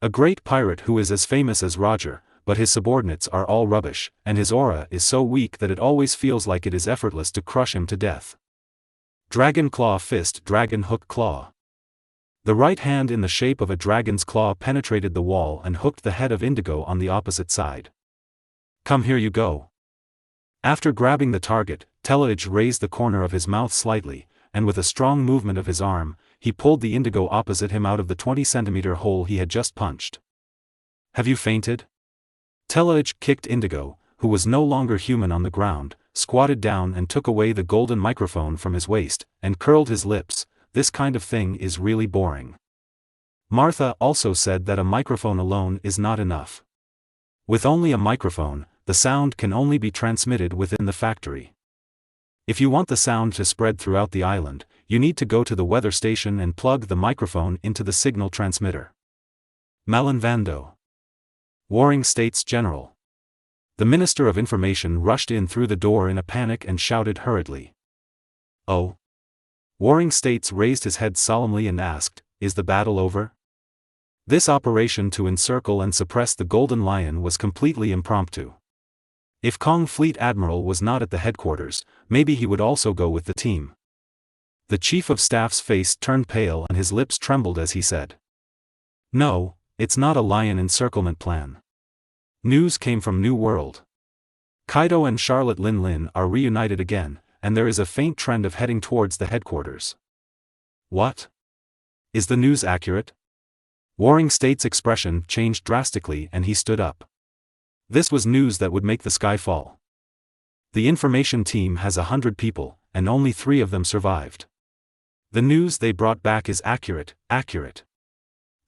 A great pirate who is as famous as Roger, but his subordinates are all rubbish, and his aura is so weak that it always feels like it is effortless to crush him to death. Dragon Claw Fist, Dragon Hook Claw. The right hand in the shape of a dragon's claw penetrated the wall and hooked the head of Indigo on the opposite side. Come here you go. After grabbing the target, Talage raised the corner of his mouth slightly, and with a strong movement of his arm, he pulled the Indigo opposite him out of the 20-centimeter hole he had just punched. Have you fainted? Talage kicked Indigo, who was no longer human on the ground, squatted down and took away the golden microphone from his waist, and curled his lips. This kind of thing is really boring. Martha also said that a microphone alone is not enough. With only a microphone, the sound can only be transmitted within the factory. If you want the sound to spread throughout the island, you need to go to the weather station and plug the microphone into the signal transmitter. Malin Vando. Warring States General. The Minister of Information rushed in through the door in a panic and shouted hurriedly. Oh. Warring States raised his head solemnly and asked, is the battle over? This operation to encircle and suppress the Golden Lion was completely impromptu. If Kong Fleet Admiral was not at the headquarters, maybe he would also go with the team. The Chief of Staff's face turned pale and his lips trembled as he said. No, it's not a lion encirclement plan. News came from New World. Kaido and Charlotte Lin Lin are reunited again, and there is a faint trend of heading towards the headquarters. What? Is the news accurate? Warring States' expression changed drastically and he stood up. This was news that would make the sky fall. The information team has 100 people, and only 3 of them survived. The news they brought back is accurate.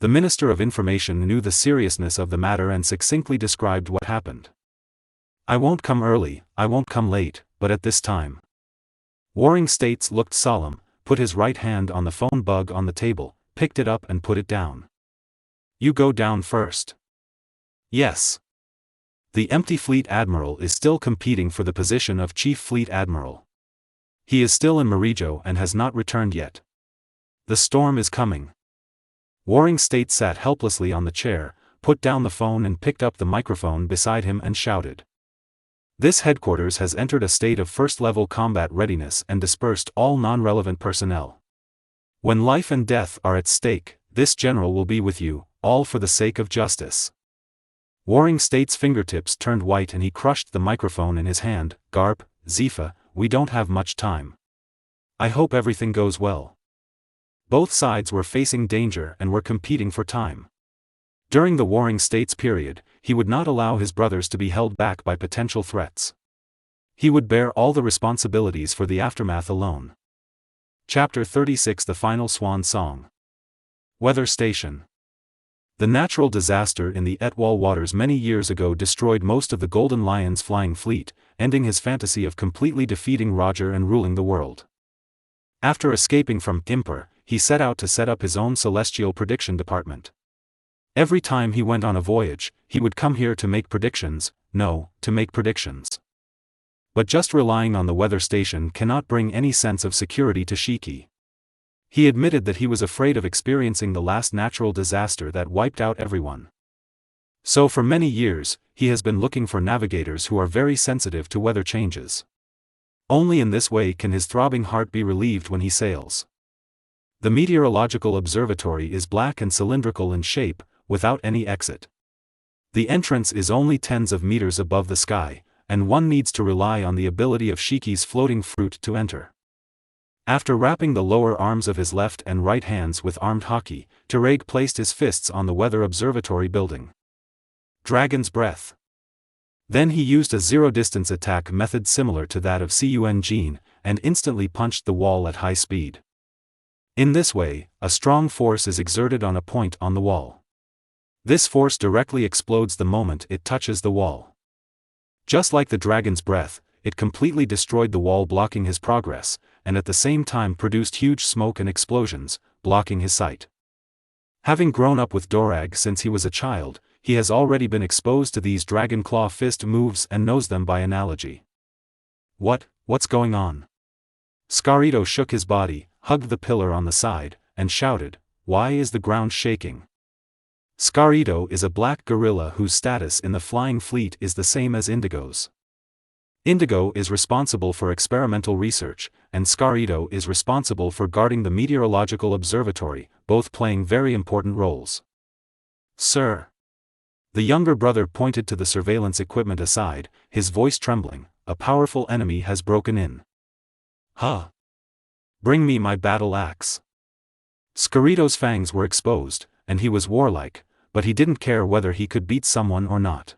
The Minister of Information knew the seriousness of the matter and succinctly described what happened. I won't come early, I won't come late, but at this time. Warring States looked solemn, put his right hand on the phone bug on the table, picked it up and put it down. You go down first. Yes. The empty Fleet Admiral is still competing for the position of Chief Fleet Admiral. He is still in Marijo and has not returned yet. The storm is coming. Warring States sat helplessly on the chair, put down the phone and picked up the microphone beside him and shouted. This headquarters has entered a state of first-level combat readiness and dispersed all non-relevant personnel. When life and death are at stake, this general will be with you, all for the sake of justice. Warring States' fingertips turned white and he crushed the microphone in his hand. Garp, Zifa, we don't have much time. I hope everything goes well. Both sides were facing danger and were competing for time. During the Warring States period, he would not allow his brothers to be held back by potential threats. He would bear all the responsibilities for the aftermath alone. Chapter 36 The Final Swan Song. Weather Station. The natural disaster in the Etwall waters many years ago destroyed most of the Golden Lion's flying fleet, ending his fantasy of completely defeating Roger and ruling the world. After escaping from Imper, he set out to set up his own celestial prediction department. Every time he went on a voyage, he would come here to make predictions, to make predictions. But just relying on the weather station cannot bring any sense of security to Shiki. He admitted that he was afraid of experiencing the last natural disaster that wiped out everyone. So for many years, he has been looking for navigators who are very sensitive to weather changes. Only in this way can his throbbing heart be relieved when he sails. The meteorological observatory is black and cylindrical in shape, without any exit. The entrance is only tens of meters above the sky, and one needs to rely on the ability of Shiki's floating fruit to enter. After wrapping the lower arms of his left and right hands with armed hockey, Tereg placed his fists on the weather observatory building. Dragon's Breath. Then he used a zero-distance attack method similar to that of Cun Jin, and instantly punched the wall at high speed. In this way, a strong force is exerted on a point on the wall. This force directly explodes the moment it touches the wall. Just like the Dragon's Breath, it completely destroyed the wall, blocking his progress, and at the same time produced huge smoke and explosions, blocking his sight. Having grown up with Dorag since he was a child, he has already been exposed to these Dragon Claw fist moves and knows them by analogy. What's going on? Scarito shook his body, hugged the pillar on the side, and shouted, "Why is the ground shaking?" Scarito is a black gorilla whose status in the flying fleet is the same as Indigo's. Indigo is responsible for experimental research, and Scarito is responsible for guarding the meteorological observatory, both playing very important roles. "Sir." The younger brother pointed to the surveillance equipment aside, his voice trembling. "A powerful enemy has broken in." "Huh? Bring me my battle axe." Scarito's fangs were exposed, and he was warlike, but he didn't care whether he could beat someone or not.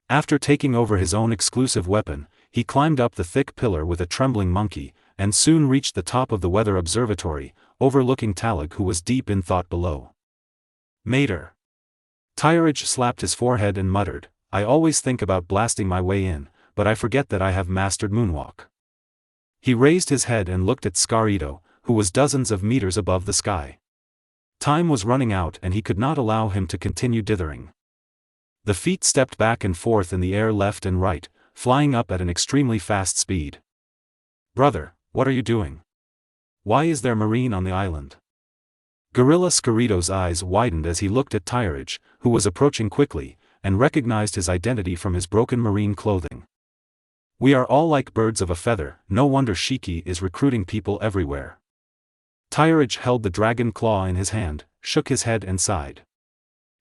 After taking over his own exclusive weapon, he climbed up the thick pillar with a trembling monkey, and soon reached the top of the weather observatory, overlooking Talag, who was deep in thought below. "Mater." Tyrage slapped his forehead and muttered, "I always think about blasting my way in, but I forget that I have mastered moonwalk." He raised his head and looked at Scarito, who was dozens of meters above the sky. Time was running out and he could not allow him to continue dithering. The feet stepped back and forth in the air left and right, flying up at an extremely fast speed. "Brother, what are you doing? Why is there marine on the island?" Gorilla Scarito's eyes widened as he looked at Tyrage, who was approaching quickly, and recognized his identity from his broken marine clothing. "We are all like birds of a feather, no wonder Shiki is recruiting people everywhere." Tyrage held the dragon claw in his hand, shook his head and sighed.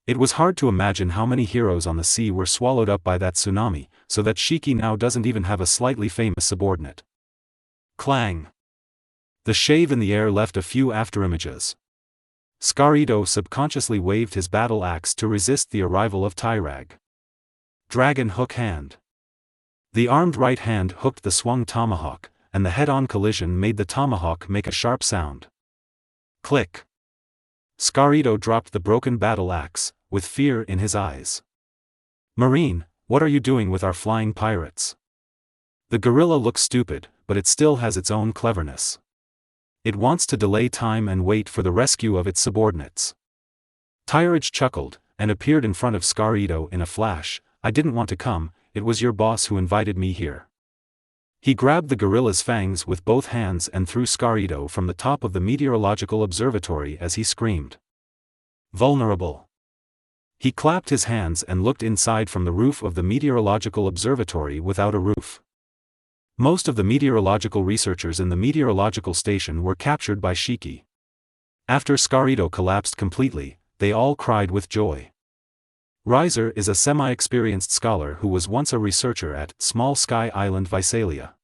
It was hard to imagine how many heroes on the sea were swallowed up by that tsunami, so that Shiki now doesn't even have a slightly famous subordinate. Clang! The shave in the air left a few afterimages. Scarito subconsciously waved his battle axe to resist the arrival of Tyrag. Dragon hook hand. The armed right hand hooked the swung tomahawk, and the head-on collision made the tomahawk make a sharp sound. Click! Scarito dropped the broken battle axe, with fear in his eyes. "Marine, what are you doing with our flying pirates?" The gorilla looks stupid, but it still has its own cleverness. It wants to delay time and wait for the rescue of its subordinates. Tyrage chuckled, and appeared in front of Scarito in a flash, I didn't want to come, it was your boss who invited me here. He grabbed the gorilla's fangs with both hands and threw Scarito from the top of the meteorological observatory as he screamed. Vulnerable. He clapped his hands and looked inside from the roof of the meteorological observatory without a roof. Most of the meteorological researchers in the meteorological station were captured by Shiki. After Scarito collapsed completely, they all cried with joy. Riser is a semi-experienced scholar who was once a researcher at Small Sky Island, Visalia.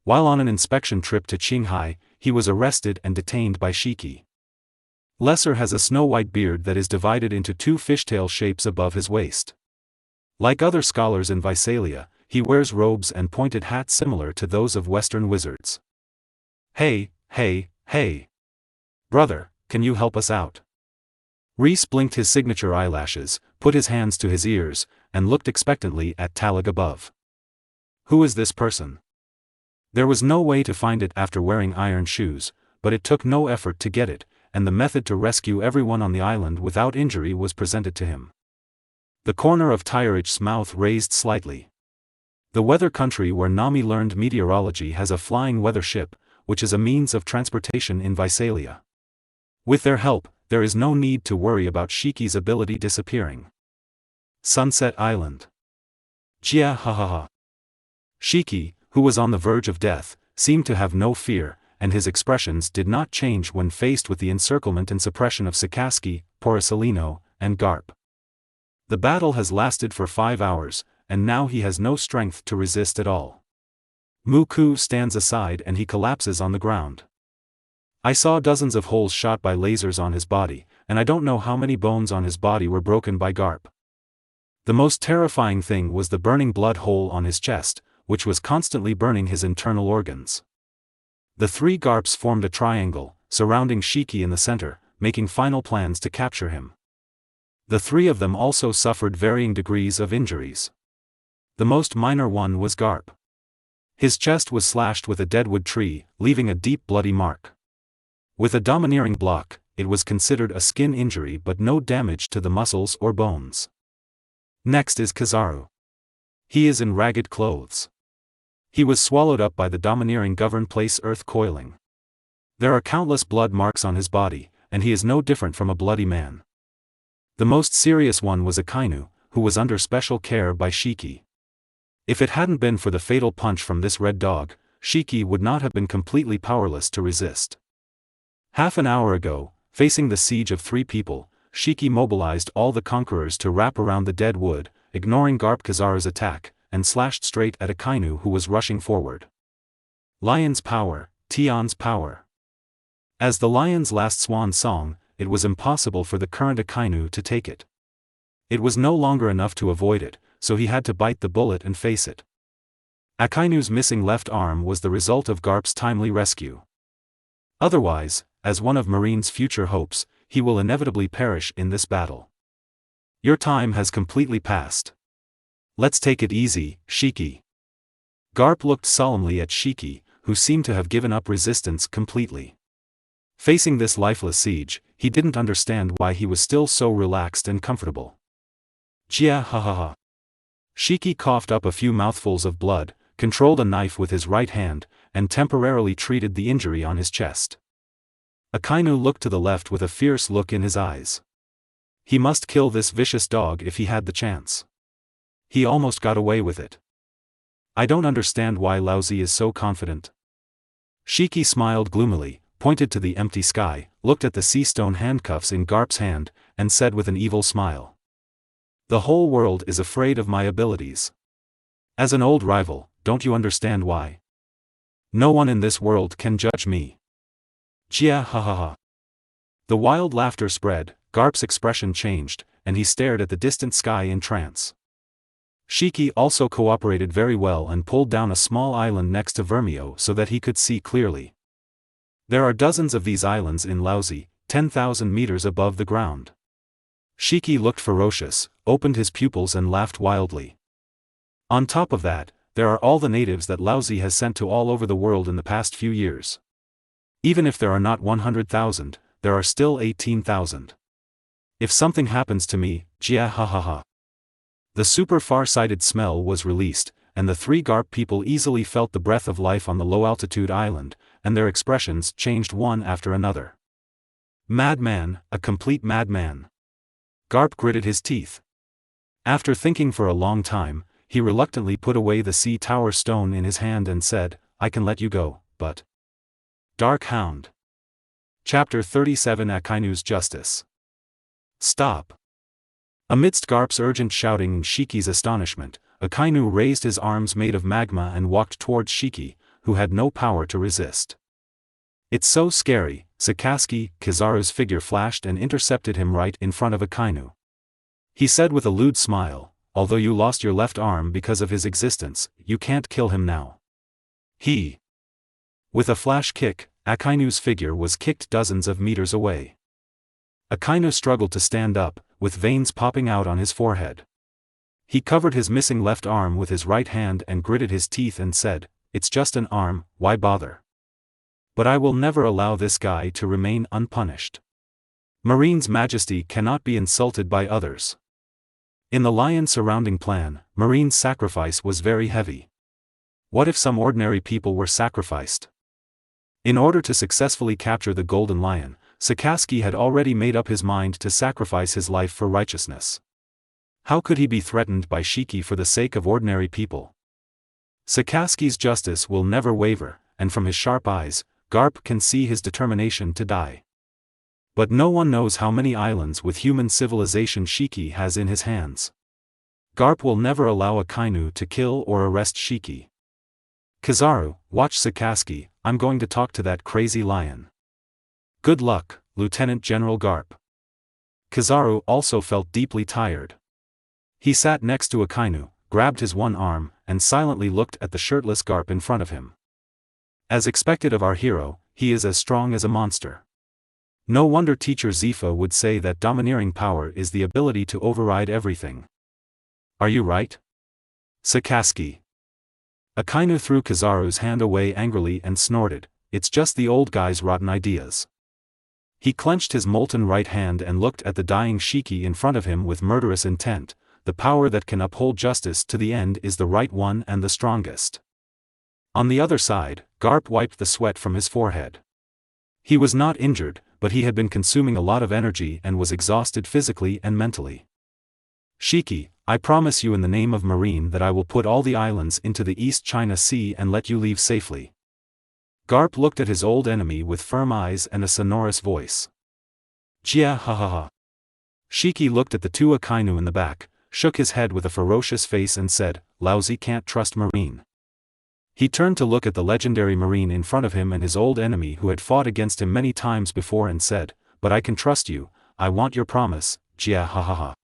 While on an inspection trip to Qinghai, he was arrested and detained by Shiki. Lesser has a snow-white beard that is divided into two fishtail shapes above his waist. Like other scholars in Visalia, he wears robes and pointed hats similar to those of Western wizards. Hey, hey, hey! Brother, can you help us out? Reese blinked his signature eyelashes, put his hands to his ears, and looked expectantly at Talig above. Who is this person? There was no way to find it after wearing iron shoes, but it took no effort to get it, and the method to rescue everyone on the island without injury was presented to him. The corner of Tyrich's mouth raised slightly. The weather country where Nami learned meteorology has a flying weather ship, which is a means of transportation in Visalia. With their help, there is no need to worry about Shiki's ability disappearing. Sunset Island. Jia ha ha ha. Shiki, who was on the verge of death, seemed to have no fear, and his expressions did not change when faced with the encirclement and suppression of Sakaski, Porcelino, and Garp. The battle has lasted for 5 hours, and now he has no strength to resist at all. Muku stands aside and he collapses on the ground. I saw dozens of holes shot by lasers on his body, and I don't know how many bones on his body were broken by Garp. The most terrifying thing was the burning blood hole on his chest, which was constantly burning his internal organs. The 3 Garps formed a triangle, surrounding Shiki in the center, making final plans to capture him. The 3 of them also suffered varying degrees of injuries. The most minor one was Garp. His chest was slashed with a deadwood tree, leaving a deep bloody mark. With a domineering block, it was considered a skin injury but no damage to the muscles or bones. Next is Kizaru. He is in ragged clothes. He was swallowed up by the domineering Govern Place Earth coiling. There are countless blood marks on his body, and he is no different from a bloody man. The most serious one was Akainu, who was under special care by Shiki. If it hadn't been for the fatal punch from this red dog, Shiki would not have been completely powerless to resist. Half an hour ago, facing the siege of 3 people, Shiki mobilized all the conquerors to wrap around the dead wood, ignoring Garp Kizaru's attack, and slashed straight at Akainu who was rushing forward. Lion's power, Tion's power. As the lion's last swan song, it was impossible for the current Akainu to take it. It was no longer enough to avoid it, so he had to bite the bullet and face it. Akainu's missing left arm was the result of Garp's timely rescue. Otherwise, as one of Marine's future hopes, he will inevitably perish in this battle. Your time has completely passed. Let's take it easy, Shiki. Garp looked solemnly at Shiki, who seemed to have given up resistance completely. Facing this lifeless siege, he didn't understand why he was still so relaxed and comfortable. Jia ha ha ha. Shiki coughed up a few mouthfuls of blood, controlled a knife with his right hand, and temporarily treated the injury on his chest. Akainu looked to the left with a fierce look in his eyes. He must kill this vicious dog if he had the chance. He almost got away with it. I don't understand why Laozi is so confident. Shiki smiled gloomily, pointed to the empty sky, looked at the sea stone handcuffs in Garp's hand, and said with an evil smile. The whole world is afraid of my abilities. As an old rival, don't you understand why? No one in this world can judge me. Jia ha ha ha. The wild laughter spread, Garp's expression changed, and he stared at the distant sky in trance. Shiki also cooperated very well and pulled down a small island next to Vermio so that he could see clearly. There are dozens of these islands in Laozi, 10,000 meters above the ground. Shiki looked ferocious, opened his pupils and laughed wildly. On top of that, there are all the natives that Laozi has sent to all over the world in the past few years. Even if there are not 100,000, there are still 18,000. If something happens to me, jia ha ha ha. The super far-sighted smell was released, and the three Garp people easily felt the breath of life on the low-altitude island, and their expressions changed one after another. Madman, a complete madman. Garp gritted his teeth. After thinking for a long time, he reluctantly put away the sea tower stone in his hand and said, I can let you go, but... Dark Hound. Chapter 37 Akainu's Justice. Stop. Amidst Garp's urgent shouting and Shiki's astonishment, Akainu raised his arms made of magma and walked towards Shiki, who had no power to resist. It's so scary, Sakaski, Kizaru's figure flashed and intercepted him right in front of Akainu. He said with a lewd smile, although you lost your left arm because of his existence, you can't kill him now. With a flash kick, Akainu's figure was kicked dozens of meters away. Akainu struggled to stand up, with veins popping out on his forehead. He covered his missing left arm with his right hand and gritted his teeth and said, It's just an arm, why bother? But I will never allow this guy to remain unpunished. Marine's majesty cannot be insulted by others. In the lion surrounding plan, Marine's sacrifice was very heavy. What if some ordinary people were sacrificed? In order to successfully capture the Golden Lion, Sakaski had already made up his mind to sacrifice his life for righteousness. How could he be threatened by Shiki for the sake of ordinary people? Sakaski's justice will never waver, and from his sharp eyes, Garp can see his determination to die. But no one knows how many islands with human civilization Shiki has in his hands. Garp will never allow Akainu to kill or arrest Shiki. Kizaru, watch Sakaski, I'm going to talk to that crazy lion. Good luck, Lieutenant General Garp. Kizaru also felt deeply tired. He sat next to Akainu, grabbed his one arm, and silently looked at the shirtless Garp in front of him. As expected of our hero, he is as strong as a monster. No wonder Teacher Zifa would say that domineering power is the ability to override everything. Are you right? Sakaski. Akainu threw Kizaru's hand away angrily and snorted, It's just the old guy's rotten ideas. He clenched his molten right hand and looked at the dying Shiki in front of him with murderous intent. The power that can uphold justice to the end is the right one and the strongest. On the other side, Garp wiped the sweat from his forehead. He was not injured, but he had been consuming a lot of energy and was exhausted physically and mentally. Shiki, I promise you in the name of Marine that I will put all the islands into the East China Sea and let you leave safely. Garp looked at his old enemy with firm eyes and a sonorous voice. Jia ha ha ha. Shiki looked at the two Akainu in the back, shook his head with a ferocious face and said, Lousy can't trust Marine. He turned to look at the legendary Marine in front of him and his old enemy who had fought against him many times before and said, But I can trust you, I want your promise, Jia ha ha ha.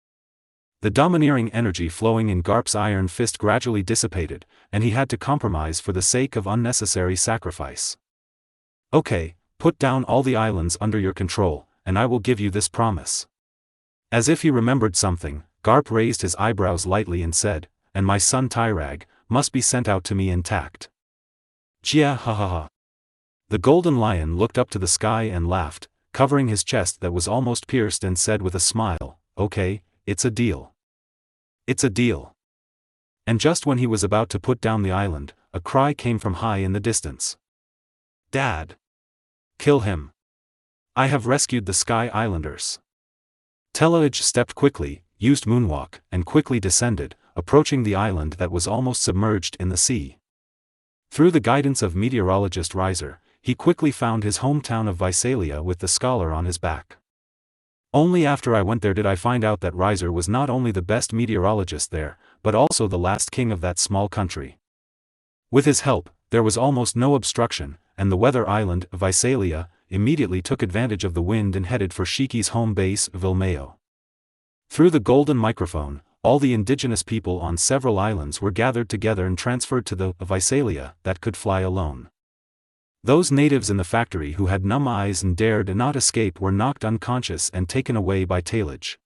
The domineering energy flowing in Garp's iron fist gradually dissipated, and he had to compromise for the sake of unnecessary sacrifice. Okay, put down all the islands under your control, and I will give you this promise. As if he remembered something, Garp raised his eyebrows lightly and said, And my son Tyrag must be sent out to me intact. Jia ha ha ha. The Golden Lion looked up to the sky and laughed, covering his chest that was almost pierced and said with a smile, Okay, it's a deal. It's a deal. And just when he was about to put down the island, a cry came from high in the distance. Dad! Kill him! I have rescued the Sky Islanders. Telage stepped quickly, used moonwalk, and quickly descended, approaching the island that was almost submerged in the sea. Through the guidance of meteorologist Riser, he quickly found his hometown of Visalia with the scholar on his back. Only after I went there did I find out that Riser was not only the best meteorologist there, but also the last king of that small country. With his help, there was almost no obstruction, and the weather island, Visalia, immediately took advantage of the wind and headed for Shiki's home base, Vilmeo. Through the golden microphone, all the indigenous people on several islands were gathered together and transferred to the Visalia that could fly alone. Those natives in the factory who had numb eyes and dared not escape were knocked unconscious and taken away by Talage.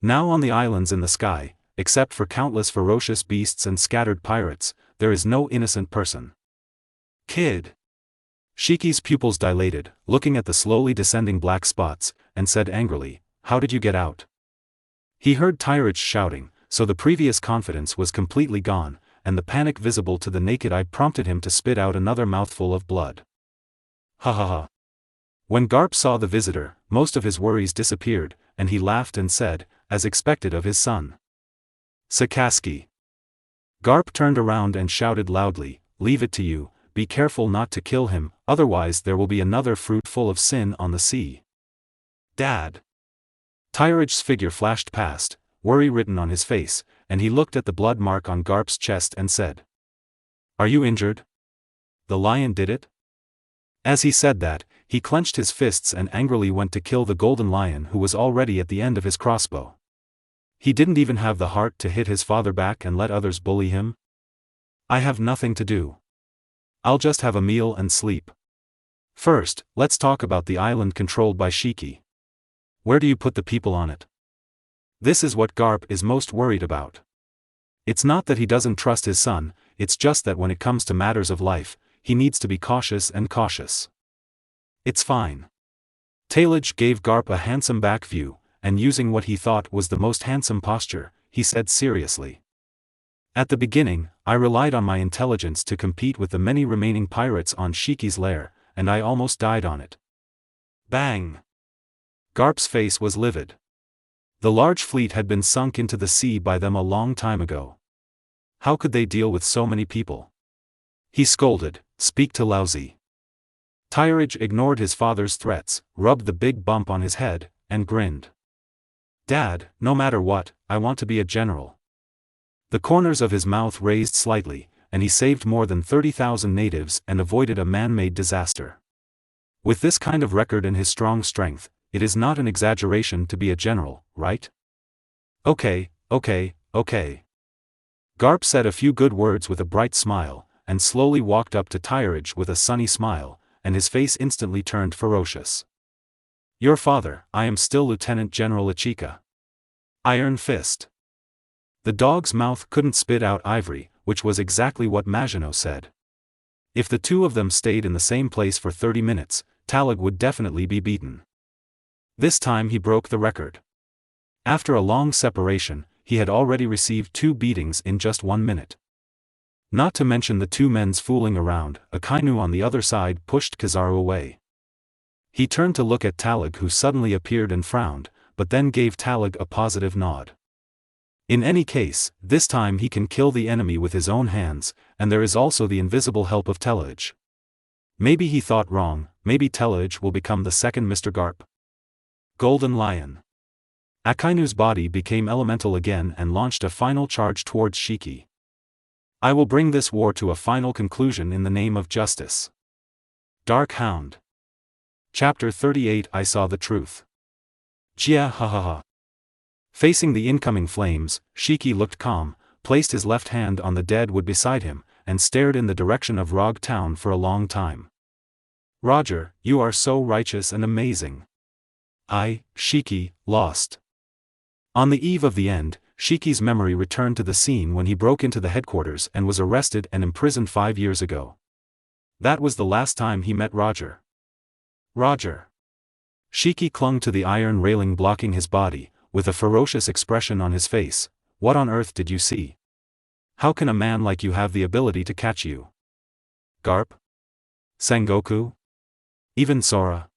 Now on the islands in the sky, except for countless ferocious beasts and scattered pirates, there is no innocent person. Kid! Shiki's pupils dilated, looking at the slowly descending black spots, and said angrily, How did you get out? He heard Tyrage shouting, so the previous confidence was completely gone, and the panic visible to the naked eye prompted him to spit out another mouthful of blood. Ha ha ha. When Garp saw the visitor, most of his worries disappeared, and he laughed and said, as expected of his son, "Sakaski." Garp turned around and shouted loudly, "Leave it to you, be careful not to kill him, otherwise there will be another fruit full of sin on the sea." "Dad." Tyridge's figure flashed past, worry written on his face, and he looked at the blood mark on Garp's chest and said, "Are you injured? The lion did it?" As he said that, he clenched his fists and angrily went to kill the golden lion who was already at the end of his crossbow. He didn't even have the heart to hit his father back and let others bully him. "I have nothing to do. I'll just have a meal and sleep. First, let's talk about the island controlled by Shiki. Where do you put the people on it?" This is what Garp is most worried about. It's not that he doesn't trust his son, it's just that when it comes to matters of life, he needs to be cautious and cautious. "It's fine." Talidge gave Garp a handsome back view, and using what he thought was the most handsome posture, he said seriously, "At the beginning, I relied on my intelligence to compete with the many remaining pirates on Shiki's lair, and I almost died on it." Bang! Garp's face was livid. The large fleet had been sunk into the sea by them a long time ago. How could they deal with so many people? He scolded, "Speak to Laozi." Tyridge ignored his father's threats, rubbed the big bump on his head, and grinned. "Dad, no matter what, I want to be a general." The corners of his mouth raised slightly, and he saved more than 30,000 natives and avoided a man-made disaster. With this kind of record and his strong strength, it is not an exaggeration to be a general, right? Okay. Garp said a few good words with a bright smile, and slowly walked up to Tyridge with a sunny smile, and his face instantly turned ferocious. "Your father, I am still Lieutenant General Ichika. Iron Fist." The dog's mouth couldn't spit out ivory, which was exactly what Maginot said. If the two of them stayed in the same place for 30 minutes, Talig would definitely be beaten. This time he broke the record. After a long separation, he had already received 2 beatings in just 1 minute. Not to mention the 2 men's fooling around, Akainu on the other side pushed Kizaru away. He turned to look at Talig, who suddenly appeared and frowned, but then gave Talig a positive nod. In any case, this time he can kill the enemy with his own hands, and there is also the invisible help of Talidge. Maybe he thought wrong, maybe Talidge will become the second Mr. Garp. Golden Lion. Akainu's body became elemental again and launched a final charge towards Shiki. "I will bring this war to a final conclusion in the name of justice." Dark Hound. Chapter 38. I saw the truth. Jia ha ha ha. Facing the incoming flames, Shiki looked calm, placed his left hand on the dead wood beside him, and stared in the direction of Rog Town for a long time. "Roger, you are so righteous and amazing." Shiki, lost. On the eve of the end, Shiki's memory returned to the scene when he broke into the headquarters and was arrested and imprisoned 5 years ago. That was the last time he met Roger. Roger. Shiki clung to the iron railing blocking his body, with a ferocious expression on his face. "What on earth did you see? How can a man like you have the ability to catch you? Garp? Sengoku? Even Sora?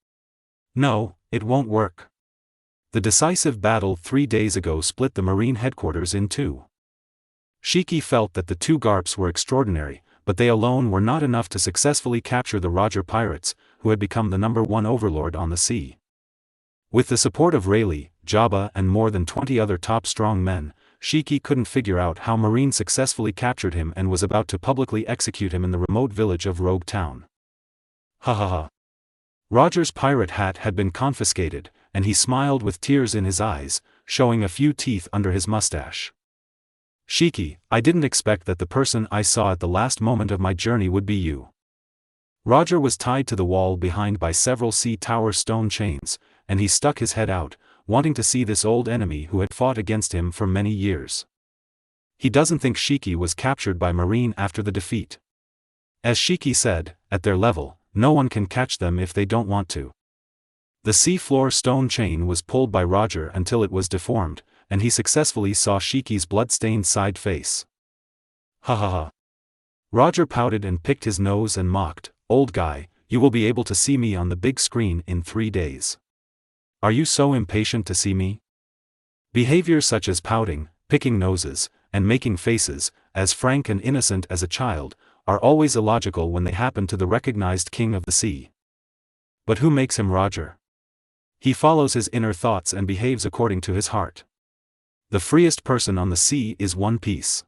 No, it won't work." The decisive battle 3 days ago split the Marine headquarters in 2. Shiki felt that the 2 Garps were extraordinary, but they alone were not enough to successfully capture the Roger pirates, who had become the #1 overlord on the sea. With the support of Rayleigh, Jabba and more than 20 other top strong men, Shiki couldn't figure out how Marine successfully captured him and was about to publicly execute him in the remote village of Rogue Town. Ha ha ha. Roger's pirate hat had been confiscated, and he smiled with tears in his eyes, showing a few teeth under his mustache. "Shiki, I didn't expect that the person I saw at the last moment of my journey would be you." Roger was tied to the wall behind by several sea tower stone chains, and he stuck his head out, wanting to see this old enemy who had fought against him for many years. He doesn't think Shiki was captured by Marine after the defeat. As Shiki said, at their level, no one can catch them if they don't want to. The sea floor stone chain was pulled by Roger until it was deformed, and he successfully saw Shiki's blood-stained side face. Ha ha ha. Roger pouted and picked his nose and mocked, "Old guy, you will be able to see me on the big screen in 3 days. Are you so impatient to see me?" Behaviors such as pouting, picking noses, and making faces, as frank and innocent as a child, are always illogical when they happen to the recognized king of the sea. But who makes him Roger? He follows his inner thoughts and behaves according to his heart. The freest person on the sea is One Piece.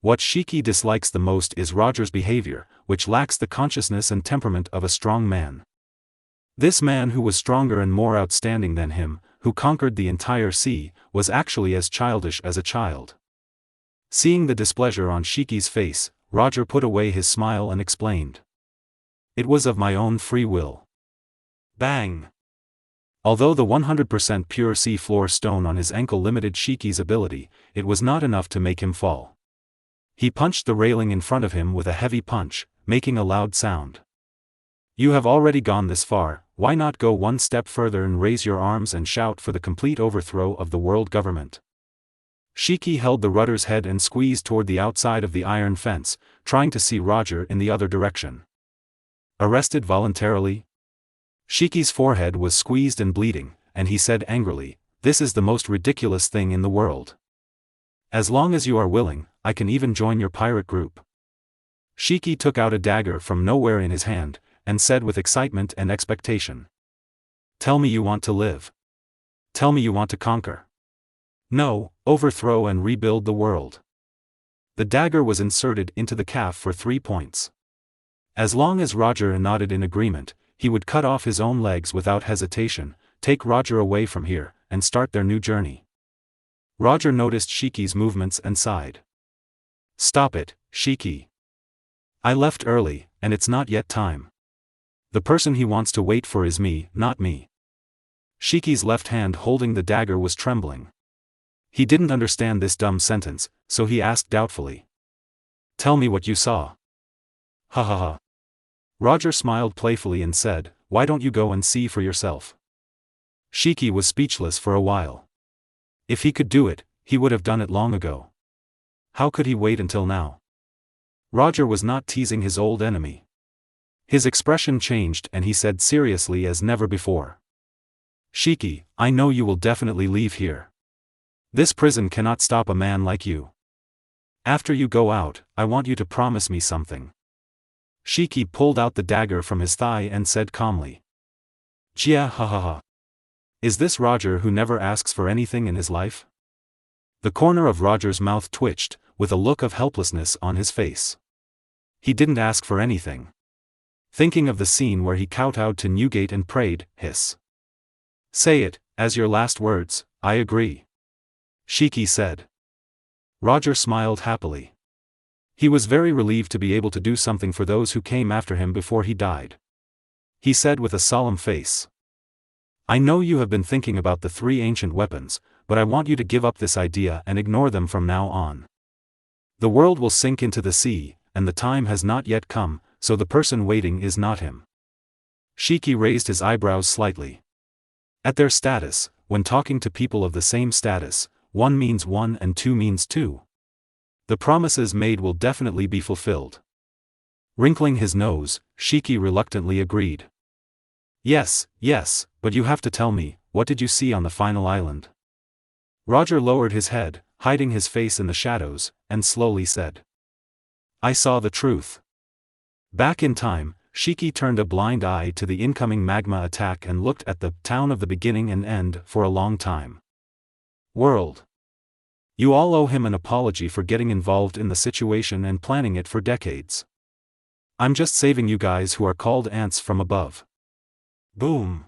What Shiki dislikes the most is Roger's behavior, which lacks the consciousness and temperament of a strong man. This man who was stronger and more outstanding than him, who conquered the entire sea, was actually as childish as a child. Seeing the displeasure on Shiki's face, Roger put away his smile and explained. "It was of my own free will." Bang! Although the 100% pure sea floor stone on his ankle limited Shiki's ability, it was not enough to make him fall. He punched the railing in front of him with a heavy punch, making a loud sound. "You have already gone this far, why not go one step further and raise your arms and shout for the complete overthrow of the world government?" Shiki held the rudder's head and squeezed toward the outside of the iron fence, trying to see Roger in the other direction. "Arrested voluntarily?" Shiki's forehead was squeezed and bleeding, and he said angrily, "This is the most ridiculous thing in the world. As long as you are willing, I can even join your pirate group." Shiki took out a dagger from nowhere in his hand, and said with excitement and expectation. "Tell me you want to live. Tell me you want to conquer. No, overthrow and rebuild the world." The dagger was inserted into the calf for 3 points. As long as Roger nodded in agreement, he would cut off his own legs without hesitation, take Roger away from here, and start their new journey. Roger noticed Shiki's movements and sighed. "Stop it, Shiki. I left early, and it's not yet time. The person he wants to wait for is me, not me." Shiki's left hand holding the dagger was trembling. He didn't understand this dumb sentence, so he asked doubtfully. "Tell me what you saw." "Ha ha ha." Roger smiled playfully and said, "Why don't you go and see for yourself?" Shiki was speechless for a while. If he could do it, he would have done it long ago. How could he wait until now? Roger was not teasing his old enemy. His expression changed and he said seriously as never before. "Shiki, I know you will definitely leave here. This prison cannot stop a man like you. After you go out, I want you to promise me something." Shiki pulled out the dagger from his thigh and said calmly. "Jia ha ha ha. Is this Roger who never asks for anything in his life?" The corner of Roger's mouth twitched, with a look of helplessness on his face. He didn't ask for anything. Thinking of the scene where he kowtowed to Newgate and prayed, hiss. "Say it, as your last words, I agree," Shiki said. Roger smiled happily. He was very relieved to be able to do something for those who came after him before he died. He said with a solemn face. "I know you have been thinking about the 3 ancient weapons, but I want you to give up this idea and ignore them from now on. The world will sink into the sea, and the time has not yet come, so the person waiting is not him." Shiki raised his eyebrows slightly. At their status, when talking to people of the same status, 1 means 1 and 2 means 2. The promises made will definitely be fulfilled. Wrinkling his nose, Shiki reluctantly agreed. Yes, but you have to tell me, what did you see on the final island?" Roger lowered his head, hiding his face in the shadows, and slowly said. "I saw the truth." Back in time, Shiki turned a blind eye to the incoming magma attack and looked at the town of the beginning and end for a long time. "World. You all owe him an apology for getting involved in the situation and planning it for decades. I'm just saving you guys who are called ants from above." Boom.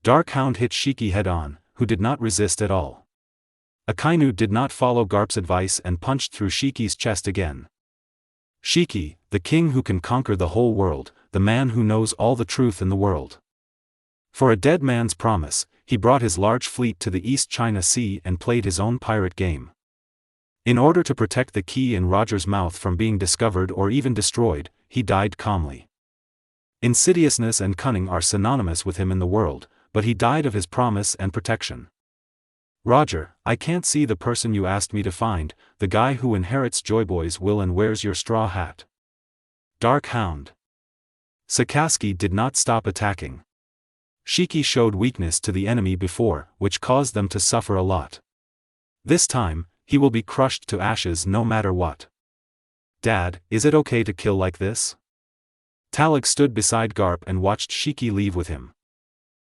Darkhound hit Shiki head-on, who did not resist at all. Akainu did not follow Garp's advice and punched through Shiki's chest again. Shiki, the king who can conquer the whole world, the man who knows all the truth in the world. For a dead man's promise, he brought his large fleet to the East China Sea and played his own pirate game. In order to protect the key in Roger's mouth from being discovered or even destroyed, he died calmly. Insidiousness and cunning are synonymous with him in the world, but he died of his promise and protection. Roger, I can't see the person you asked me to find, the guy who inherits Joyboy's will and wears your straw hat. Dark Hound. Sakaski did not stop attacking. Shiki showed weakness to the enemy before, which caused them to suffer a lot. This time, he will be crushed to ashes no matter what. Dad, is it okay to kill like this? Talek stood beside Garp and watched Shiki leave with him.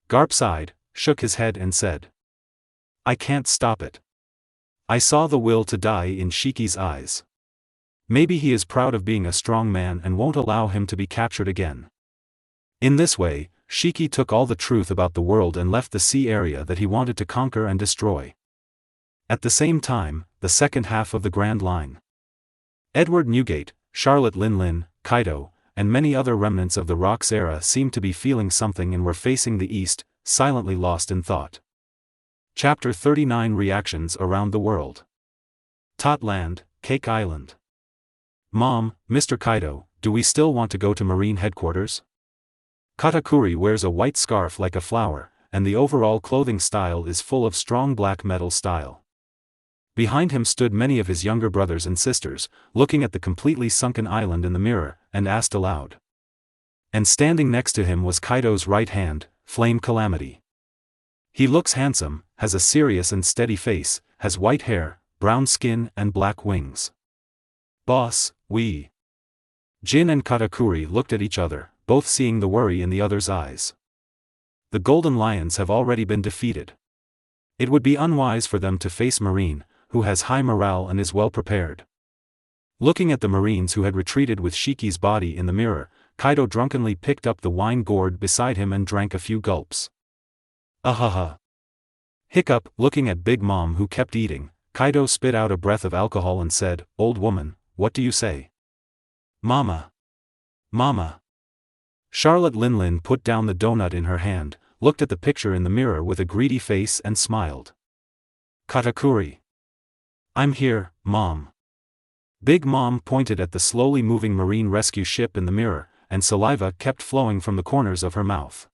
Garp sighed, shook his head and said, I can't stop it. I saw the will to die in Shiki's eyes. Maybe he is proud of being a strong man and won't allow him to be captured again. In this way, Shiki took all the truth about the world and left the sea area that he wanted to conquer and destroy. At the same time, the second half of the Grand Line. Edward Newgate, Charlotte Lin, Kaido, and many other remnants of the Rocks era seemed to be feeling something and were facing the east, silently lost in thought. Chapter 39 Reactions Around the World. Totland, Cake Island. Mom, Mr. Kaido, do we still want to go to Marine Headquarters? Katakuri wears a white scarf like a flower, and the overall clothing style is full of strong black metal style. Behind him stood many of his younger brothers and sisters, looking at the completely sunken island in the mirror, and asked aloud. And standing next to him was Kaido's right hand, Flame Calamity. He looks handsome, has a serious and steady face, has white hair, brown skin and black wings. Boss, we. Jin and Katakuri looked at each other, both seeing the worry in the other's eyes. The Golden Lions have already been defeated. It would be unwise for them to face Marine, who has high morale and is well prepared. Looking at the Marines who had retreated with Shiki's body in the mirror, Kaido drunkenly picked up the wine gourd beside him and drank a few gulps. Ahaha. Hiccup, looking at Big Mom who kept eating, Kaido spit out a breath of alcohol and said, Old woman, what do you say? Mama. Mama. Charlotte Lin put down the donut in her hand, looked at the picture in the mirror with a greedy face and smiled. Katakuri. I'm here, Mom. Big Mom pointed at the slowly moving marine rescue ship in the mirror, and saliva kept flowing from the corners of her mouth.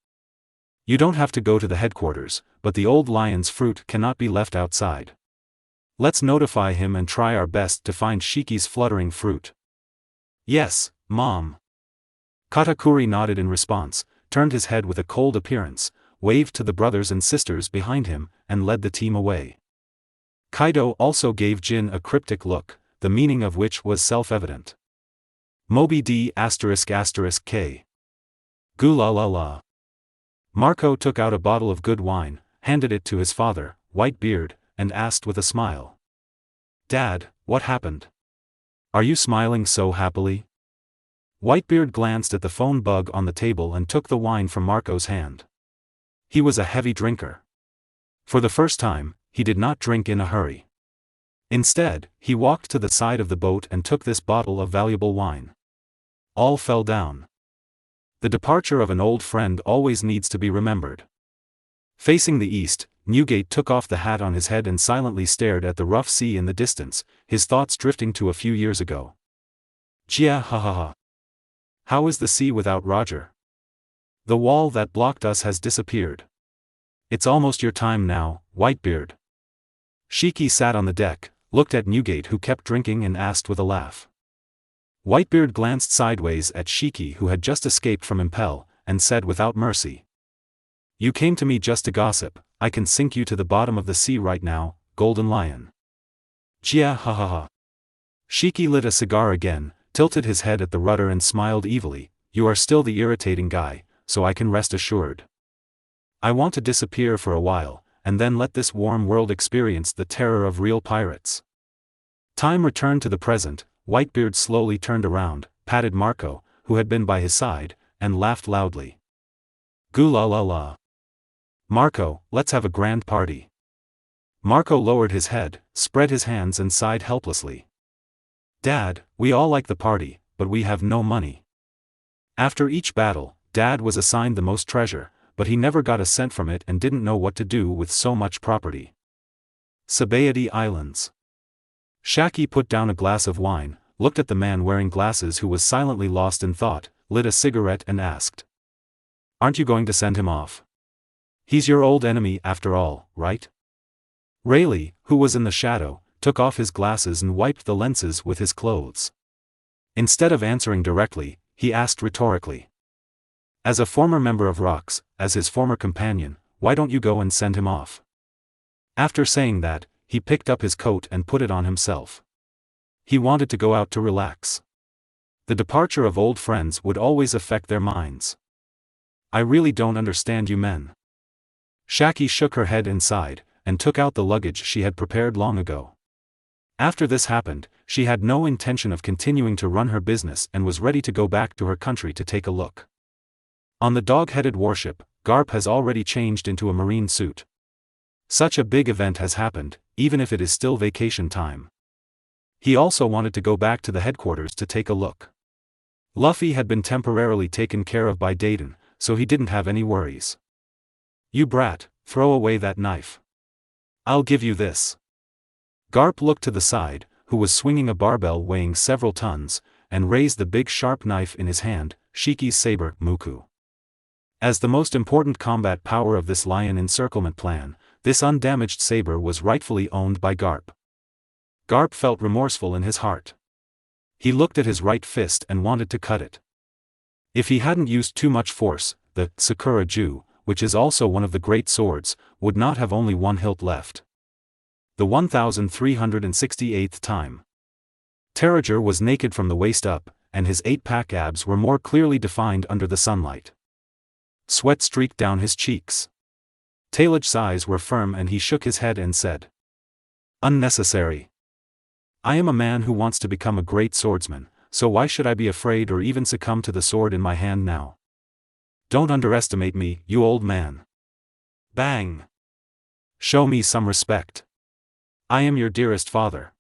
You don't have to go to the headquarters, but the old lion's fruit cannot be left outside. Let's notify him and try our best to find Shiki's fluttering fruit. Yes, Mom. Katakuri nodded in response, turned his head with a cold appearance, waved to the brothers and sisters behind him, and led the team away. Kaido also gave Jin a cryptic look, the meaning of which was self-evident. Moby D **K. Gula la la. Marco took out a bottle of good wine, handed it to his father, Whitebeard, and asked with a smile. Dad, what happened? Are you smiling so happily? Whitebeard glanced at the phone bug on the table and took the wine from Marco's hand. He was a heavy drinker. For the first time, he did not drink in a hurry. Instead, he walked to the side of the boat and took this bottle of valuable wine. All fell down. The departure of an old friend always needs to be remembered. Facing the east, Newgate took off the hat on his head and silently stared at the rough sea in the distance, his thoughts drifting to a few years ago. Jia ha ha ha. How is the sea without Roger? The wall that blocked us has disappeared. It's almost your time now, Whitebeard. Shiki sat on the deck, looked at Newgate who kept drinking and asked with a laugh. Whitebeard glanced sideways at Shiki who had just escaped from Impel, and said without mercy. You came to me just to gossip, I can sink you to the bottom of the sea right now, Golden Lion. Jia ha ha ha. Shiki lit a cigar again, tilted his head at the rudder and smiled evilly. You are still the irritating guy, so I can rest assured. I want to disappear for a while, and then let this warm world experience the terror of real pirates. Time returned to the present. Whitebeard slowly turned around, patted Marco, who had been by his side, and laughed loudly. Gula la la. Marco, let's have a grand party. Marco lowered his head, spread his hands and sighed helplessly. Dad, we all like the party, but we have no money. After each battle, Dad was assigned the most treasure, but he never got a cent from it and didn't know what to do with so much property. Sabayati Islands. Shaki put down a glass of wine, looked at the man wearing glasses who was silently lost in thought, lit a cigarette and asked. Aren't you going to send him off? He's your old enemy after all, right? Rayleigh, who was in the shadow, took off his glasses and wiped the lenses with his clothes. Instead of answering directly, he asked rhetorically. As a former member of ROX, as his former companion, why don't you go and send him off? After saying that, he picked up his coat and put it on himself. He wanted to go out to relax. The departure of old friends would always affect their minds. I really don't understand you men. Shaki shook her head and sighed, and took out the luggage she had prepared long ago. After this happened, she had no intention of continuing to run her business and was ready to go back to her country to take a look. On the dog-headed warship, Garp has already changed into a marine suit. Such a big event has happened, even if it is still vacation time. He also wanted to go back to the headquarters to take a look. Luffy had been temporarily taken care of by Dayton, so he didn't have any worries. You brat, throw away that knife. I'll give you this. Garp looked to the side, who was swinging a barbell weighing several tons, and raised the big sharp knife in his hand, Shiki's saber, Muku. As the most important combat power of this lion encirclement plan, this undamaged saber was rightfully owned by Garp. Garp felt remorseful in his heart. He looked at his right fist and wanted to cut it. If he hadn't used too much force, the Sakura Ju, which is also one of the great swords, would not have only one hilt left. The 1368th time. Tarager was naked from the waist up, and his 8-pack abs were more clearly defined under the sunlight. Sweat streaked down his cheeks. Talaj's eyes were firm and he shook his head and said, "Unnecessary. I am a man who wants to become a great swordsman, so why should I be afraid or even succumb to the sword in my hand now? Don't underestimate me, you old man. Bang! Show me some respect. I am your dearest father."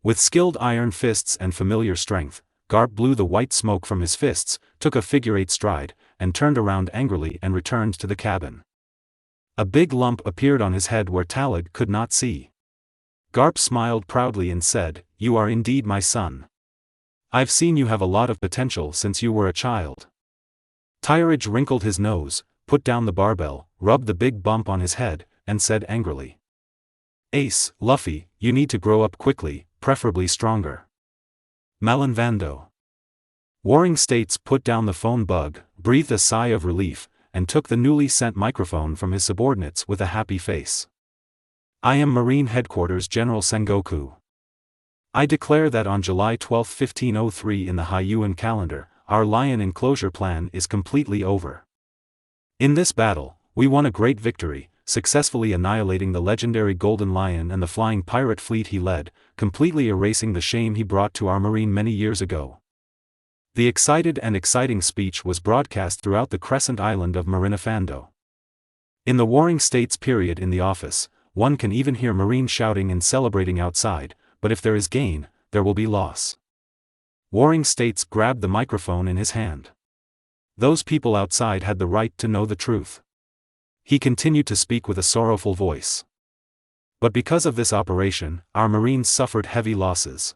With skilled iron fists and familiar strength, Garp blew the white smoke from his fists, took a figure-8 stride, and turned around angrily and returned to the cabin. A big lump appeared on his head where Talad could not see. Garp smiled proudly and said, "You are indeed my son. I've seen you have a lot of potential since you were a child." Tyrage wrinkled his nose, put down the barbell, rubbed the big bump on his head, and said angrily, "Ace, Luffy, you need to grow up quickly, preferably stronger." Malin Vando. Warring States put down the phone bug, breathed a sigh of relief, and took the newly sent microphone from his subordinates with a happy face. "I am Marine Headquarters General Sengoku. I declare that on July 12, 1503 in the Hyuan calendar, our lion enclosure plan is completely over. In this battle, we won a great victory, successfully annihilating the legendary Golden Lion and the flying pirate fleet he led, completely erasing the shame he brought to our marine many years ago." The excited and exciting speech was broadcast throughout the crescent island of Marinefando. In the Warring States period in the office, one can even hear Marine shouting and celebrating outside, but if there is gain, there will be loss. Warring States grabbed the microphone in his hand. Those people outside had the right to know the truth. He continued to speak with a sorrowful voice. But because of this operation, our Marines suffered heavy losses.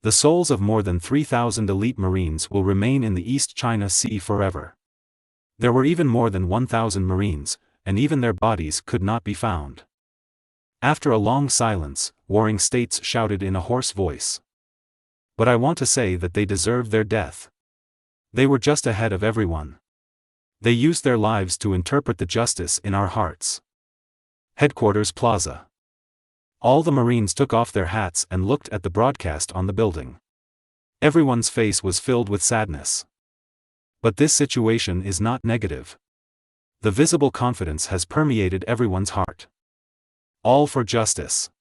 The souls of more than 3,000 elite Marines will remain in the East China Sea forever. There were even more than 1,000 Marines, and even their bodies could not be found. After a long silence, Warring States shouted in a hoarse voice. "But I want to say that they deserved their death. They were just ahead of everyone. They used their lives to interpret the justice in our hearts." Headquarters Plaza. All the Marines took off their hats and looked at the broadcast on the building. Everyone's face was filled with sadness. But this situation is not negative. The visible confidence has permeated everyone's heart. All for justice.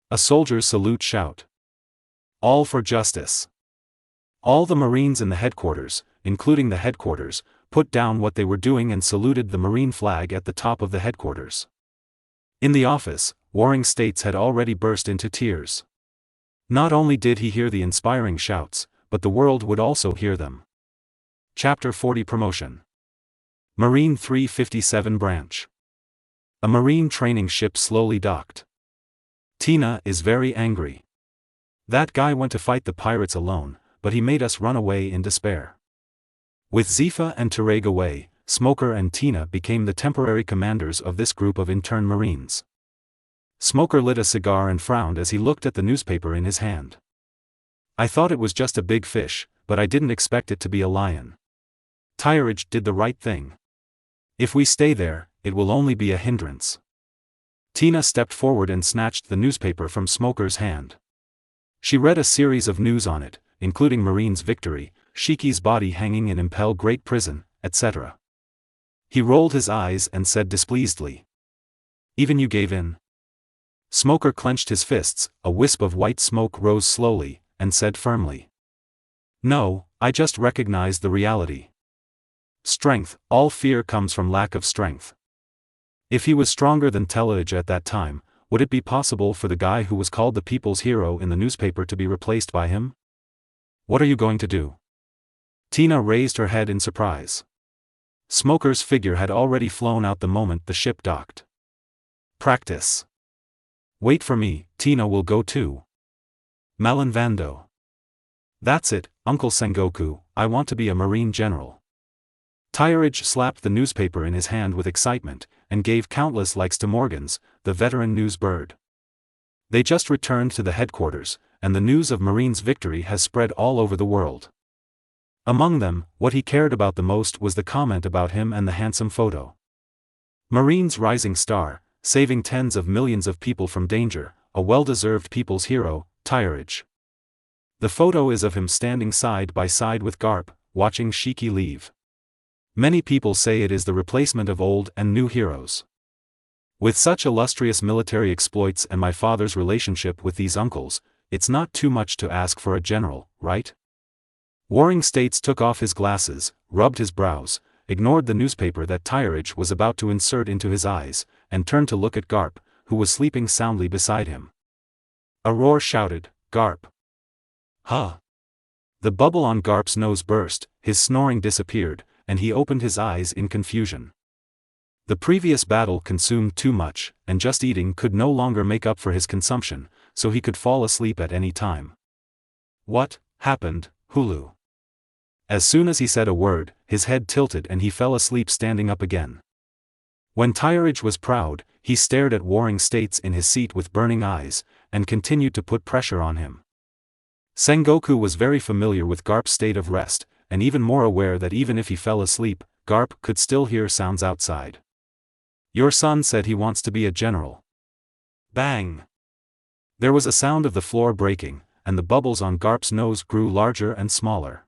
A soldier's salute shout. All for justice. All the Marines in the headquarters, including the headquarters, put down what they were doing and saluted the Marine flag at the top of the headquarters. In the office, Warring States had already burst into tears. Not only did he hear the inspiring shouts, but the world would also hear them. Chapter 40 Promotion. Marine 357 Branch. A marine training ship slowly docked. Tina is very angry. That guy went to fight the pirates alone, but he made us run away in despair. With Zifa and Tereg away, Smoker and Tina became the temporary commanders of this group of intern Marines. Smoker lit a cigar and frowned as he looked at the newspaper in his hand. I thought it was just a big fish, but I didn't expect it to be a lion. Tyridge did the right thing. If we stay there, it will only be a hindrance. Tina stepped forward and snatched the newspaper from Smoker's hand. She read a series of news on it, including Marine's victory, Shiki's body hanging in Impel Great Prison, etc. He rolled his eyes and said displeasedly, "Even you gave in?" Smoker clenched his fists, a wisp of white smoke rose slowly, and said firmly, "No, I just recognized the reality. Strength, all fear comes from lack of strength. If he was stronger than Teledge at that time, would it be possible for the guy who was called the people's hero in the newspaper to be replaced by him? What are you going to do?" Tina raised her head in surprise. Smoker's figure had already flown out the moment the ship docked. "Practice. Wait for me, Tina will go too. Malin Vando. That's it, Uncle Sengoku, I want to be a Marine general." Tyridge slapped the newspaper in his hand with excitement, and gave countless likes to Morgans, the veteran news bird. They just returned to the headquarters, and the news of Marine's victory has spread all over the world. Among them, what he cared about the most was the comment about him and the handsome photo. Marine's rising star, saving tens of millions of people from danger, a well-deserved people's hero, Tyridge. The photo is of him standing side by side with Garp, watching Shiki leave. Many people say it is the replacement of old and new heroes. With such illustrious military exploits and my father's relationship with these uncles, it's not too much to ask for a general, right? Warring States took off his glasses, rubbed his brows, ignored the newspaper that Tyridge was about to insert into his eyes, and turned to look at Garp, who was sleeping soundly beside him. A roar shouted, "Garp!" "Huh!" The bubble on Garp's nose burst, his snoring disappeared, and he opened his eyes in confusion. The previous battle consumed too much, and just eating could no longer make up for his consumption, so he could fall asleep at any time. "What happened, Hulu?" As soon as he said a word, his head tilted and he fell asleep standing up again. When Tyridge was proud, he stared at Warring States in his seat with burning eyes, and continued to put pressure on him. Sengoku was very familiar with Garp's state of rest, and even more aware that even if he fell asleep, Garp could still hear sounds outside. "Your son said he wants to be a general." Bang! There was a sound of the floor breaking, and the bubbles on Garp's nose grew larger and smaller.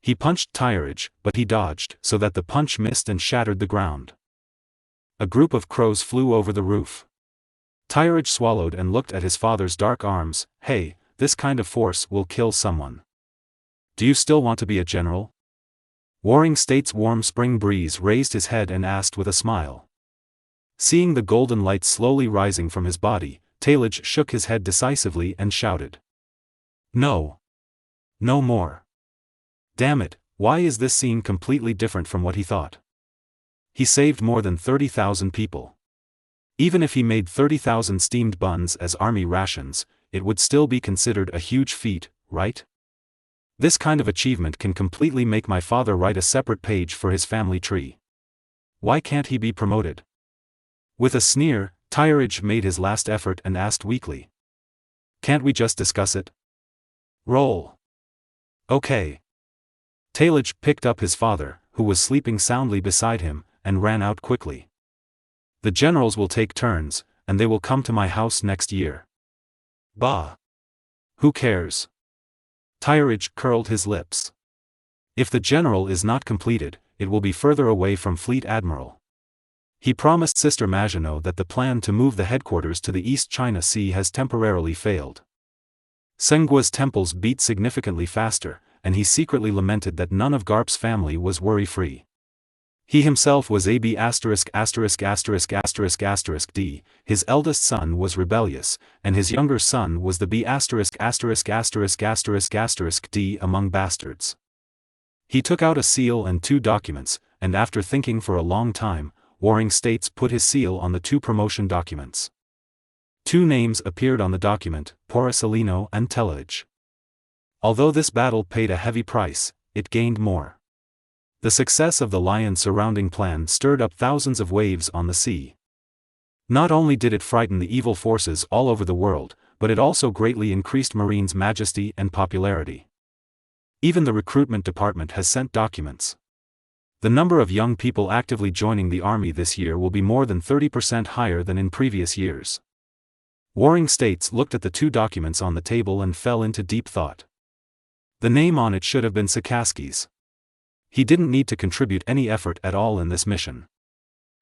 He punched Tyridge, but he dodged, so that the punch missed and shattered the ground. A group of crows flew over the roof. Tyridge swallowed and looked at his father's dark arms. "Hey, this kind of force will kill someone. Do you still want to be a general?" Warring States' warm spring breeze raised his head and asked with a smile. Seeing the golden light slowly rising from his body, Teledge shook his head decisively and shouted, "No. No more." Damn it, why is this scene completely different from what he thought? He saved more than 30,000 people. Even if he made 30,000 steamed buns as army rations, it would still be considered a huge feat, right? This kind of achievement can completely make my father write a separate page for his family tree. Why can't he be promoted? With a sneer, Tyridge made his last effort and asked weakly, "Can't we just discuss it?" Roll. Okay. Teledge picked up his father, who was sleeping soundly beside him, and ran out quickly. "The generals will take turns, and they will come to my house next year." Bah! Who cares? Tyridge curled his lips. If the general is not completed, it will be further away from Fleet Admiral. He promised Sister Maginot that the plan to move the headquarters to the East China Sea has temporarily failed. Sengua's temples beat significantly faster, and he secretly lamented that none of Garp's family was worry-free. He himself was AB****************, his eldest son was rebellious, and his younger son was the B**************** among bastards. He took out a seal and 2 documents, and after thinking for a long time, Warring States put his seal on the 2 promotion documents. 2 names appeared on the document, Porcellino and Teledge. Although this battle paid a heavy price, it gained more. The success of the lion surrounding plan stirred up thousands of waves on the sea. Not only did it frighten the evil forces all over the world, but it also greatly increased Marines' majesty and popularity. Even the recruitment department has sent documents. The number of young people actively joining the army this year will be more than 30% higher than in previous years. Warring States looked at the two documents on the table and fell into deep thought. The name on it should have been Sakaski's. He didn't need to contribute any effort at all in this mission.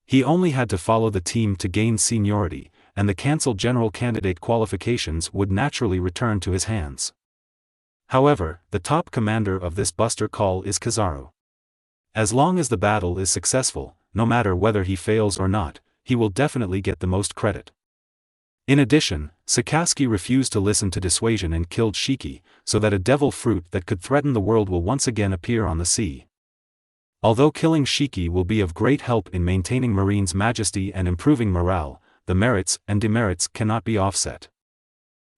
He only had to follow the team to gain seniority, and the cancelled general candidate qualifications would naturally return to his hands. However, the top commander of this buster call is Kizaru. As long as the battle is successful, no matter whether he fails or not, he will definitely get the most credit. In addition, Sakaski refused to listen to dissuasion and killed Shiki, so that a devil fruit that could threaten the world will once again appear on the sea. Although killing Shiki will be of great help in maintaining Marines' majesty and improving morale, the merits and demerits cannot be offset.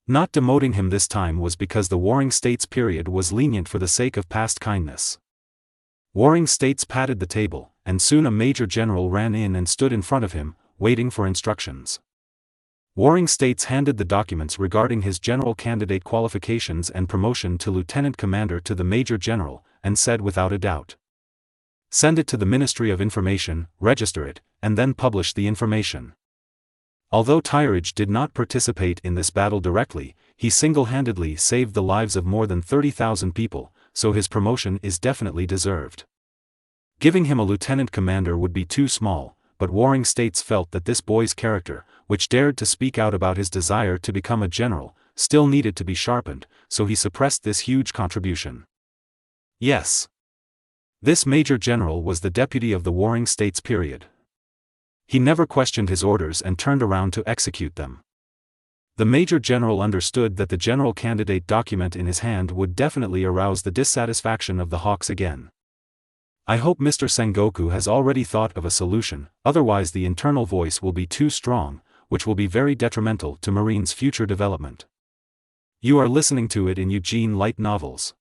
Not demoting him this time was because the Warring States period was lenient for the sake of past kindness. Warring States patted the table, and soon a major general ran in and stood in front of him, waiting for instructions. Warring States handed the documents regarding his general candidate qualifications and promotion to lieutenant commander to the major general, and said without a doubt, "Send it to the Ministry of Information, register it, and then publish the information." Although Tyridge did not participate in this battle directly, he single-handedly saved the lives of more than 30,000 people, so his promotion is definitely deserved. Giving him a lieutenant commander would be too small, but Warring States felt that this boy's character, which dared to speak out about his desire to become a general, still needed to be sharpened, so he suppressed this huge contribution. Yes. This major general was the deputy of the Warring States period. He never questioned his orders and turned around to execute them. The major general understood that the general candidate document in his hand would definitely arouse the dissatisfaction of the Hawks again. I hope Mr. Sengoku has already thought of a solution, otherwise the internal voice will be too strong, which will be very detrimental to Marines' future development. You are listening to it in Eugene Light Novels.